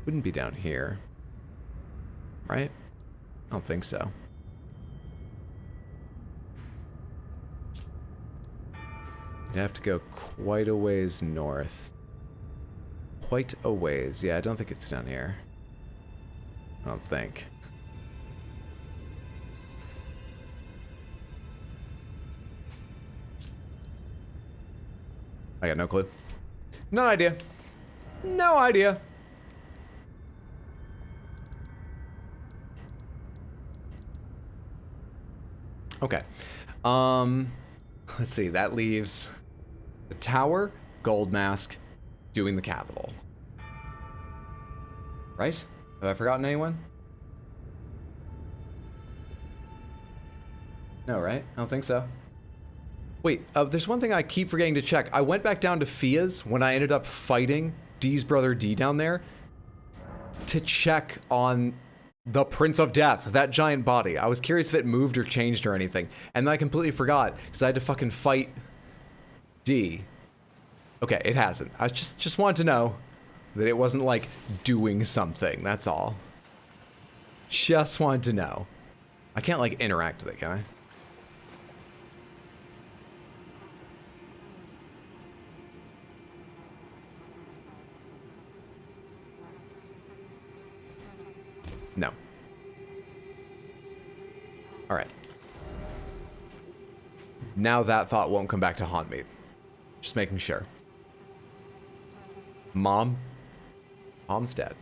Wouldn't be down here, right? I don't think so. You'd have to go quite a ways north. Quite a ways. Yeah, I don't think it's down here. I don't think. I got no clue. No idea. No idea. Okay. Let's see. That leaves the tower, gold mask, doing the capital. Right? Have I forgotten anyone? No, right? I don't think so. Wait, there's one thing I keep forgetting to check. I went back down to Fia's when I ended up fighting Dee's brother D down there to check on the Prince of Death, that giant body. I was curious if it moved or changed or anything. And then I completely forgot because I had to fucking fight D. Okay, it hasn't. I just wanted to know that it wasn't like doing something, that's all. Just wanted to know. I can't like interact with it, can I? No. All right. Now that thought won't come back to haunt me. Just making sure. Mom's dead.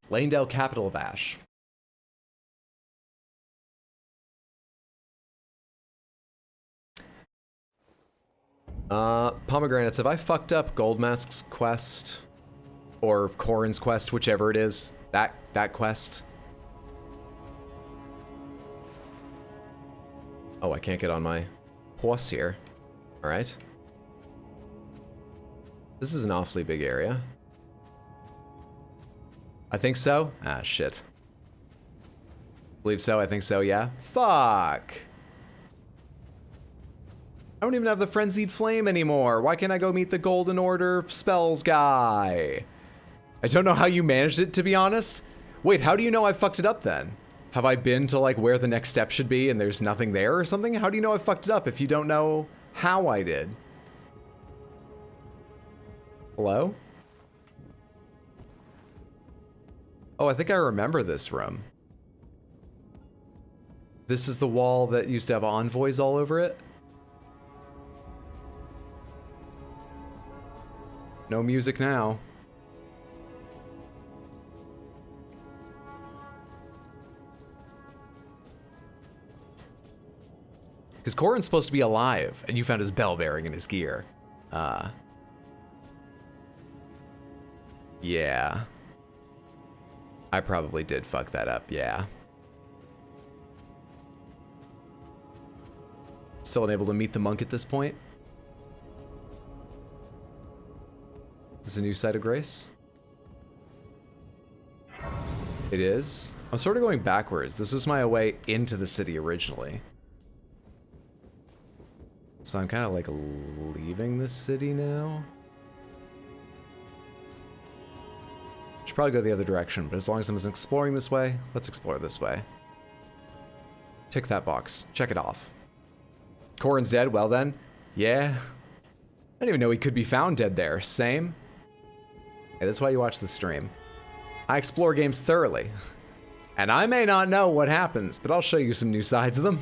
Leyndell, capital of Ash. Pomegranates, have I fucked up Goldmask's quest? Or Corrin's quest, whichever it is. That quest? Oh, I can't get on my horse here. Alright. This is an awfully big area. I think so? Ah, shit. Believe so, I think so, yeah. Fuck! I don't even have the Frenzied Flame anymore. Why can't I go meet the Golden Order spells guy? I don't know how you managed it, to be honest. Wait, how do you know I fucked it up then? Have I been to like where the next step should be and there's nothing there or something? How do you know I fucked it up if you don't know how I did? Hello? Oh, I think I remember this room. This is the wall that used to have envoys all over it? No music now. Because Corrin's supposed to be alive, and you found his bell bearing in his gear. Yeah. I probably did fuck that up, yeah. Still unable to meet the monk at this point. Is this a new site of grace? It is. I'm sort of going backwards. This was my way into the city originally. So I'm kind of like leaving the city now. Should probably go the other direction, but as long as I'm exploring this way, let's explore this way. Tick that box. Check it off. Corrin's dead. Well then. Yeah. I didn't even know he could be found dead there. Same. Hey, that's why you watch the stream. I explore games thoroughly. And I may not know what happens, but I'll show you some new sides of them.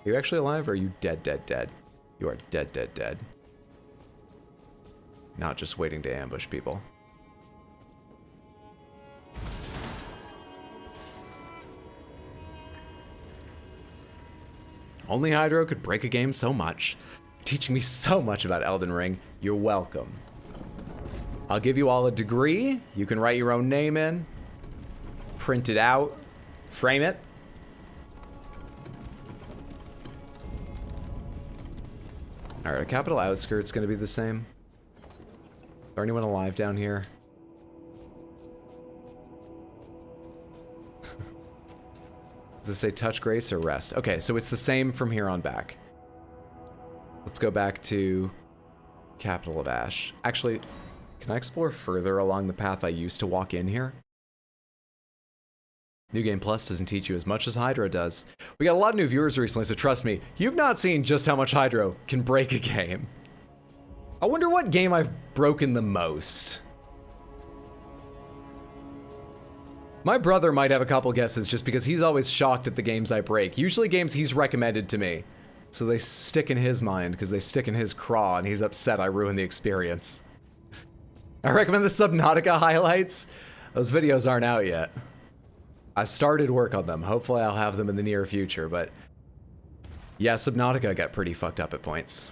Are you actually alive or are you dead, dead, dead? You are dead, dead, dead. Not just waiting to ambush people. Only Hydro could break a game so much. Teaching me so much about Elden Ring. You're welcome. I'll give you all a degree. You can write your own name in. Print it out. Frame it. Alright, are capital outskirts gonna be the same? Is there anyone alive down here? Does it say touch grace or rest? Okay, so it's the same from here on back. Let's go back to Capital of Ash. Actually, can I explore further along the path I used to walk in here? New Game Plus doesn't teach you as much as Hydro does. We got a lot of new viewers recently, so trust me, you've not seen just how much Hydro can break a game. I wonder what game I've broken the most. My brother might have a couple guesses just because he's always shocked at the games I break. Usually games he's recommended to me. So they stick in his mind because they stick in his craw and he's upset I ruined the experience. I recommend the Subnautica highlights. Those videos aren't out yet. I started work on them. Hopefully I'll have them in the near future, but yeah, Subnautica got pretty fucked up at points.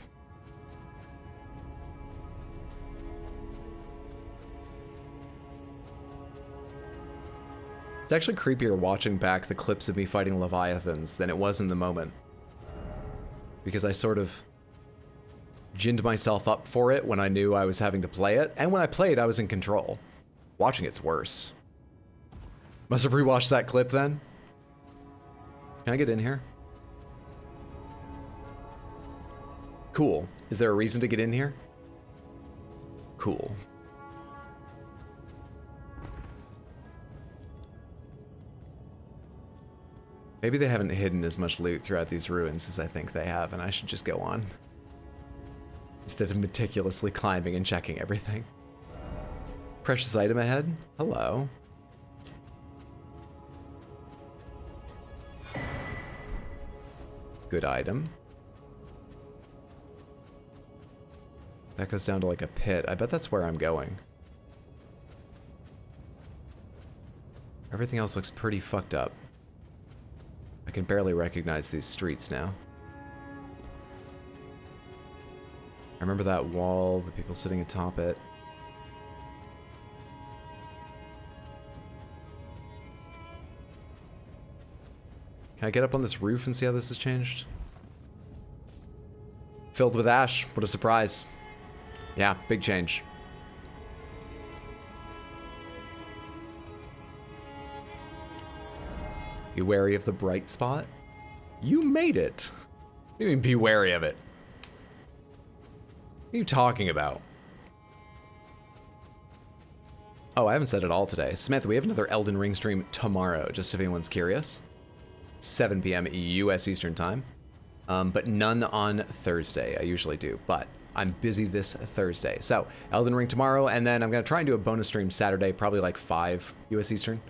It's actually creepier watching back the clips of me fighting Leviathans than it was in the moment. Because I sort of ginned myself up for it when I knew I was having to play it, and when I played, I was in control. Watching it's worse. Must have rewatched that clip then. Can I get in here? Cool. Is there a reason to get in here? Cool. Maybe they haven't hidden as much loot throughout these ruins as I think they have, and I should just go on. Instead of meticulously climbing and checking everything. Precious item ahead? Hello. Good item. That goes down to like a pit. I bet that's where I'm going. Everything else looks pretty fucked up. I can barely recognize these streets now. I remember that wall, the people sitting atop it. Can I get up on this roof and see how this has changed? Filled with ash. What a surprise. Yeah, big change. Be wary of the bright spot? You made it. What do you mean be wary of it? What are you talking about? Oh, I haven't said it all today. Samantha, we have another Elden Ring stream tomorrow, just if anyone's curious. 7 p.m. US Eastern Time. But none on Thursday. I usually do, but I'm busy this Thursday. So, Elden Ring tomorrow, and then I'm going to try and do a bonus stream Saturday, probably like 5 US Eastern.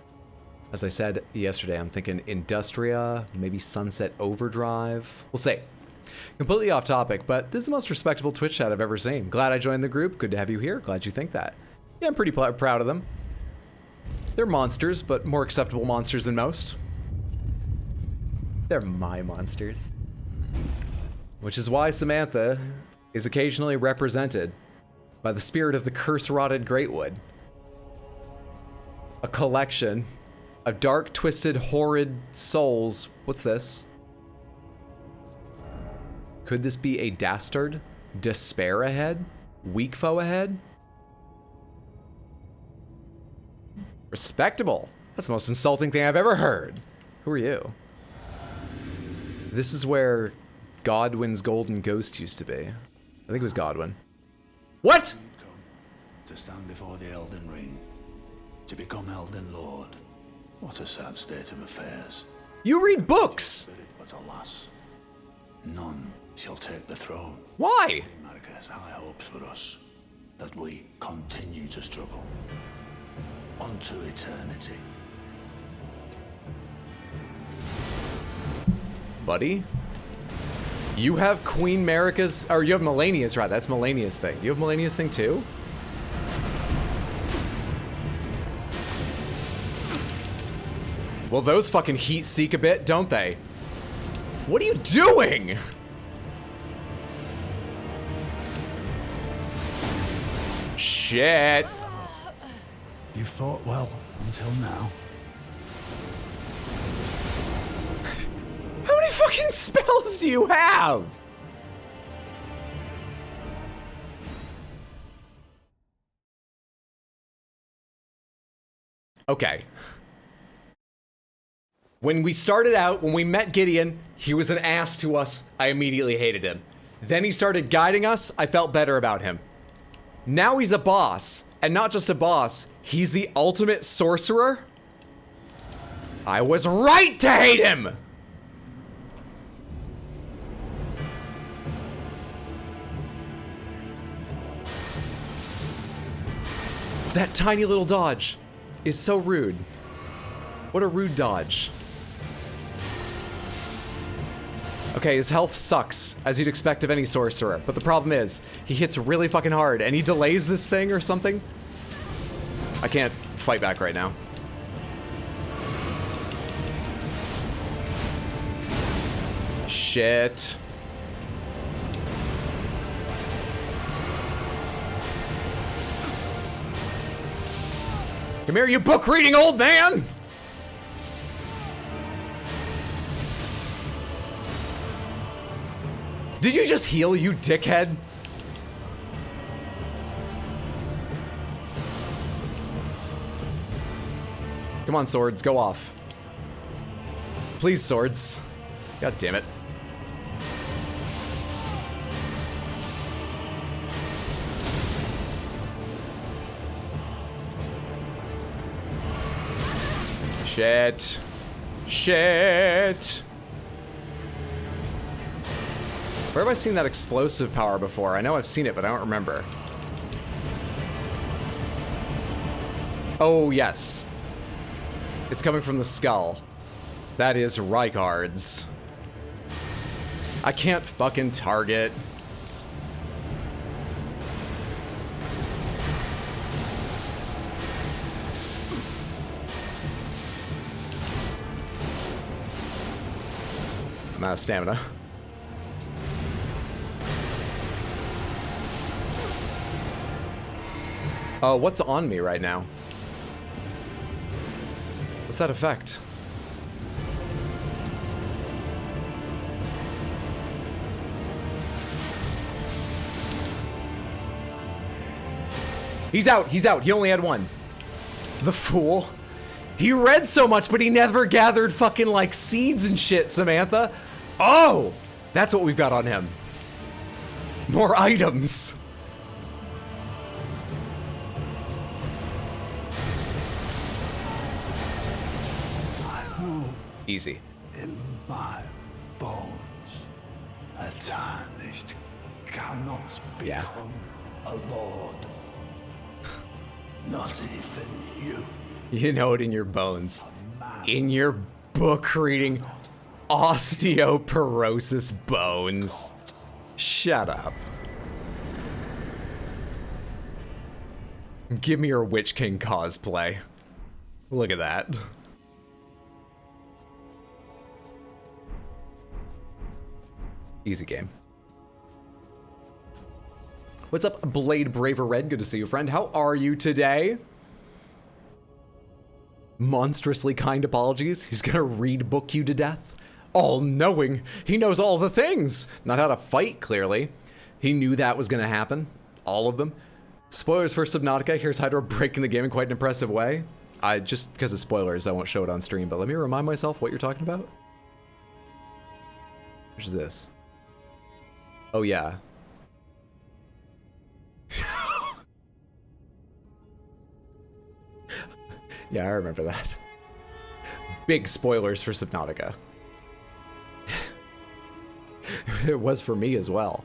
As I said yesterday, I'm thinking Industria, maybe Sunset Overdrive. We'll see. Completely off topic, but this is the most respectable Twitch chat I've ever seen. Glad I joined the group. Good to have you here. Glad you think that. Yeah, I'm pretty proud of them. They're monsters, but more acceptable monsters than most. They're my monsters. Which is why Samantha is occasionally represented by the spirit of the curse-rotted Greatwood. A collection of dark, twisted, horrid souls. What's this? Could this be a dastard? Despair ahead? Weak foe ahead? Respectable. That's the most insulting thing I've ever heard. Who are you? This is where Godwin's golden ghost used to be. I think it was Godwin. What?
To stand before the Elden Ring, to become Elden Lord. What a sad state of affairs.
You read books!
But alas, none shall take the throne.
Why?
Marika has high hopes for us, that we continue to struggle. Unto eternity.
Buddy? You have Queen Marika's, or you have Melania's, right? That's Melania's thing. You have Melania's thing too? Well, those fucking heat seek a bit, don't they? What are you doing? Shit.
You fought well until now.
How many fucking spells do you have? Okay. When we started out, when we met Gideon, he was an ass to us. I immediately hated him. Then he started guiding us. I felt better about him. Now he's a boss. And not just a boss, he's the ultimate sorcerer. I was right to hate him! That tiny little dodge is so rude. What a rude dodge. Okay, his health sucks, as you'd expect of any sorcerer. But the problem is, he hits really fucking hard, and he delays this thing or something. I can't fight back right now. Shit. Come here, you book-reading old man! Did you just heal, you dickhead? Come on, swords, go off. Please, swords. God damn it. Shit. Shit. Where have I seen that explosive power before? I know I've seen it, but I don't remember. Oh, yes. It's coming from the skull. That is Rykard's. I can't fucking target. I'm out of stamina. Oh, what's on me right now? What's that effect? He's out, he's out. He only had one. The fool. He read so much, but he never gathered fucking like seeds and shit, Samantha. Oh, that's what we've got on him. More items. Easy.
In my bones, a tarnished cannot become a lord. Not even you.
You know it in your bones. In your book reading osteoporosis bones. Shut up. Give me your Witch King cosplay. Look at that. Easy game. What's up, Blade Braver Red? Good to see you, friend. How are you today? Monstrously kind apologies. He's gonna read book you to death. All-knowing. He knows all the things. Not how to fight, clearly. He knew that was gonna happen. All of them. Spoilers for Subnautica. Here's Hydra breaking the game in quite an impressive way. Just because of spoilers, I won't show it on stream, but let me remind myself what you're talking about. Which is this? Oh, yeah. Yeah, I remember that. Big spoilers for Subnautica. It was for me as well.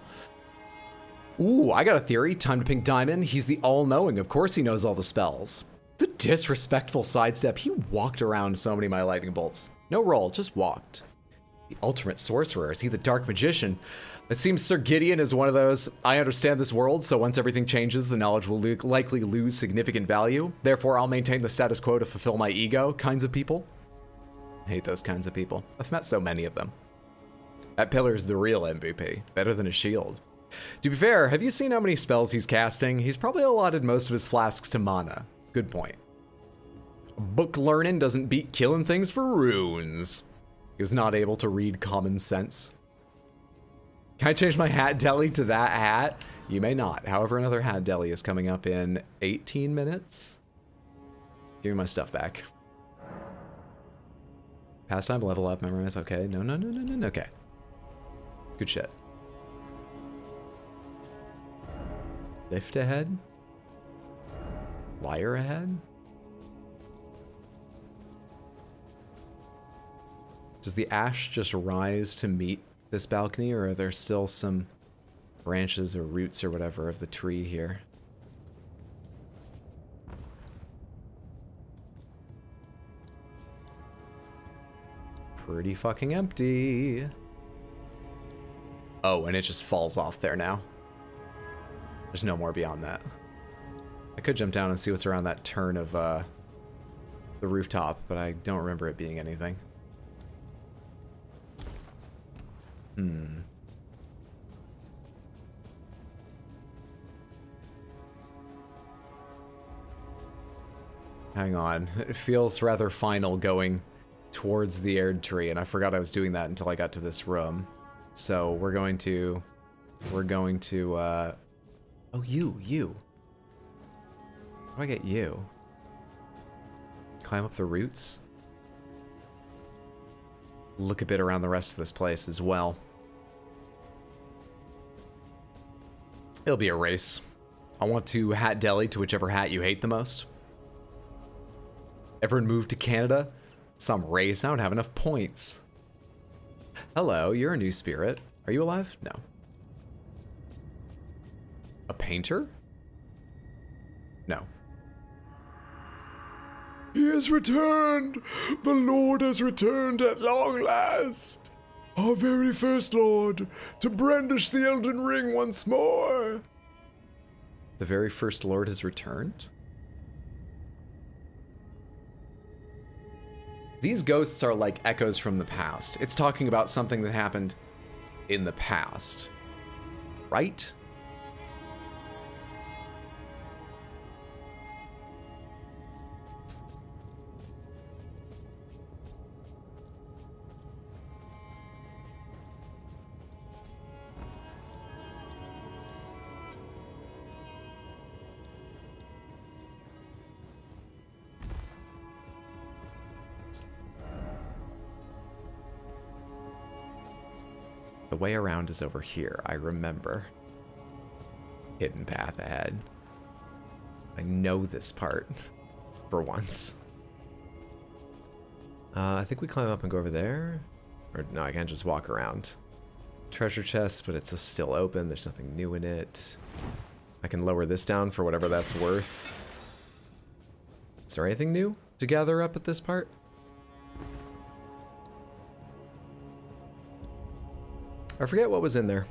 Ooh, I got a theory. Time to pink diamond. He's the all-knowing. Of course he knows all the spells. The disrespectful sidestep. He walked around so many of my lightning bolts. No roll, just walked. The ultimate sorcerer. Is he the dark magician? It seems Sir Gideon is one of those, I understand this world, so once everything changes, the knowledge will likely lose significant value. Therefore, I'll maintain the status quo to fulfill my ego kinds of people. I hate those kinds of people. I've met so many of them. That pillar's the real MVP. Better than a shield. To be fair, have you seen how many spells he's casting? He's probably allotted most of his flasks to mana. Good point. Book learning doesn't beat killing things for runes. He was not able to read common sense. Can I change my hat deli to that hat? You may not. However, another hat deli is coming up in 18 minutes. Give me my stuff back. Pastime, level up, memorize, okay. No, okay. Good shit. Lift ahead? Liar ahead? Does the ash just rise to meet this balcony, or are there still some branches or roots or whatever of the tree here? Pretty fucking empty. Oh, and it just falls off there now. There's no more beyond that. I could jump down and see what's around that turn of the rooftop, but I don't remember it being anything. Hang on. It feels rather final going towards the Erd tree, and I forgot I was doing that until I got to this room. So we're going to, oh, you. How do I get you? Climb up the roots? Look a bit around the rest of this place as well. It'll be a race. I want to hat deli to whichever hat you hate the most. Everyone moved to Canada? Some race. I don't have enough points. Hello, you're a new spirit. Are you alive? No. A painter? No. He has returned! The Lord has returned at long last! Our very first Lord, to brandish the Elden Ring once more! The very first Lord has returned? These ghosts are like echoes from the past. It's talking about something that happened in the past. Right? The way around is over here, I remember. Hidden path ahead. I know this part, for once. I think we climb up and go over there. Or no, I can't just walk around. Treasure chest, but it's still open. There's nothing new in it. I can lower this down for whatever that's worth. Is there anything new to gather up at this part? I forget what was in there.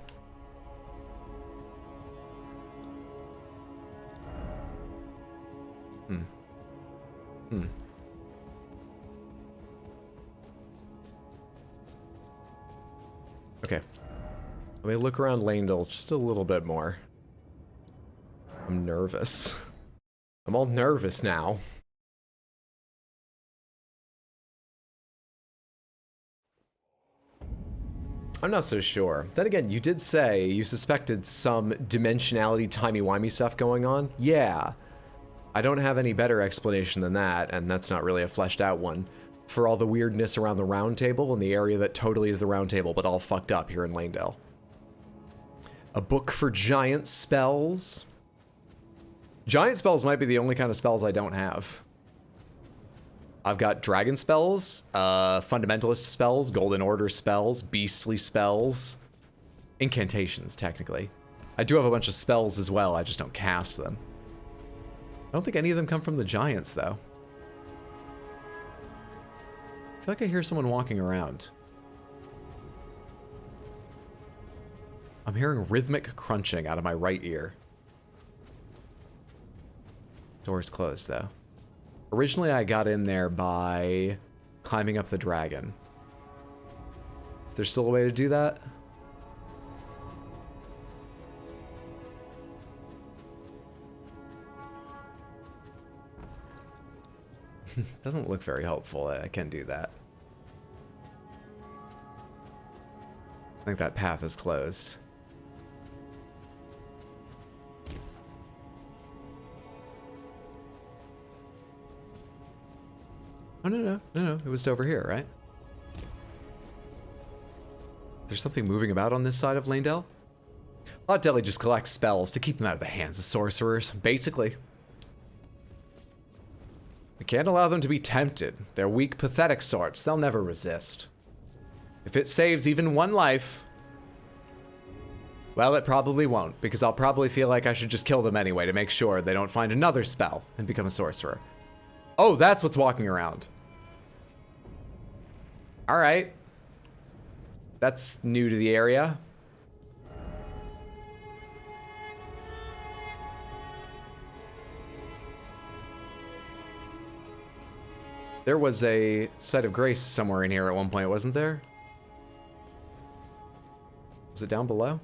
Okay. Let me look around Leyndell just a little bit more. I'm nervous. I'm all nervous now. I'm not so sure. Then again, you did say you suspected some dimensionality timey-wimey stuff going on. Yeah. I don't have any better explanation than that, and that's not really a fleshed out one, for all the weirdness around the round table and the area that totally is the round table, but all fucked up here in Leyndell. A book for giant spells. Giant spells might be the only kind of spells I don't have. I've got dragon spells, fundamentalist spells, golden order spells, beastly spells, incantations, technically. I do have a bunch of spells as well, I just don't cast them. I don't think any of them come from the giants, though. I feel like I hear someone walking around. I'm hearing rhythmic crunching out of my right ear. Door's closed, though. Originally, I got in there by climbing up the dragon. There's still a way to do that? Doesn't look very hopeful that I can do that. I think that path is closed. Oh, no, it was over here, right? There's something moving about on this side of Leyndell? Lot Deli just collects spells to keep them out of the hands of sorcerers, basically. We can't allow them to be tempted. They're weak, pathetic sorts. They'll never resist. If it saves even one life, well, it probably won't, because I'll probably feel like I should just kill them anyway to make sure they don't find another spell and become a sorcerer. Oh, that's what's walking around. All right. That's new to the area. There was a site of grace somewhere in here at one point, wasn't there? Was it down below?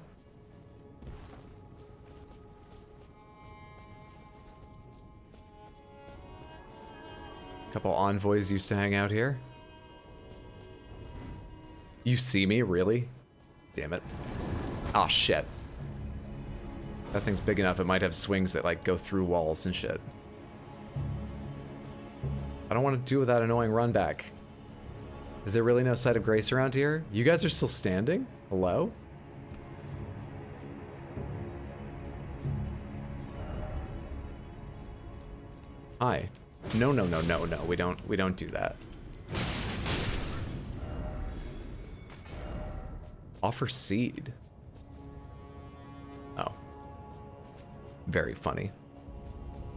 A couple envoys used to hang out here. You see me, really? Damn it. Oh, shit. That thing's big enough, it might have swings that, like, go through walls and shit. I don't want to do with that annoying run back. Is there really no site of grace around here? You guys are still standing? Hello? Hi. No, no, no, no, no. We don't do that. Offer seed. Oh. Very funny.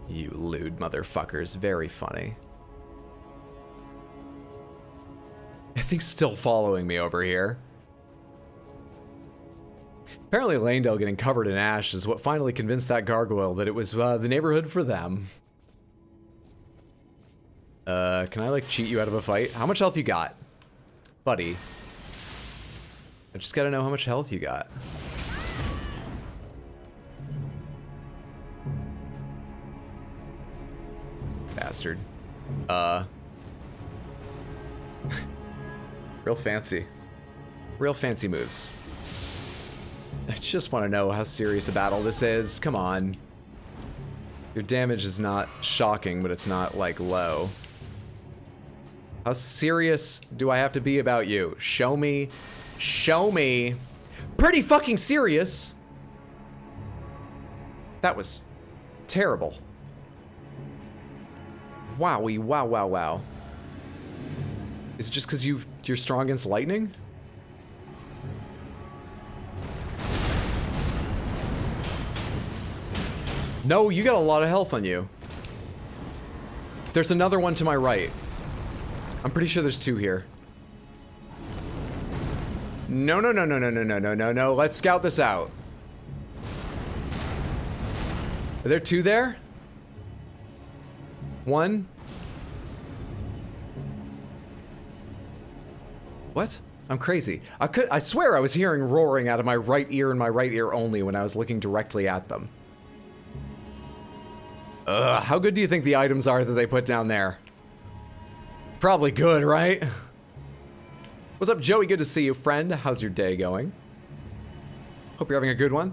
You lewd motherfuckers. Very funny. I think still following me over here. Apparently Leyndell getting covered in ash is what finally convinced that gargoyle that it was the neighborhood for them. Can I, like, cheat you out of a fight? How much health you got? Buddy. I just gotta know how much health you got. Bastard. Real fancy. Real fancy moves. I just want to know how serious a battle this is. Come on. Your damage is not shocking, but it's not, like, low. How serious do I have to be about you? Show me. Show me. Pretty fucking serious. That was terrible. Wowie, wow, wow, wow. Is it just because you're strong against lightning? No, you got a lot of health on you. There's another one to my right. I'm pretty sure there's two here. No, no, no, no, no, no, no, no, no, no. Let's scout this out. Are there two there? One? What? I'm crazy. I swear I was hearing roaring out of my right ear and my right ear only when I was looking directly at them. How good do you think the items are that they put down there? Probably good, right? What's up, Joey? Good to see you, friend. How's your day going? Hope you're having a good one.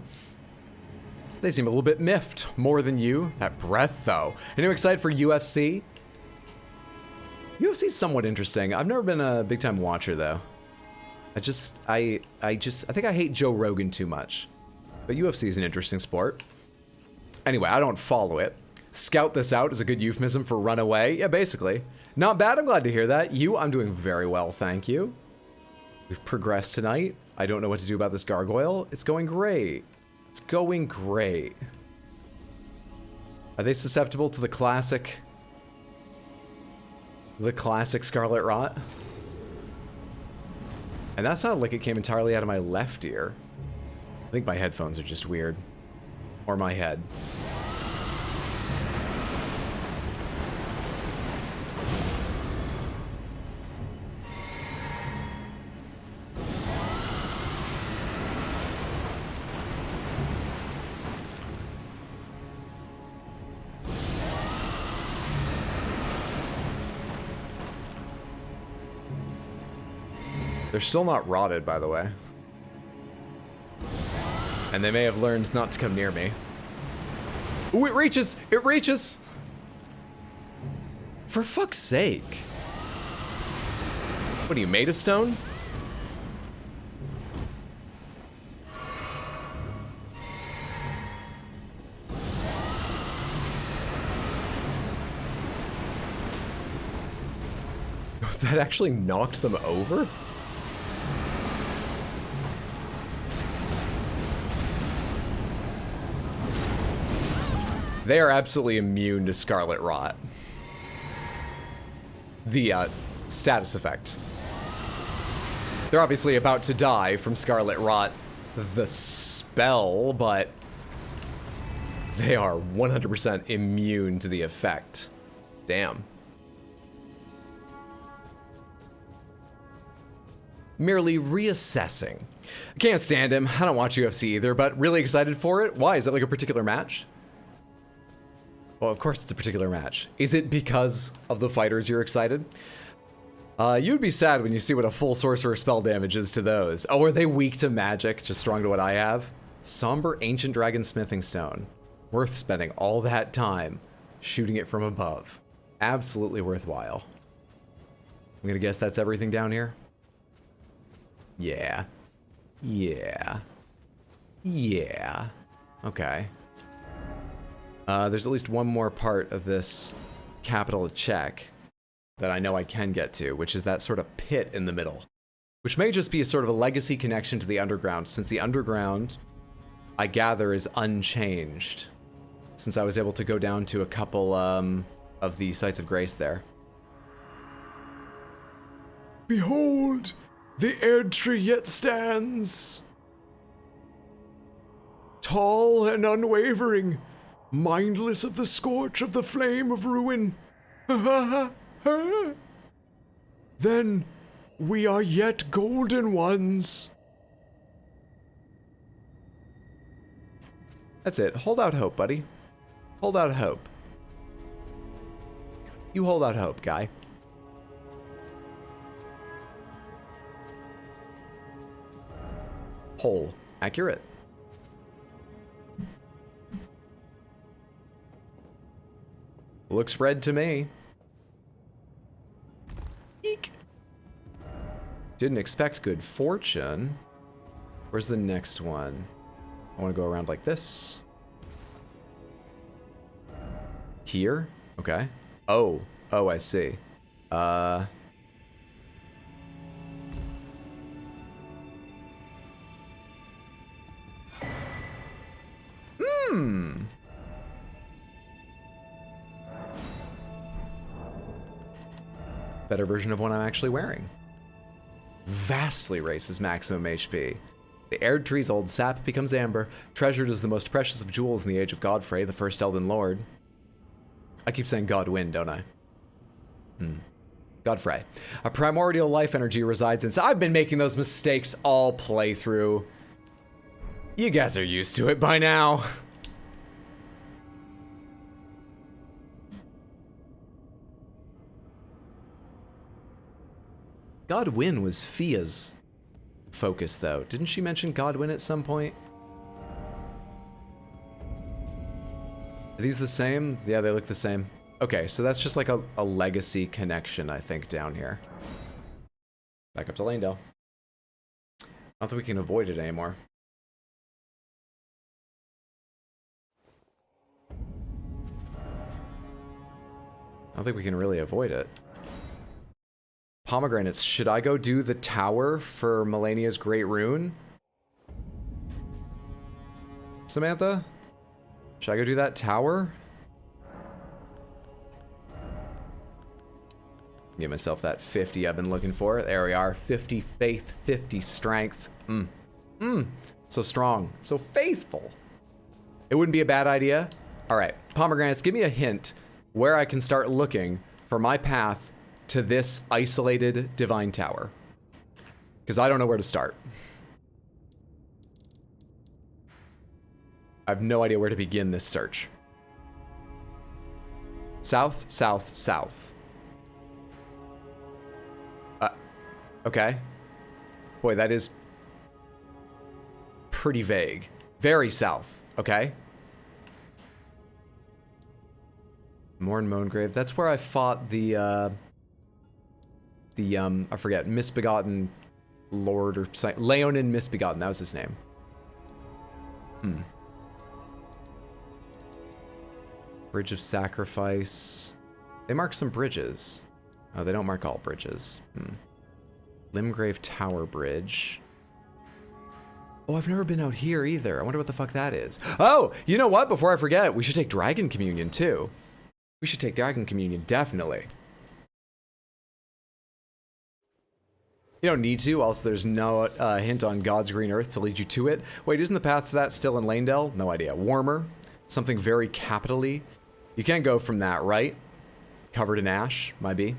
They seem a little bit miffed. More than you. That breath, though. Are you excited for UFC? UFC's somewhat interesting. I've never been a big-time watcher, though. I think I hate Joe Rogan too much. But UFC is an interesting sport. Anyway, I don't follow it. Scout this out is a good euphemism for run away. Yeah, basically. Not bad, I'm glad to hear that. I'm doing very well, thank you. We've progressed tonight. I don't know what to do about this gargoyle. It's going great. It's going great. Are they susceptible to the classic Scarlet Rot? And that sounded like it came entirely out of my left ear. I think my headphones are just weird. Or my head. They're still not rotted, by the way. And they may have learned not to come near me. Ooh, it reaches! It reaches! For fuck's sake. What are you, made of stone? That actually knocked them over? They are absolutely immune to Scarlet Rot. The status effect. They're obviously about to die from Scarlet Rot, the spell, but they are 100% immune to the effect. Damn. merely reassessing. I can't stand him. I don't watch UFC either, but really excited for it. Why? Is that like a particular match? Well, of course it's a particular match. Is it because of the fighters you're excited? You'd be sad when you see what a full sorcerer spell damage is to those. Oh, are they weak to magic, just strong to what I have? Somber Ancient Dragon Smithing Stone. Worth spending all that time shooting it from above. Absolutely worthwhile. I'm gonna guess that's everything down here. Yeah. Yeah. Yeah. Okay. There's at least one more part of this capital to check that I know I can get to, which is that sort of pit in the middle, which may just be a sort of a legacy connection to the underground, since the underground, I gather, is unchanged, since I was able to go down to a couple of the sites of grace there. Behold, the Erd tree yet stands, tall and unwavering, mindless of the scorch of the flame of ruin. Then we are yet golden ones. That's it. Hold out hope, buddy. Hold out hope. You hold out hope, guy. Whole. Accurate. Looks red to me. Eek. Didn't expect good fortune. Where's the next one? I want to go around like this. Here? Okay. Oh. Oh, I see. Better version of what I'm actually wearing. Vastly raises maximum HP. The Erd tree's old sap becomes amber, treasured as the most precious of jewels in the age of Godfrey, the first Elden Lord. I keep saying Godwyn, don't I? Godfrey. A primordial life energy resides inside. I've been making those mistakes all playthrough. You guys are used to it by now. Godwyn was Fia's focus, though. Didn't she mention Godwyn at some point? Are these the same? Yeah, they look the same. Okay, so that's just like a legacy connection, I think, down here. Back up to Leyndell. I don't think we can avoid it anymore. I don't think we can really avoid it. Pomegranates. Should I go do the tower for Melania's Great Rune? Samantha? Should I go do that tower? Give myself that 50 I've been looking for. There we are. 50 faith, 50 strength. So strong. So faithful. It wouldn't be a bad idea. All right. Pomegranates, give me a hint where I can start looking for my path to this isolated divine tower. Because I don't know where to start. I have no idea where to begin this search. South, south, south. Okay. Boy, that is pretty vague. Very south. Okay. Morn Moangrave. That's where I fought the I forget, Misbegotten Lord or something. Leonin Misbegotten, that was his name. Bridge of Sacrifice. They mark some bridges. Oh, they don't mark all bridges. Limgrave Tower Bridge. Oh, I've never been out here either. I wonder what the fuck that is. Oh, you know what? Before I forget, we should take Dragon Communion too. We should take Dragon Communion, definitely. You don't need to, also there's no hint on God's green earth to lead you to it. Wait, isn't the path to that still in Leyndell? No idea. Warmer, something very capital-y. You can't go from that, right? Covered in ash, might be.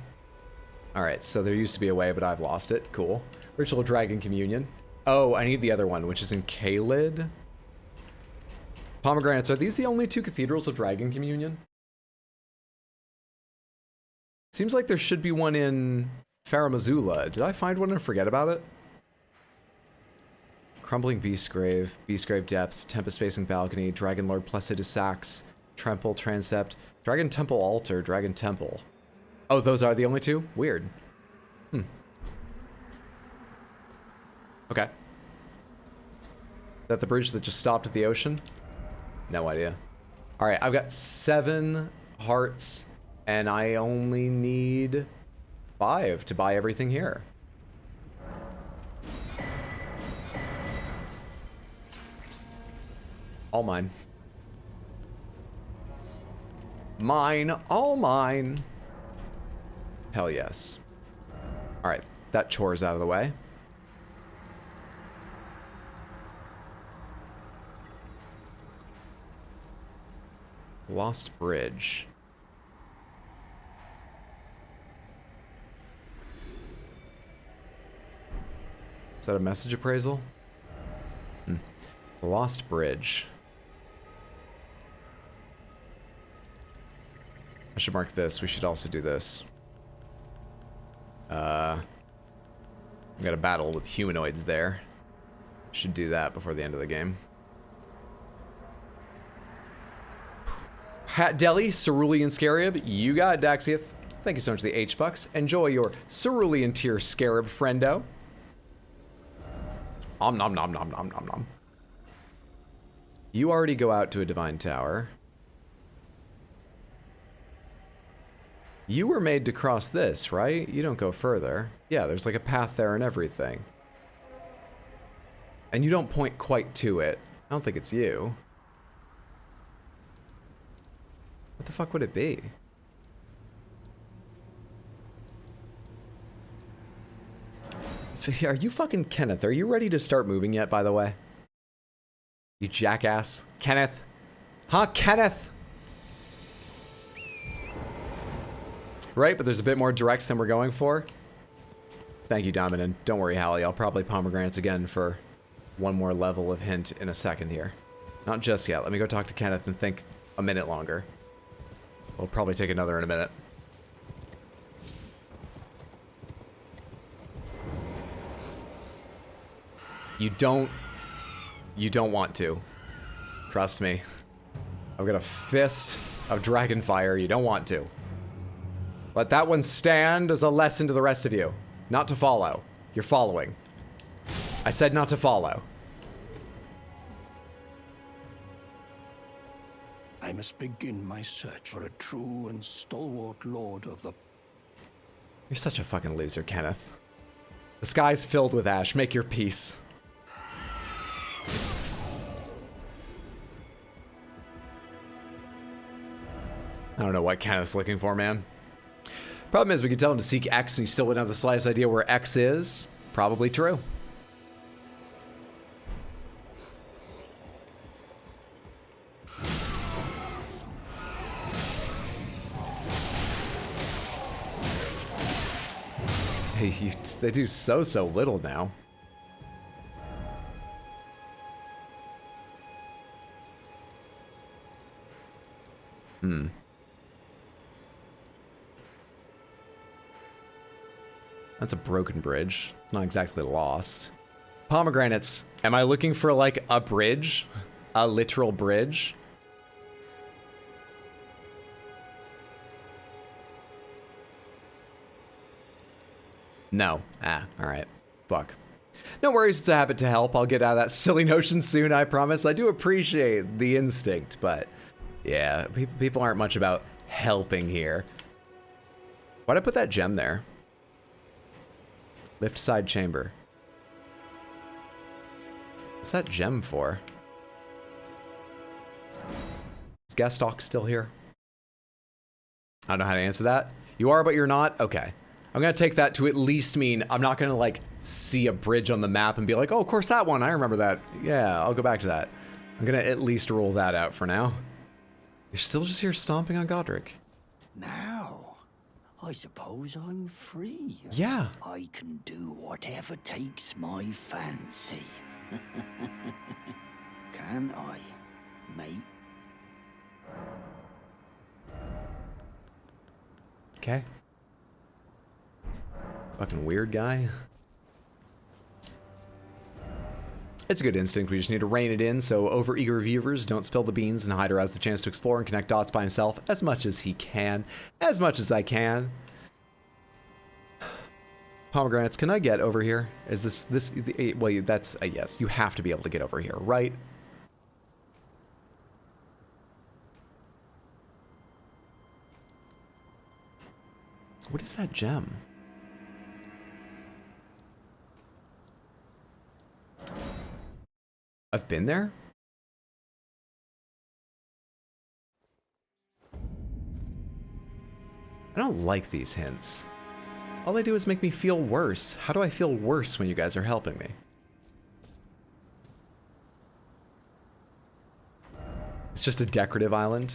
All right, so there used to be a way, but I've lost it. Cool. Ritual of Dragon Communion. Oh, I need the other one, which is in Caelid. Pomegranates, are these the only 2 cathedrals of Dragon Communion? Seems like there should be one in Faramazula. Did I find one and forget about it? Crumbling Beastgrave, Beastgrave Depths, Tempest Facing Balcony, Dragon Lord Placidus Axe, Temple Transept, Dragon Temple Altar, Dragon Temple. Oh, those are the only 2? Weird. Okay. Is that the bridge that just stopped at the ocean? No idea. Alright, I've got 7 hearts, and I only need 5 to buy everything here. All mine. Mine, all mine. Hell yes. Alright, that chore's out of the way. Lost Bridge. Is that a message appraisal? Lost Bridge. I should mark this. We should also do this. We got a battle with humanoids there. Should do that before the end of the game. Hat Deli, Cerulean Scarab, you got it, Daxieth. Thank you so much for the H-Bucks. Enjoy your Cerulean Tier Scarab, friendo. Om nom nom nom nom nom nom. You already go out to a Divine Tower. You were made to cross this, right? You don't go further. Yeah, there's like a path there and everything. And you don't point quite to it. I don't think it's you. What the fuck would it be? Are you fucking Kenneth? Are you ready to start moving yet, by the way? You jackass. Kenneth? Huh, Kenneth? Right, but there's a bit more direct than we're going for. Thank you, Dominant. Don't worry, Hallie. I'll probably pomegranates again for one more level of hint in a second here. Not just yet. Let me go talk to Kenneth and think a minute longer. We'll probably take another in a minute. You don't want to. Trust me. I've got a fist of dragon fire. You don't want to. Let that one stand as a lesson to the rest of you. Not to follow. You're following. I said not to follow.
I must begin my search for a true and stalwart lord of the...
You're such a fucking loser, Kenneth. The sky's filled with ash. Make your peace. I don't know what Kenneth's looking for, man. Problem is, we could tell him to seek X and he still wouldn't have the slightest idea where X is. Probably true. Hey, they do so little now. That's a broken bridge. It's not exactly lost. Pomegranates. Am I looking for like a bridge? A literal bridge? No. Ah, alright. Fuck. No worries, it's a habit to help. I'll get out of that silly notion soon, I promise. I do appreciate the instinct, but yeah, people aren't much about helping here. Why'd I put that gem there? Lift side chamber. What's that gem for? Is Gastok still here? I don't know how to answer that. You are, but you're not? Okay. I'm gonna take that to at least mean I'm not gonna like see a bridge on the map and be like, oh, of course that one, I remember that. Yeah, I'll go back to that. I'm gonna at least rule that out for now. You're still just here stomping on Godric.
Now,
I suppose I'm free.
Yeah.
I can do whatever takes my fancy. Can I, mate?
Okay. Fucking weird guy. It's a good instinct, we just need to rein it in so overeager viewers don't spill the beans and Hyder has the chance to explore and connect dots by himself as much as he can. As much as I can. Pomegranates, can I get over here? Is this, well, that's a yes. You have to be able to get over here, right? What is that gem? I've been there? I don't like these hints. All they do is make me feel worse. How do I feel worse when you guys are helping me? It's just a decorative island.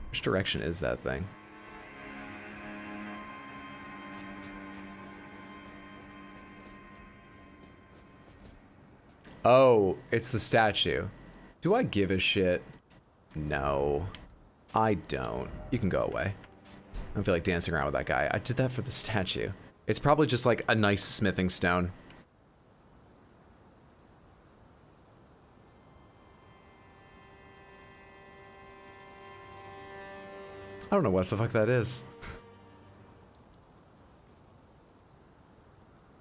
Which direction is that thing? Oh, it's the statue. Do I give a shit? No, I don't. You can go away. I don't feel like dancing around with that guy. I did that for the statue. It's probably just like a nice smithing stone. I don't know what the fuck that is.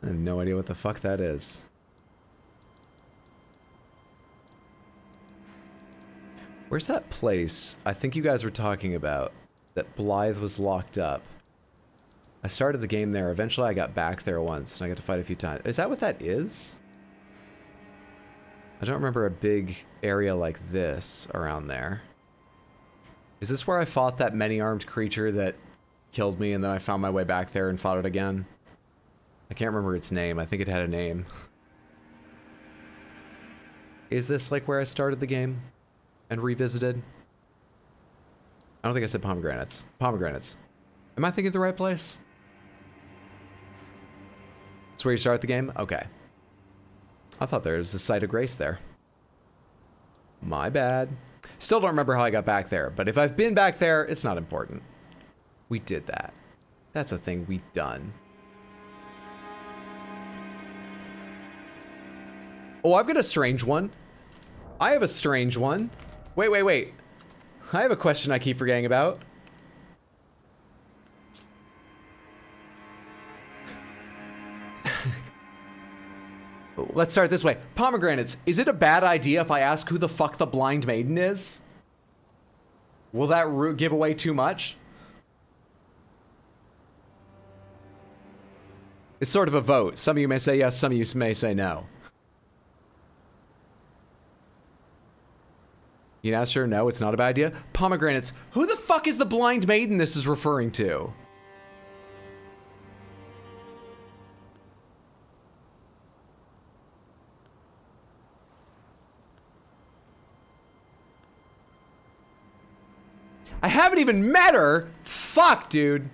I have no idea what the fuck that is. Where's that place I think you guys were talking about that Blaidd was locked up? I started the game there. Eventually I got back there once and I got to fight a few times. Is that what that is? I don't remember a big area like this around there. Is this where I fought that many-armed creature that killed me and then I found my way back there and fought it again? I can't remember its name. I think it had a name. Is this like where I started the game? And revisited? I don't think I said pomegranates. Pomegranates. Am I thinking of the right place? It's where you start the game? Okay. I thought there was a site of grace there. My bad. Still don't remember how I got back there, but if I've been back there, it's not important. We did that. That's a thing we done. Oh, I've got a strange one. I have a strange one. Wait. I have a question I keep forgetting about. Let's start this way. Pomegranates, is it a bad idea if I ask who the fuck the blind maiden is? Will that give away too much? It's sort of a vote. Some of you may say yes, some of you may say no. You know, sure, no, it's not a bad idea. Pomegranates, who the fuck is the blind maiden this is referring to? I haven't even met her! Fuck, dude.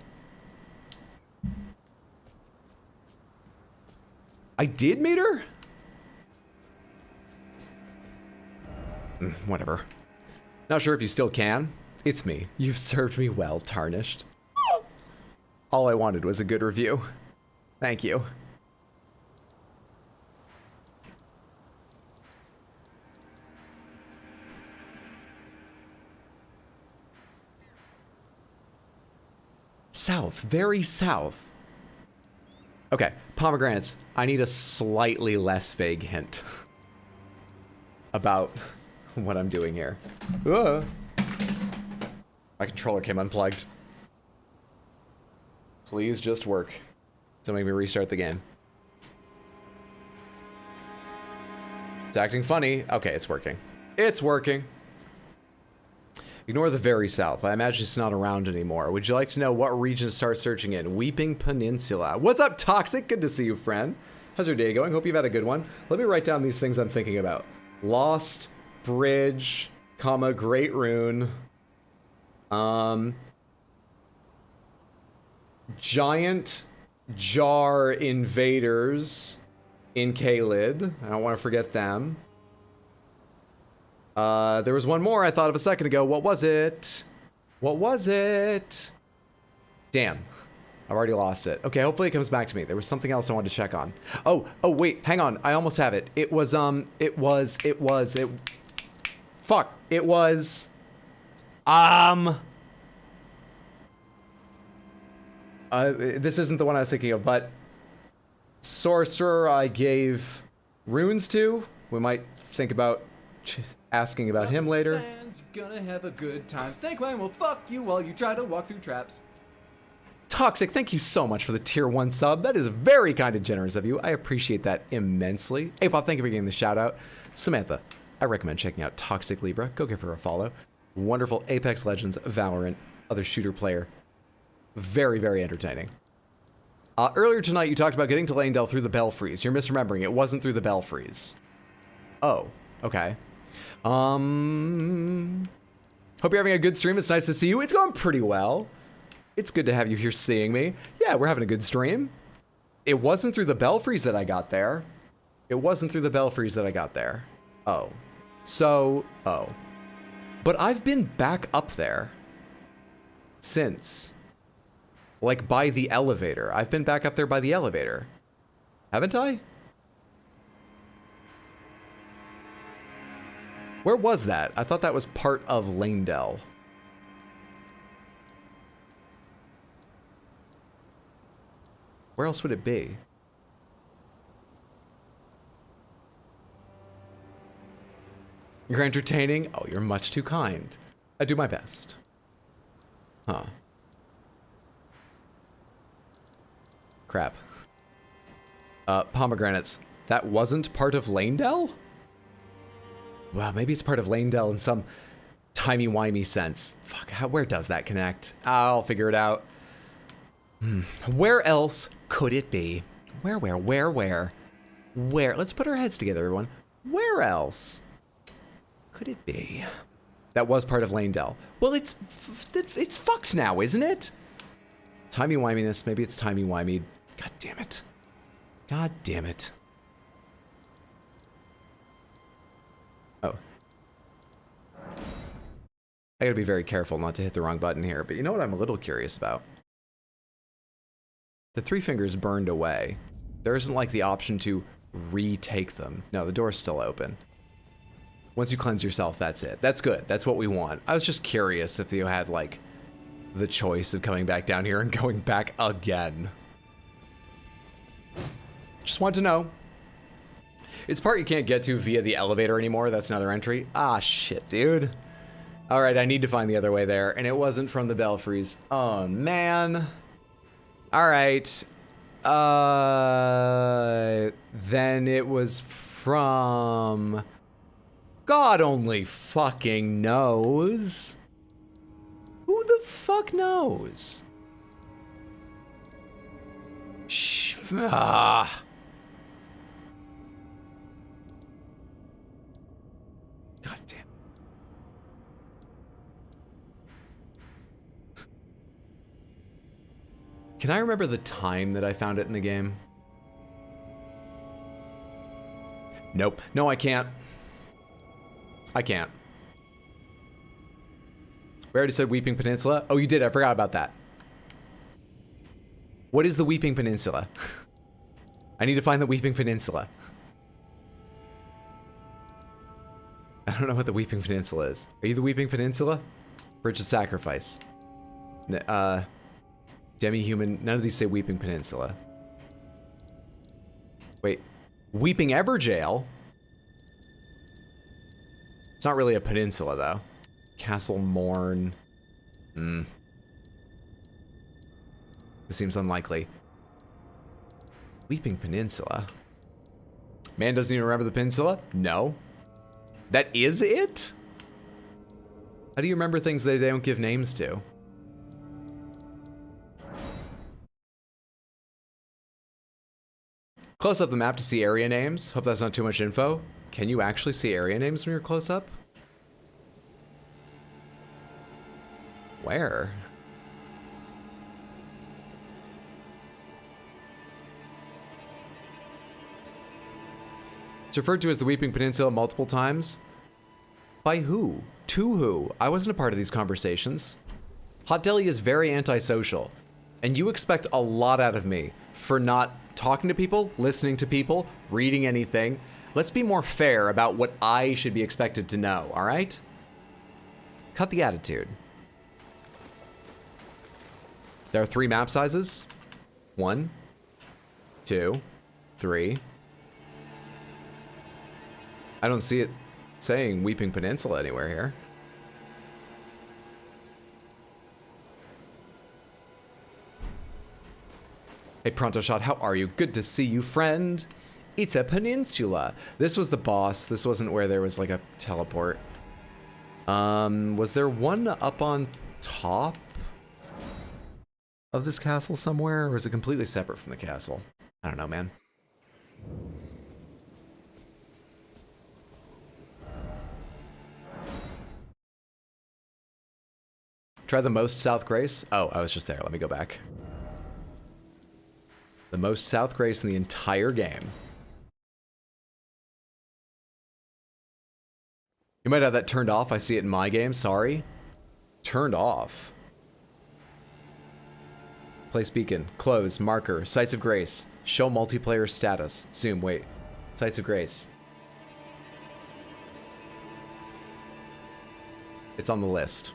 I did meet her? Whatever. Not sure if you still can. It's me. You've served me well, Tarnished. All I wanted was a good review. Thank you. South, very south. Okay, pomegranates. I need a slightly less vague hint about what I'm doing here. My controller came unplugged. Please just work. Don't make me restart the game. It's acting funny. Okay, it's working. It's working. Ignore the very south. I imagine it's not around anymore. Would you like to know what region to start searching in? Weeping Peninsula. What's up, Toxic? Good to see you, friend. How's your day going? Hope you've had a good one. Let me write down these things I'm thinking about. Lost Bridge, comma, Great Rune. giant jar invaders in Caelid. I don't want to forget them. There was one more I thought of a second ago. What was it? What was it? Damn. I've already lost it. Okay, hopefully it comes back to me. There was something else I wanted to check on. Oh, wait, hang on. I almost have it. It was, fuck. It was, this isn't the one I was thinking of, but sorcerer I gave runes to. We might think about asking about him later.
Sands, you're gonna have a good time. Snakewang will fuck you while you try to walk through traps.
Toxic, thank you so much for the tier 1 sub. That is very kind and generous of you. I appreciate that immensely. Hey, Bob, thank you for getting the shout out. Samantha, I recommend checking out Toxic Libra. Go give her a follow. Wonderful Apex Legends, Valorant, other shooter player. Very, very entertaining. Earlier tonight, you talked about getting to Leyndell through the Belfries. You're misremembering. It wasn't through the Belfries. Oh, okay. Hope you're having a good stream. It's nice to see you. It's going pretty well. It's good to have you here seeing me. Yeah, we're having a good stream. It wasn't through the Belfries that I got there. It wasn't through the Belfries that I got there. Oh. So, oh. But I've been back up there since. Like, by the elevator. I've been back up there by the elevator. Haven't I? Where was that? I thought that was part of Leyndell. Where else would it be? You're entertaining? Oh, you're much too kind. I do my best. Huh. Crap. Pomegranates. That wasn't part of Leyndell? Well, maybe it's part of Leyndell in some timey-wimey sense. Fuck, where does that connect? I'll figure it out. Where else could it be? Where? Let's put our heads together, everyone. Where else could it be? That was part of Leyndell. Well, it's fucked now, isn't it? Timey-wiminess. Maybe it's timey-wimey. God damn it. God damn it. Oh. I gotta be very careful not to hit the wrong button here, but you know what I'm a little curious about? The 3 fingers burned away. There isn't like the option to retake them. No, the door's still open. Once you cleanse yourself, that's it. That's good. That's what we want. I was just curious if you had like the choice of coming back down here and going back again. Just want to know. It's part you can't get to via the elevator anymore. That's another entry. Ah, shit, dude. All right, I need to find the other way there, and it wasn't from the Belfries. Oh, man. All right. Then it was from... God only fucking knows. Who the fuck knows? Ah. God damn. Can I remember the time that I found it in the game? Nope. No, I can't. I can't. We already said Weeping Peninsula. Oh, you did. I forgot about that. What is the Weeping Peninsula? I need to find the Weeping Peninsula. I don't know what the Weeping Peninsula is. Are you the Weeping Peninsula? Bridge of Sacrifice. Demi-human. None of these say Weeping Peninsula. Wait. Weeping Evergaol? It's not really a peninsula, though. Castle Morn. This seems unlikely. Weeping Peninsula? Man doesn't even remember the peninsula? No. That is it? How do you remember things that they don't give names to? Close up the map to see area names. Hope that's not too much info. Can you actually see area names when you're close up? Where? It's referred to as the Weeping Peninsula multiple times. By who? To who? I wasn't a part of these conversations. Hot Deli is very antisocial, and you expect a lot out of me for not talking to people, listening to people, reading anything. Let's be more fair about what I should be expected to know, all right? Cut the attitude. There are 3 map sizes. 1, 2, 3. I don't see it saying Weeping Peninsula anywhere here. Hey Pronto Shot, how are you? Good to see you, friend. It's a peninsula. This was the boss. This wasn't where there was like a teleport. Was there one up on top of this castle somewhere, or is it completely separate from the castle? I don't know, man. Try the most South Grace. Oh, I was just there. Let me go back. The most South Grace in the entire game. You might have that turned off. I see it in my game. Sorry. Turned off. Place beacon. Close. Marker. Sites of Grace. Show multiplayer status. Zoom. Wait. Sites of Grace. It's on the list.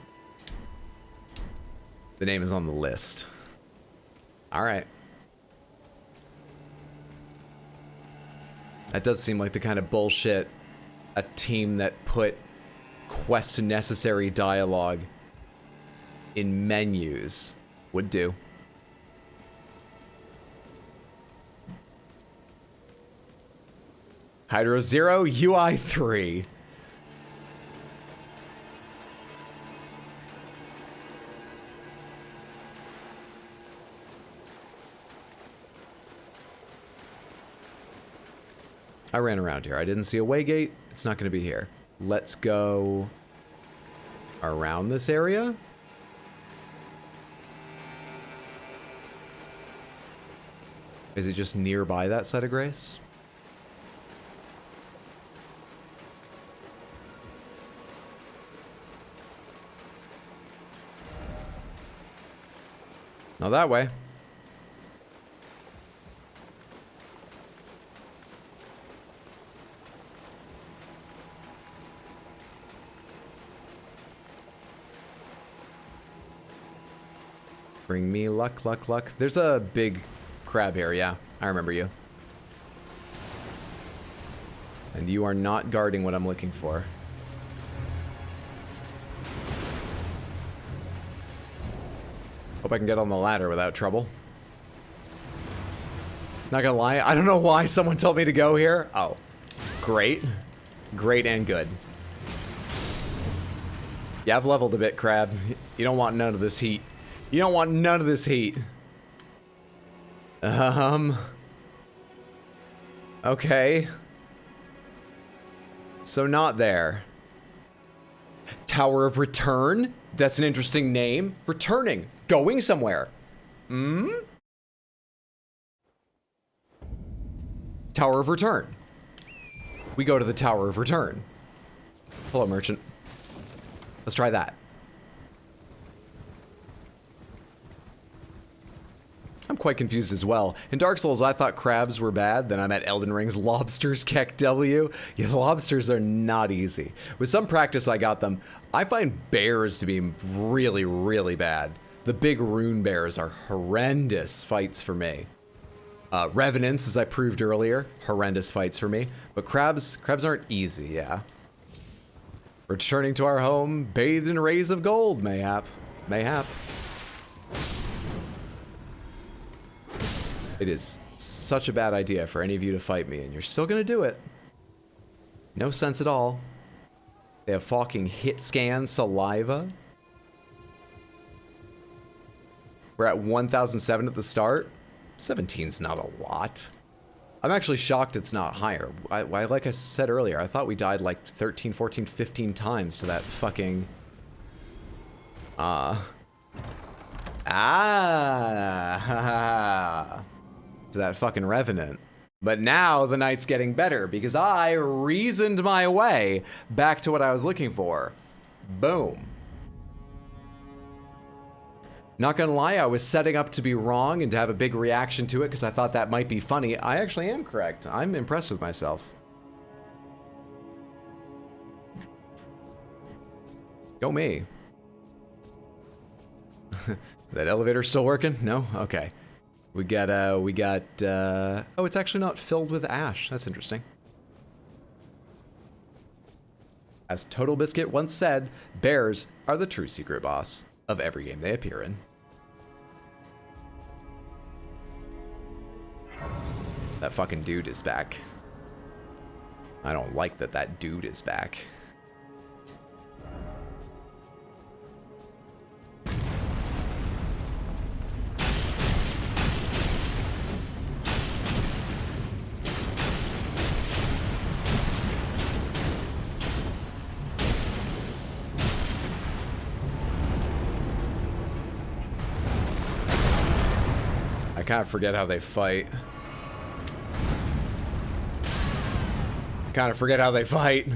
The name is on the list. All right. That does seem like the kind of bullshit a team that put quest necessary dialogue in menus would do. Hydro 0, UI 3. I ran around here. I didn't see a waygate. It's not going to be here. Let's go around this area. Is it just nearby that site of Grace? Not that way. Bring me luck, luck, luck. There's a big crab here, yeah. I remember you. And you are not guarding what I'm looking for. Hope I can get on the ladder without trouble. Not gonna lie, I don't know why someone told me to go here. Oh, great. Great and good. Yeah, I've leveled a bit, crab. You don't want none of this heat. You don't want none of this heat. Okay. So not there. Tower of Return? That's an interesting name. Returning. Going somewhere. Tower of Return. We go to the Tower of Return. Hello, merchant. Let's try that. I'm quite confused as well. In Dark Souls, I thought crabs were bad. Then I met Elden Ring's lobsters, Keck W. Yeah, lobsters are not easy. With some practice, I got them. I find bears to be really, really bad. The big rune bears are horrendous fights for me. Revenants, as I proved earlier, horrendous fights for me. But crabs aren't easy, yeah. Returning to our home, bathed in rays of gold, mayhap. Mayhap. It is such a bad idea for any of you to fight me, and you're still gonna do it. No sense at all. They have fucking hit scan saliva. We're at 1007 at the start. 17's not a lot. I'm actually shocked it's not higher. Like I said earlier, I thought we died like 13, 14, 15 times to that fucking... to that fucking Revenant. But now the night's getting better because I reasoned my way back to what I was looking for. Boom. Not gonna lie, I was setting up to be wrong and to have a big reaction to it because I thought that might be funny. I actually am correct. I'm impressed with myself. Go me. That elevator still working? No? Okay. We got, oh, it's actually not filled with ash. That's interesting. As Total Biscuit once said, bears are the true secret boss of every game they appear in. That fucking dude is back. I don't like that that dude is back. I kind of forget how they fight.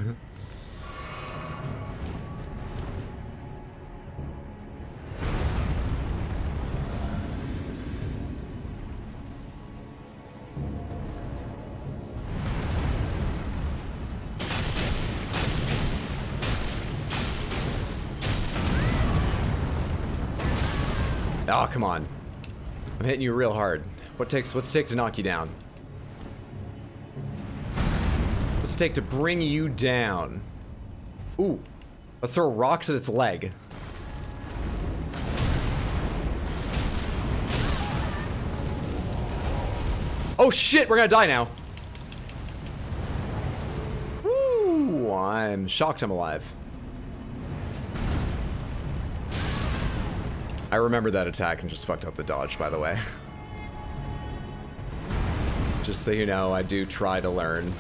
Oh, come on. I'm hitting you real hard. What's it take to knock you down? What's it take to bring you down? Ooh. Let's throw rocks at its leg. Oh shit, we're gonna die now. Woo! I'm shocked I'm alive. I remember that attack and just fucked up the dodge, by the way. Just so you know, I do try to learn.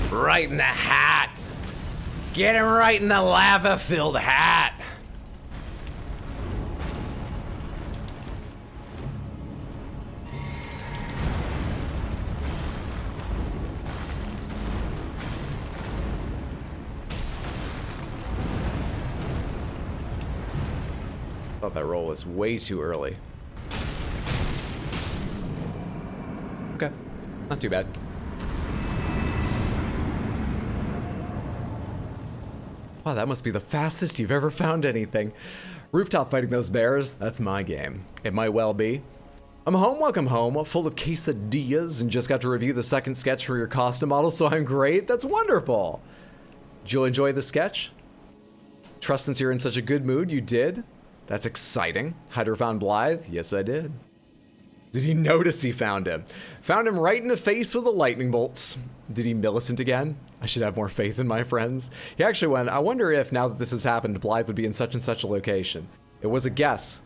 Right in the hat! Get him right in the lava-filled hat! Thought that roll was way too early. Okay, not too bad. Wow, that must be the fastest you've ever found anything. Rooftop fighting those bears, that's my game. It might well be. I'm home, welcome home, full of quesadillas, and just got to review the second sketch for your costume model, so I'm great. That's wonderful. Did you enjoy the sketch? Trust since you're in such a good mood, you did? That's exciting. Hydra found Blaidd? Yes, I did. Did he notice he found him? Found him right in the face with the lightning bolts. Did he Millicent again? I should have more faith in my friends. He actually went, I wonder if, now that this has happened, Blaidd would be in such and such a location. It was a guess.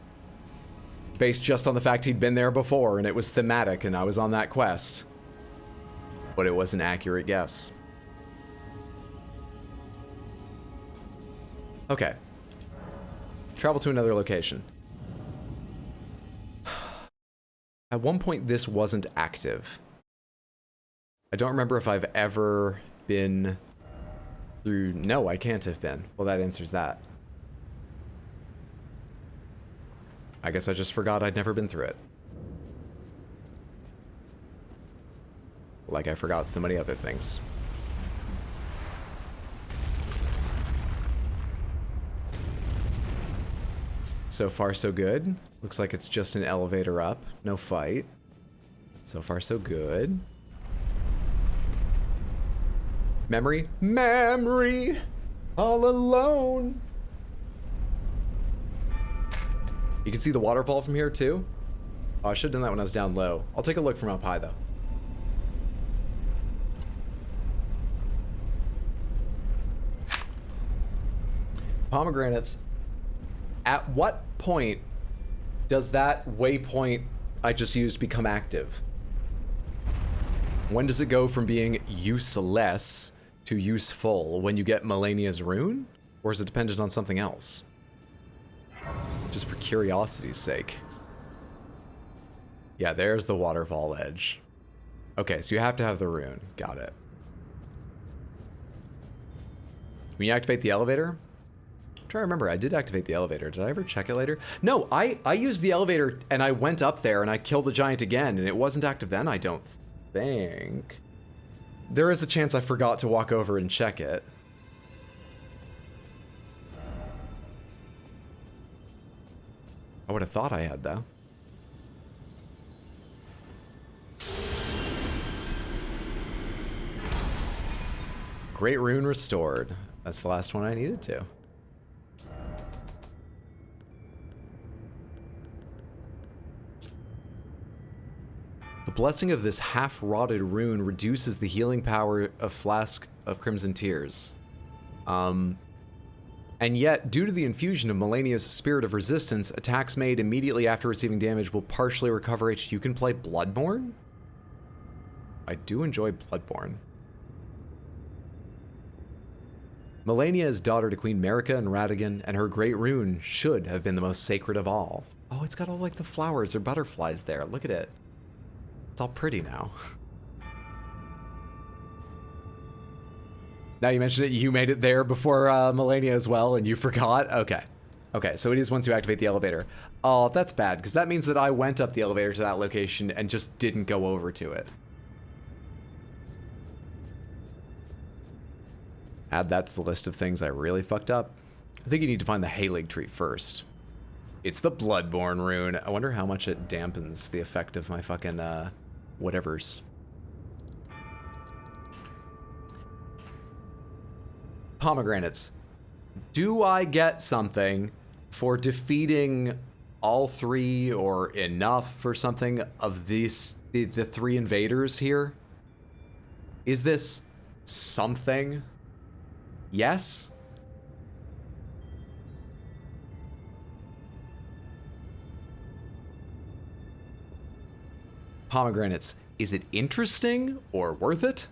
Based just on the fact he'd been there before, and it was thematic, and I was on that quest. But it was an accurate guess. Okay. Travel to another location. At one point, this wasn't active. I don't remember if I've ever been through... No, I can't have been. Well, that answers that. I guess I just forgot I'd never been through it. Like I forgot so many other things. So far, so good. Looks like it's just an elevator up. No fight. So far, so good. Memory? Memory! All alone! You can see the waterfall from here, too? Oh, I should have done that when I was down low. I'll take a look from up high, though. Pomegranates. At what point does that waypoint I just used become active? When does it go from being useless to useful? When you get Melania's rune? Or is it dependent on something else? Just for curiosity's sake. Yeah, there's the waterfall edge. Okay, so you have to have the rune. Got it. When you activate the elevator? I'm trying to remember, I did activate the elevator. Did I ever check it later? No, I used the elevator and I went up there and I killed the giant again and it wasn't active then, I don't think. There is a chance I forgot to walk over and check it. I would have thought I had, though. Great rune restored. That's the last one I needed to. The blessing of this half-rotted rune reduces the healing power of Flask of Crimson Tears. And yet, due to the infusion of Melania's Spirit of Resistance, attacks made immediately after receiving damage will partially recover HP. You can play Bloodborne? I do enjoy Bloodborne. Melania is daughter to Queen Marika and Ratigan, and her great rune should have been the most sacred of all. Oh, it's got all like the flowers or butterflies there. Look at it. It's all pretty now. Now you mentioned it, you made it there before Melania as well, and you forgot? Okay. Okay, so it is once you activate the elevator. Oh, that's bad, because that means that I went up the elevator to that location and just didn't go over to it. Add that to the list of things I really fucked up. I think you need to find the Halig tree first. It's the Bloodborne rune. I wonder how much it dampens the effect of my fucking, whatevers. Pomegranates. Do I get something for defeating all three or enough for something of these, the three invaders here? Is this something? Yes? Pomegranates. Is it interesting or worth it?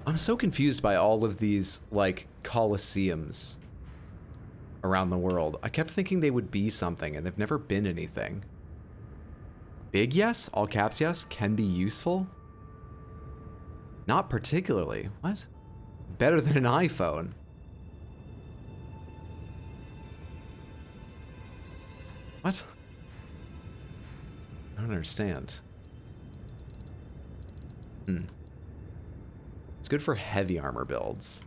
I'm so confused by all of these, like, Colosseums around the world. I kept thinking they would be something, and they've never been anything. Big yes? All caps yes? Can be useful? Not particularly. What? Better than an iPhone. What? I don't understand. It's good for heavy armor builds.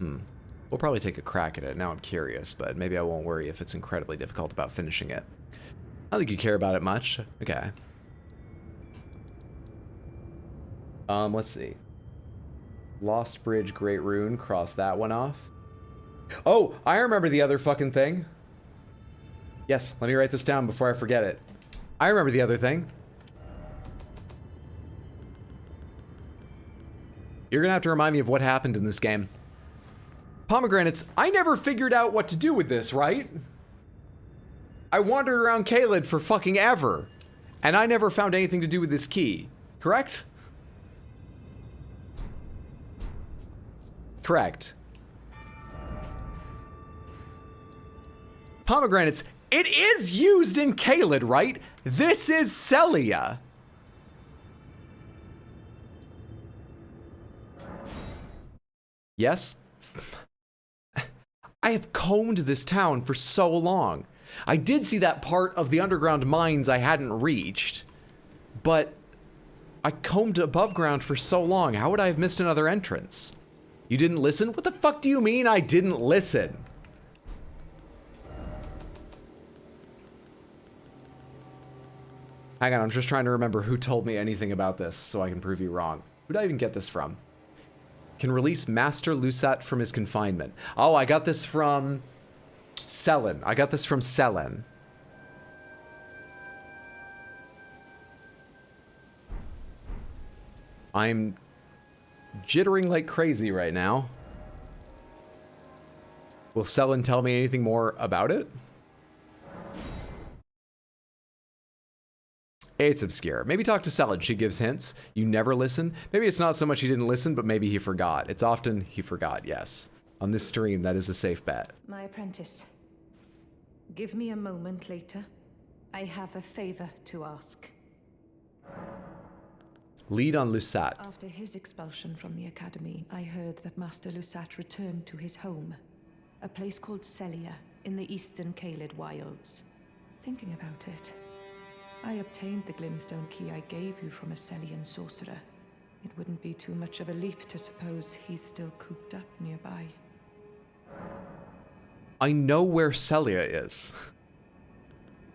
We'll probably take a crack at it. Now I'm curious, but maybe I won't worry if it's incredibly difficult about finishing it. I don't think you care about it much. Okay. Let's see. Lost Bridge, Great Rune, cross that one off. Oh, I remember the other fucking thing. Yes, let me write this down before I forget it. I remember the other thing. You're gonna have to remind me of what happened in this game. Pomegranates, I never figured out what to do with this, right? I wandered around Caelid for fucking ever, and I never found anything to do with this key, correct? Correct. Pomegranates, it is used in Caelid, right? This is Sellia. Yes? I have combed this town for so long. I did see that part of the underground mines I hadn't reached, but I combed above ground for so long. How would I have missed another entrance? You didn't listen? What the fuck do you mean I didn't listen? Hang on, I'm just trying to remember who told me anything about this so I can prove you wrong. Who did I even get this from? Can release Master Lusat from his confinement. Oh, I got this from Selen. I got this from Selen. I'm jittering like crazy right now. Will Selin tell me anything more about it? It's obscure. Maybe talk to Selin. She gives hints. You never listen. Maybe it's not so much he didn't listen, but maybe he forgot. It's often he forgot, yes. On this stream, that is a safe bet.
My apprentice, give me a moment later. I have a favor to ask.
Lead on Lusat.
After his expulsion from the academy, I heard that Master Lusat returned to his home, a place called Sellia in the eastern Caelid wilds. Thinking about it, I obtained the glintstone key I gave you from a Sellian sorcerer. It wouldn't be too much of a leap to suppose he's still cooped up nearby.
I know where Sellia is.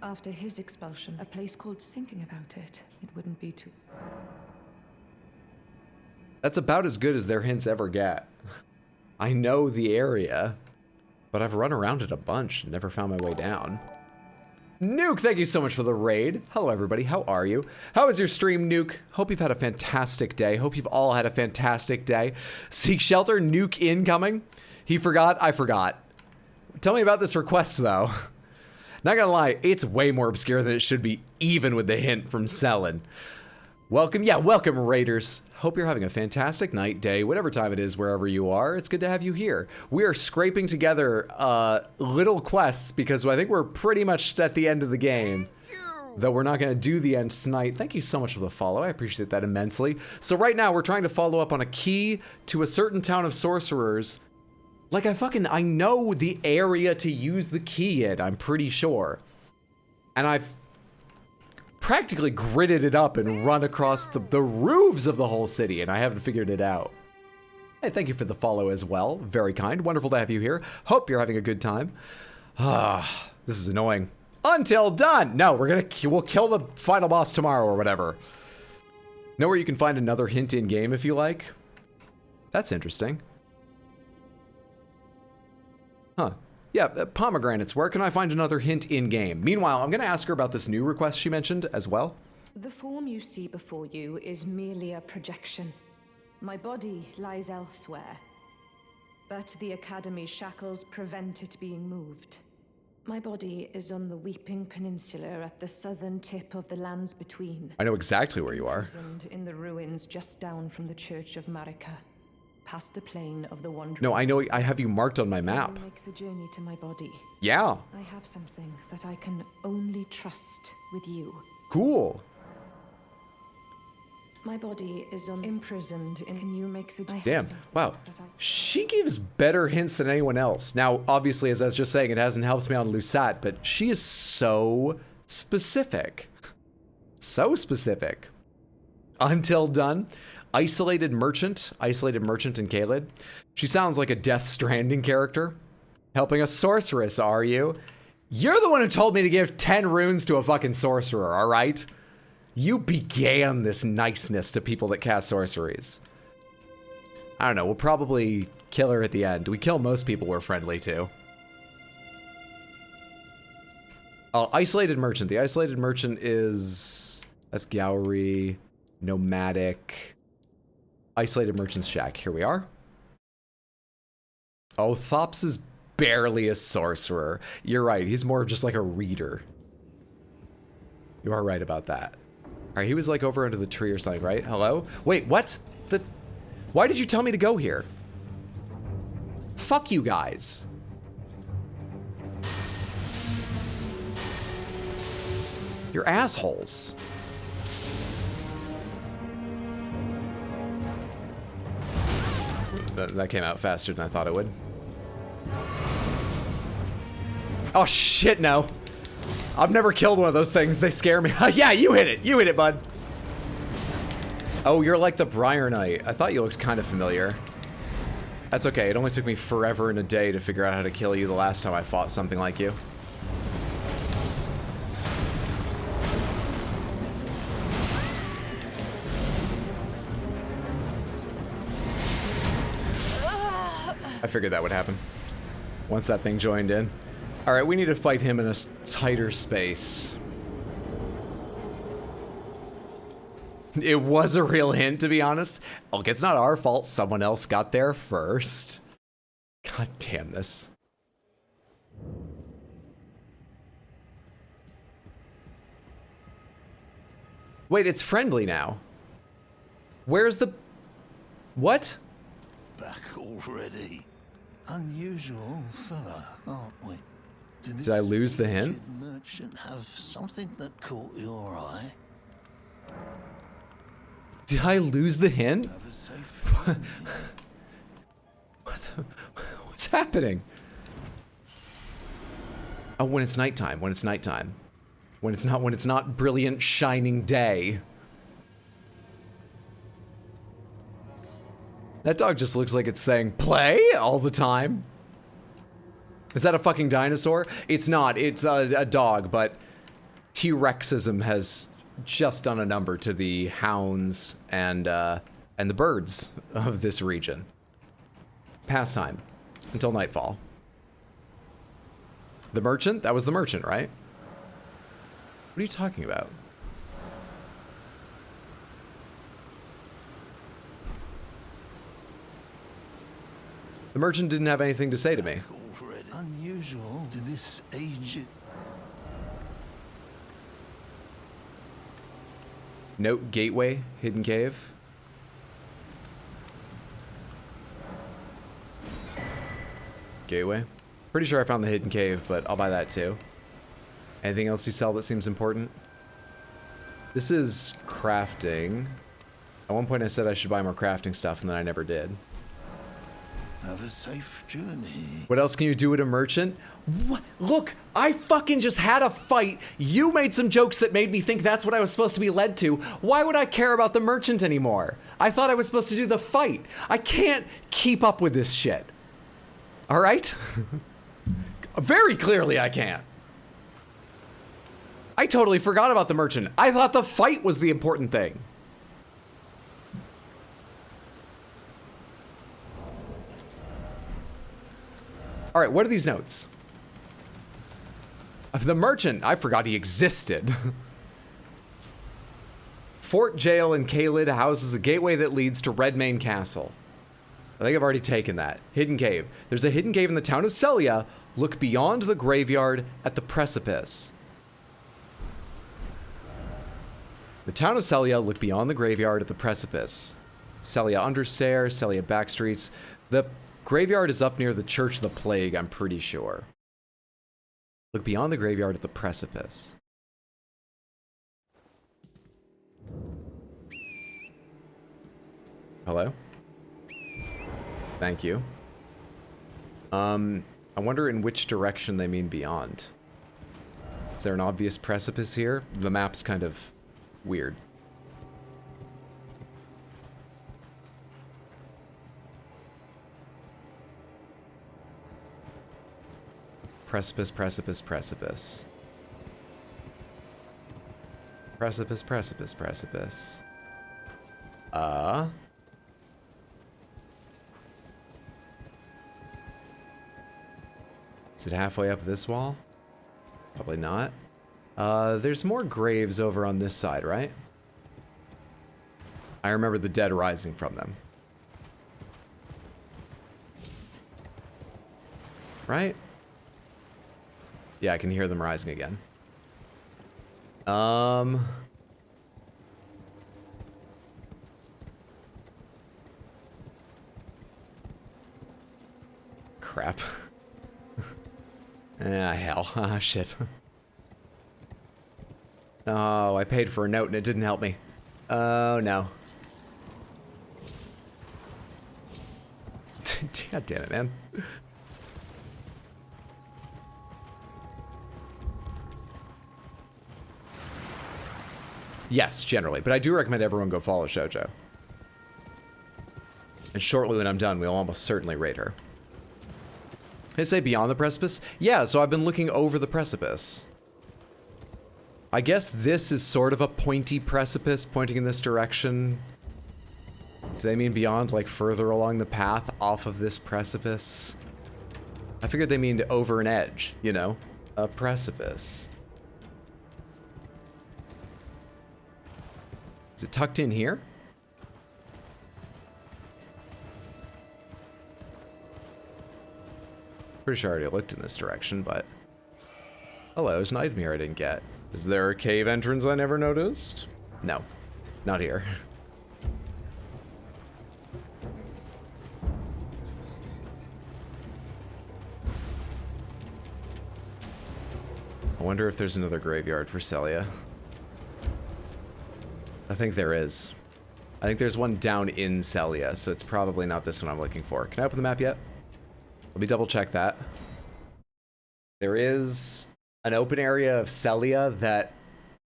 After his expulsion, a place called thinking about it. It wouldn't be too...
That's about as good as their hints ever get. I know the area, but I've run around it a bunch and never found my way down. Nuke, thank you so much for the raid. Hello, everybody. How are you? How was your stream, Nuke? Hope you've had a fantastic day. Hope you've all had a fantastic day. Seek shelter, Nuke incoming. He forgot, I forgot. Tell me about this request, though. Not gonna lie, it's way more obscure than it should be, even with the hint from Selin. Welcome, welcome, raiders. Hope you're having a fantastic night, day, whatever time it is, wherever you are. It's good to have you here. We are scraping together little quests because I think we're pretty much at the end of the game. Though we're not going to do the end tonight. Thank you so much for the follow. I appreciate that immensely. So right now we're trying to follow up on a key to a certain town of sorcerers. Like I know the area to use the key in, I'm pretty sure. And I've practically gridded it up and run across the roofs of the whole city, and I haven't figured it out. Hey, thank you for the follow as well. Very kind. Wonderful to have you here. Hope you're having a good time. This is annoying. Until done. No, we'll kill the final boss tomorrow or whatever. Know where you can find another hint in game if you like? That's interesting. Huh. Yeah, pomegranates. Where can I find another hint in-game? Meanwhile, I'm going to ask her about this new request she mentioned as well.
The form you see before you is merely a projection. My body lies elsewhere, but the Academy's shackles prevent it being moved. My body is on the Weeping Peninsula at the southern tip of the lands between.
I know exactly where you are.
Imprisoned in the ruins just down from the Church of Marika. Past the plane of the Wanderers.
No, I know. I have you marked on my map.
I make the journey to my body.
Yeah.
I have something that I can only trust with you.
Cool.
My body is imprisoned in. Can you make the?
Damn. Wow. She gives better hints than anyone else. Now, obviously, as I was just saying, it hasn't helped me on Lusat, but she is so specific. So specific. Until done. Isolated merchant in Caelid. She sounds like a Death Stranding character. Helping a sorceress, are you? You're the one who told me to give 10 runes to a fucking sorcerer, all right? You began this niceness to people that cast sorceries. I don't know, we'll probably kill her at the end. We kill most people we're friendly to. Oh, Isolated Merchant. The Isolated Merchant is... That's Gowrie, Nomadic... Isolated Merchant's Shack. Here we are. Oh, Thops is barely a sorcerer. You're right. He's more of just like a reader. You are right about that. All right, he was like over under the tree or something, right? Hello? Wait, what? Why did you tell me to go here? Fuck you guys. You're assholes. That came out faster than I thought it would. Oh shit, no. I've never killed one of those things. They scare me. Yeah, you hit it. You hit it, bud. Oh, you're like the Briar Knight. I thought you looked kind of familiar. That's okay. It only took me forever and a day to figure out how to kill you the last time I fought something like you. I figured that would happen once that thing joined in. All right, we need to fight him in a tighter space. It was a real hint, to be honest. Look, it's not our fault someone else got there first. God damn this. Wait, it's friendly now. Where's the... What?
Back already. Unusual fella, aren't we?
Did I lose the hint?
Merchant have something that caught your eye?
Did I lose the hint?
Have a safe journey.
What's happening? Oh, when it's nighttime, when it's nighttime. When it's not brilliant shining day. That dog just looks like it's saying play all the time. Is that a fucking dinosaur? It's not, it's a dog, but T-Rexism has just done a number to the hounds and the birds of this region. Pastime until nightfall. The merchant? That was the merchant, right? What are you talking about? The merchant didn't have anything to say to me.
Unusual to this aged.
Note gateway, hidden cave. Gateway. Pretty sure I found the hidden cave, but I'll buy that too. Anything else you sell that seems important? This is crafting. At one point I said I should buy more crafting stuff, and then I never did.
Have a safe journey.
What else can you do with a merchant? What? Look, I fucking just had a fight. You made some jokes that made me think that's what I was supposed to be led to. Why would I care about the merchant anymore? I thought I was supposed to do the fight. I can't keep up with this shit. All right? Very clearly I can't. I totally forgot about the merchant. I thought the fight was the important thing. All right, what are these notes? The merchant, I forgot he existed. Fort Jail in Caelid houses a gateway that leads to Redmane Castle. I think I've already taken that. Hidden cave. There's a hidden cave in the town of Sellia. Look beyond the graveyard at the Precipice. The town of Sellia, look beyond the graveyard at the Precipice. Sellia Understair, Sellia Backstreets. The graveyard is up near the Church of the Plague, I'm pretty sure. Look beyond the graveyard at the Precipice. Hello? Thank you. I wonder in which direction they mean beyond. Is there an obvious precipice here? The map's kind of weird. Precipice, precipice, precipice. Precipice, precipice, precipice. Is it halfway up this wall? Probably not. There's more graves over on this side, right? I remember the dead rising from them. Right? Yeah, I can hear them rising again. Crap. Ah, hell. Ah, shit. Oh, I paid for a note and it didn't help me. Oh, no. God damn it, man. Yes, generally, but I do recommend everyone go follow Shoujo. And shortly when I'm done, we'll almost certainly raid her. Did I say beyond the precipice? Yeah, so I've been looking over the precipice. I guess this is sort of a pointy precipice pointing in this direction. Do they mean beyond, like further along the path off of this precipice? I figured they mean over an edge, you know? A precipice. Is it tucked in here? Pretty sure I already looked in this direction, but... Hello, there's an item here I didn't get. Is there a cave entrance I never noticed? No, not here. I wonder if there's another graveyard for Sellia. I think there is. I think there's one down in Sellia, so it's probably not this one I'm looking for. Can I open the map yet? Let me double check that. There is an open area of Sellia that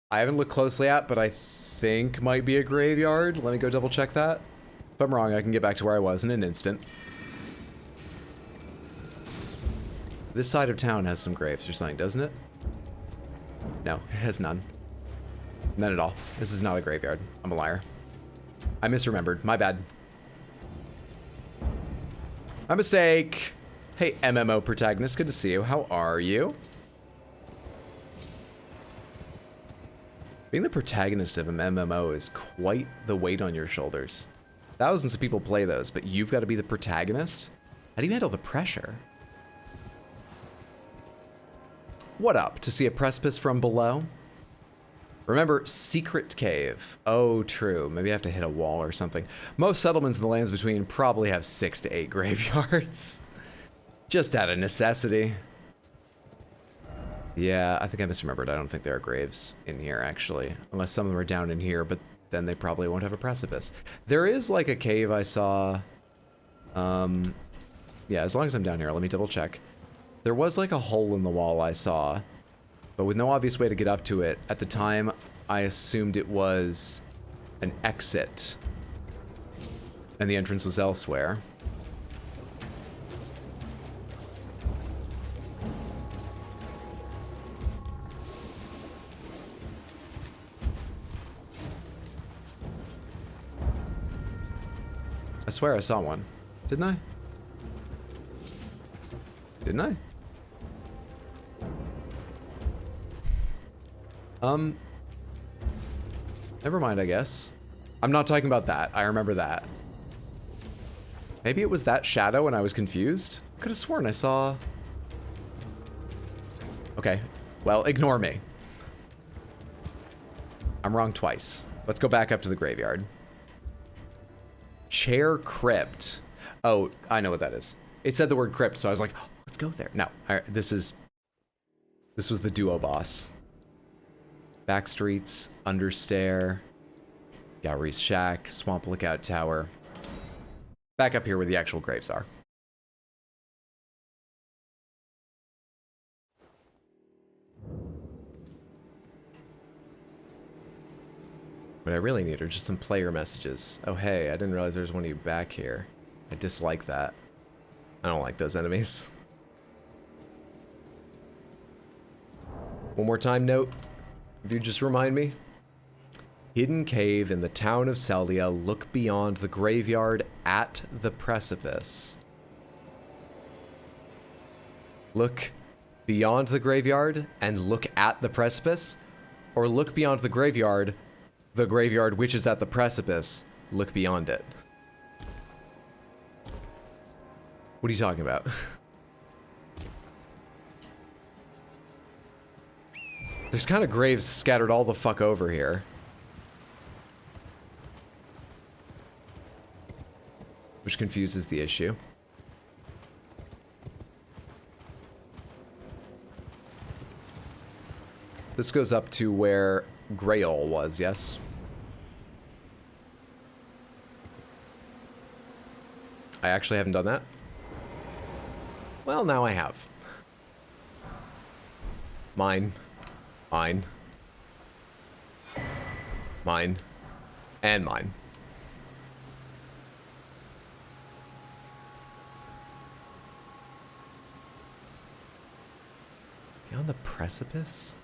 I haven't looked closely at, but I think might be a graveyard. Let me go double check that. If I'm wrong, I can get back to where I was in an instant. This side of town has some graves or something, doesn't it? No, it has none. None at all. This is not a graveyard. I'm a liar. I misremembered. My bad. My mistake. Hey, MMO protagonist. Good to see you. How are you? Being the protagonist of an MMO is quite the weight on your shoulders. Thousands of people play those, but you've got to be the protagonist? How do you handle the pressure? What up? To see a precipice from below? Remember, secret cave. Oh, true. Maybe I have to hit a wall or something. Most settlements in the lands between probably have 6 to 8 graveyards. Just out of necessity. Yeah, I think I misremembered. I don't think there are graves in here, actually. Unless some of them are down in here, but then they probably won't have a precipice. There is, like, a cave I saw. Yeah, as long as I'm down here, let me double check. There was, like, a hole in the wall I saw, but with no obvious way to get up to it. At the time, I assumed it was an exit, and the entrance was elsewhere. I swear I saw one. Didn't I? Didn't I? Never mind, I guess. I'm not talking about that. I remember that. Maybe it was that shadow and I was confused? I could have sworn I saw... Okay. Well, ignore me. I'm wrong twice. Let's go back up to the graveyard. Chair Crypt. Oh, I know what that is. It said the word crypt, so I was like, oh, let's go there. No, this was the duo boss. Back streets, understair, Gallery's Shack, Swamp Lookout Tower. Back up here where the actual graves are. What I really need are just some player messages. Oh hey, I didn't realize there's one of you back here. I dislike that. I don't like those enemies. One more time note, if you just remind me. Hidden cave in the town of Sellia, look beyond the graveyard at the precipice. Look beyond the graveyard and look at the precipice, or look beyond the graveyard which is at the precipice, look beyond it. What are you talking about? There's kind of graves scattered all the fuck over here. Which confuses the issue. This goes up to where Greatsword was, yes? I actually haven't done that. Well, now I have. Mine. Mine. Mine. And mine. Beyond the precipice?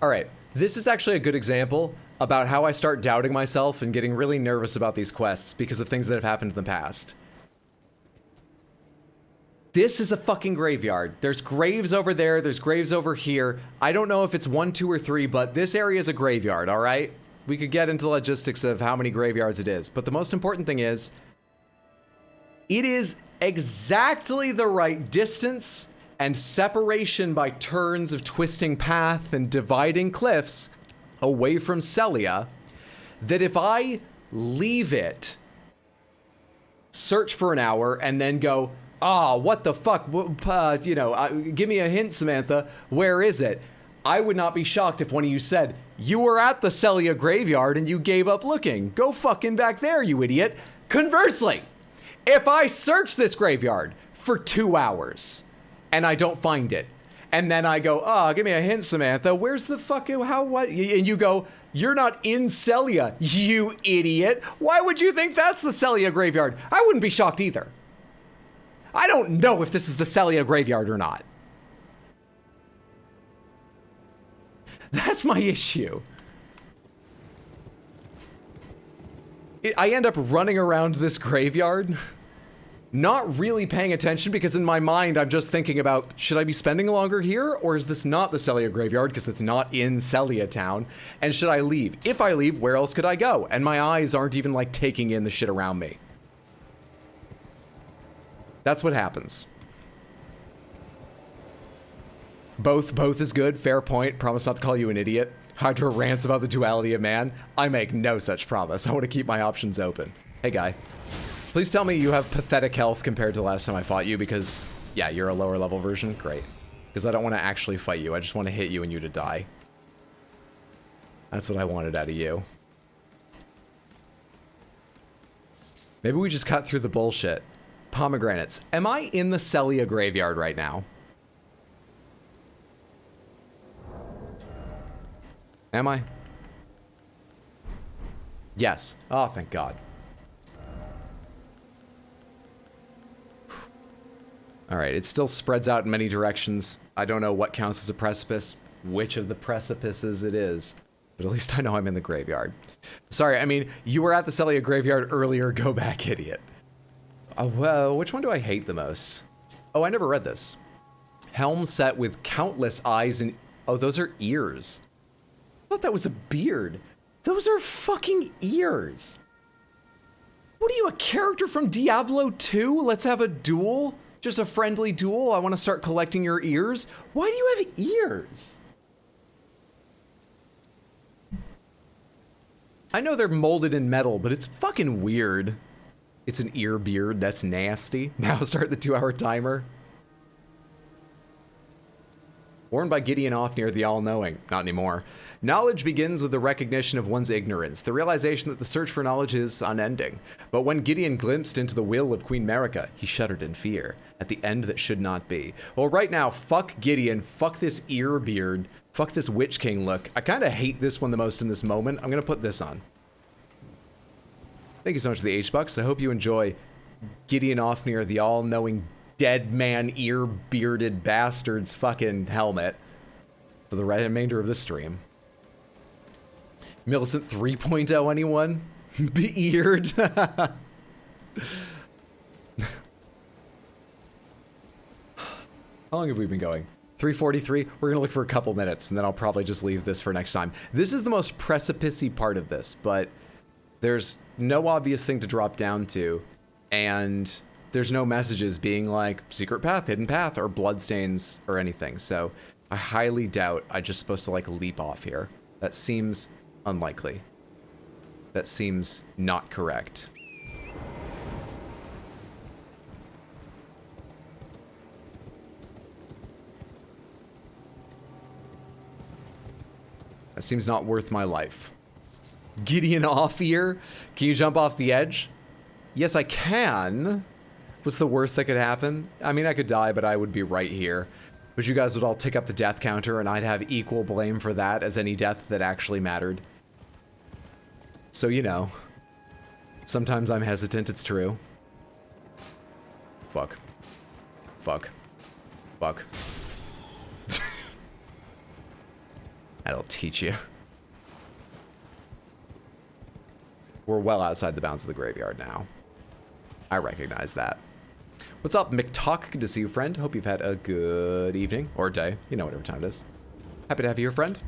All right, this is actually a good example about how I start doubting myself and getting really nervous about these quests because of things that have happened in the past. This is a fucking graveyard. There's graves over there, there's graves over here. I don't know if it's 1, 2, or 3, but this area is a graveyard, all right? We could get into the logistics of how many graveyards it is, but the most important thing is It is exactly the right distance and separation by turns of twisting path and dividing cliffs away from Sellia that if I leave it, search for an hour, and then go, what the fuck, give me a hint, Samantha, where is it? I would not be shocked if one of you said, you were at the Sellia graveyard and you gave up looking. Go fucking back there, you idiot. Conversely, if I search this graveyard for 2 hours and I don't find it, and then I go, give me a hint, Samantha, where's the fuck, how, what? And you go, you're not in Sellia, you idiot. Why would you think that's the Sellia graveyard? I wouldn't be shocked either. I don't know if this is the Sellia graveyard or not. That's my issue. I end up running around this graveyard, not really paying attention because in my mind I'm just thinking about, should I be spending longer here, or is this not the Sellia graveyard because it's not in Sellia town, and should I leave? If I leave, where else could I go? And my eyes aren't even like taking in the shit around me. That's what happens. Both is good, fair point, promise not to call you an idiot. Hydra rants about the duality of man. I make no such promise. I want to keep my options open. Hey guy, please tell me you have pathetic health compared to the last time I fought you because, yeah, you're a lower level version, great. Because I don't want to actually fight you, I just want to hit you and you to die. That's what I wanted out of you. Maybe we just cut through the bullshit. Pomegranates. Am I in the Sellia graveyard right now? Am I? Yes. Oh, thank God. All right, it still spreads out in many directions. I don't know what counts as a precipice, which of the precipices it is, but at least I know I'm in the graveyard. Sorry, I mean, you were at the Sellia graveyard earlier, go back, idiot. Well, which one do I hate the most? Oh, I never read this. Helm set with countless eyes and... Oh, those are ears. I thought that was a beard. Those are fucking ears. What are you, a character from Diablo 2? Let's have a duel? Just a friendly duel? I want to start collecting your ears? Why do you have ears? I know they're molded in metal, but it's fucking weird. It's an ear beard, that's nasty. Now start the 2-hour timer. Worn by Gideon Ofnir, the all-knowing. Not anymore. Knowledge begins with the recognition of one's ignorance, the realization that the search for knowledge is unending. But when Gideon glimpsed into the will of Queen Marika, he shuddered in fear, at the end that should not be. Well, right now, fuck Gideon, fuck this ear beard, fuck this Witch King look. I kind of hate this one the most in this moment. I'm gonna put this on. Thank you so much for the H-Bucks. I hope you enjoy Gideon Ofnir, the all-knowing dead man ear-bearded bastard's fucking helmet for the remainder of this stream. Millicent 3.0, anyone? Be-eared. How long have we been going? 3:43. We're gonna look for a couple minutes and then I'll probably just leave this for next time. This is the most precipice-y part of this, but there's no obvious thing to drop down to, and there's no messages being like secret path, hidden path, or bloodstains or anything. So I highly doubt I'm just supposed to like leap off here. That seems unlikely. That seems not correct. That seems not worth my life. Gideon Ofnir, can you jump off the edge? Yes, I can. What's the worst that could happen? I mean, I could die, but I would be right here. But you guys would all tick up the death counter, and I'd have equal blame for that as any death that actually mattered. So, you know. Sometimes I'm hesitant, it's true. Fuck. Fuck. Fuck. That'll teach you. We're well outside the bounds of the graveyard now. I recognize that. What's up, McTalk? Good to see you, friend. Hope you've had a good evening or day. You know, whatever time it is. Happy to have you here, friend.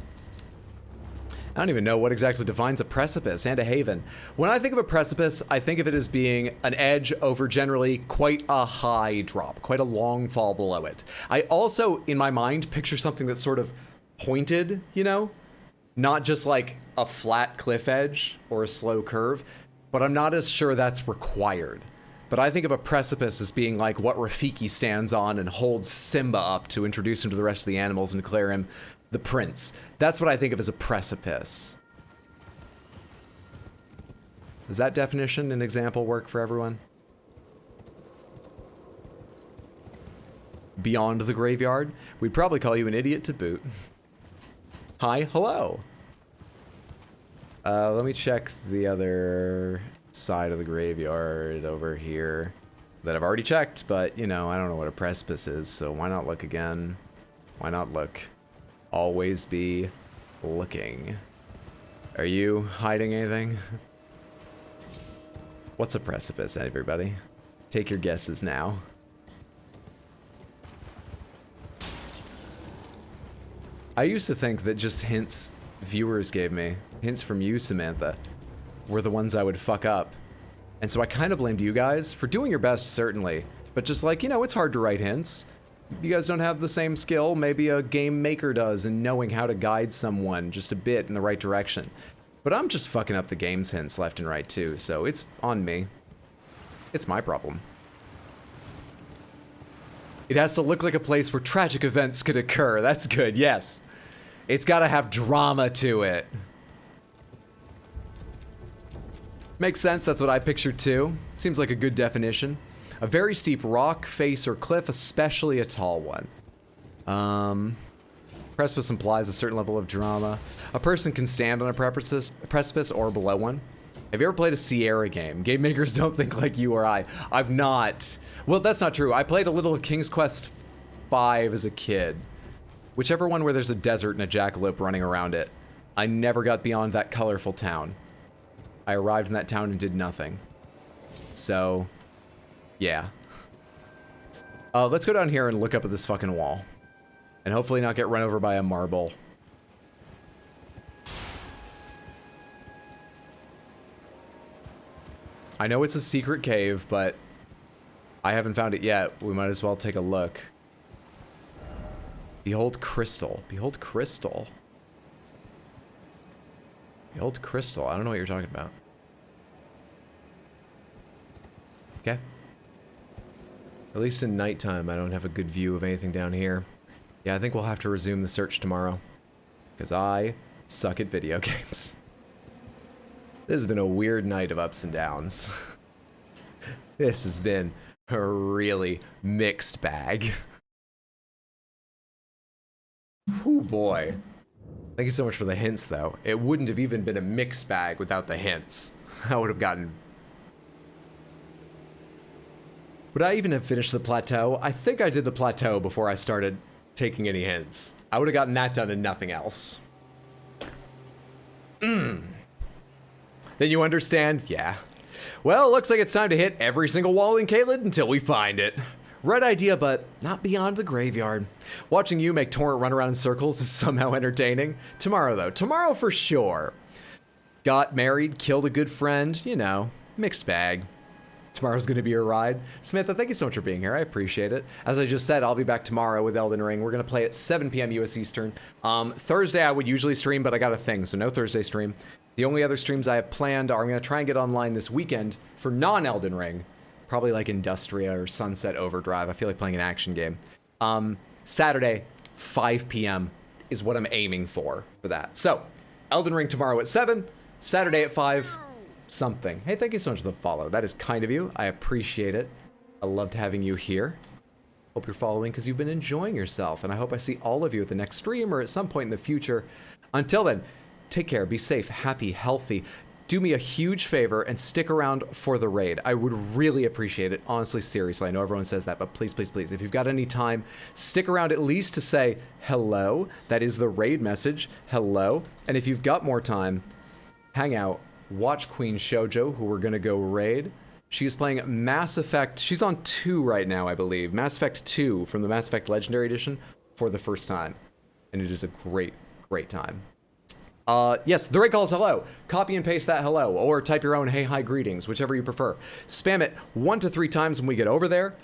I don't even know what exactly defines a precipice and a haven. When I think of a precipice, I think of it as being an edge over generally quite a high drop, quite a long fall below it. I also, in my mind, picture something that's sort of pointed, you know? Not just like a flat cliff edge or a slow curve, but I'm not as sure that's required. But I think of a precipice as being like what Rafiki stands on and holds Simba up to introduce him to the rest of the animals and declare him the prince. That's what I think of as a precipice. Does that definition and example work for everyone? Beyond the graveyard? We'd probably call you an idiot to boot. Hi, hello. Let me check the other side of the graveyard over here that I've already checked, but, you know, I don't know what a precipice is, so why not look again? Why not look? Always be looking. Are you hiding anything? What's a precipice, everybody? Take your guesses now. I used to think that just hints viewers gave me, hints from you, Samantha, were the ones I would fuck up. And so I kind of blamed you guys for doing your best, certainly, but just like, you know, it's hard to write hints. You guys don't have the same skill maybe a game maker does in knowing how to guide someone just a bit in the right direction. But I'm just fucking up the game's hints left and right too, so it's on me. It's my problem. It has to look like a place where tragic events could occur. That's good, yes. It's gotta have drama to it. Makes sense, that's what I pictured too. Seems like a good definition. A very steep rock, face, or cliff, especially a tall one. Precipice implies a certain level of drama. A person can stand on a precipice or below one. Have you ever played a Sierra game? Game makers don't think like you or I. I've not. Well, that's not true. I played a little King's Quest V as a kid. Whichever one where there's a desert and a jackalope running around it. I never got beyond that colorful town. I arrived in that town and did nothing. So, yeah. Let's go down here and look up at this fucking wall. And hopefully not get run over by a marble. I know it's a secret cave, but I haven't found it yet. We might as well take a look. Behold crystal. Behold crystal. Behold crystal. I don't know what you're talking about. Okay. At least in nighttime, I don't have a good view of anything down here. Yeah, I think we'll have to resume the search tomorrow. Because I suck at video games. This has been a weird night of ups and downs. This has been a really mixed bag. Oh boy. Thank you so much for the hints, though. It wouldn't have even been a mixed bag without the hints. I would have gotten... Would I even have finished the plateau? I think I did the plateau before I started taking any hints. I would have gotten that done and nothing else. Then you understand? Yeah. Well, it looks like it's time to hit every single wall in Caelid until we find it. Right idea, but not beyond the graveyard. Watching you make Torrent run around in circles is somehow entertaining. Tomorrow, though. Tomorrow for sure. Got married, killed a good friend. You know, mixed bag. Tomorrow's going to be a ride. Samantha, thank you so much for being here. I appreciate it. As I just said, I'll be back tomorrow with Elden Ring. We're going to play at 7 p.m. US Eastern. Thursday I would usually stream, but I got a thing, so no Thursday stream. The only other streams I have planned are I'm going to try and get online this weekend for non-Elden Ring. Probably like Industria or Sunset Overdrive. I feel like playing an action game. Saturday, 5 p.m. is what I'm aiming for that. So, Elden Ring tomorrow at 7, Saturday at 5, something. Hey, thank you so much for the follow. That is kind of you. I appreciate it. I loved having you here. Hope you're following because you've been enjoying yourself, and I hope I see all of you at the next stream or at some point in the future. Until then, take care, be safe, happy, healthy. Do me a huge favor and stick around for the raid. I would really appreciate it. Honestly, seriously, I know everyone says that, but please, please, please, if you've got any time, stick around at least to say hello. That is the raid message, hello. And if you've got more time, hang out, watch Queen Shoujo, who we're gonna go raid. She's playing Mass Effect, she's on 2 right now, I believe. Mass Effect 2 from the Mass Effect Legendary Edition for the first time. And it is a great, great time. Yes, the right call is hello. Copy and paste that hello, or type your own hey, hi, greetings, whichever you prefer. Spam it 1 to 3 times when we get over there.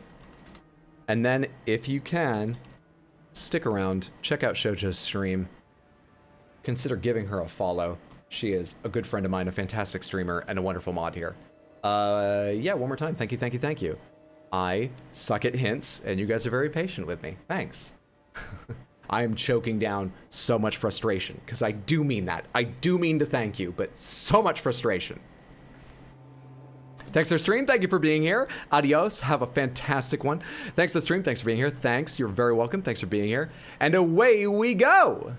And then, if you can, stick around, check out Shoujo's stream. Consider giving her a follow. She is a good friend of mine, a fantastic streamer, and a wonderful mod here. Yeah, one more time. Thank you, thank you, thank you. I suck at hints, and you guys are very patient with me. Thanks. I am choking down so much frustration, because I do mean that. I do mean to thank you, but so much frustration. Thanks for stream. Thank you for being here. Adios. Have a fantastic one. Thanks for stream. Thanks for being here. Thanks. You're very welcome. Thanks for being here. And away we go.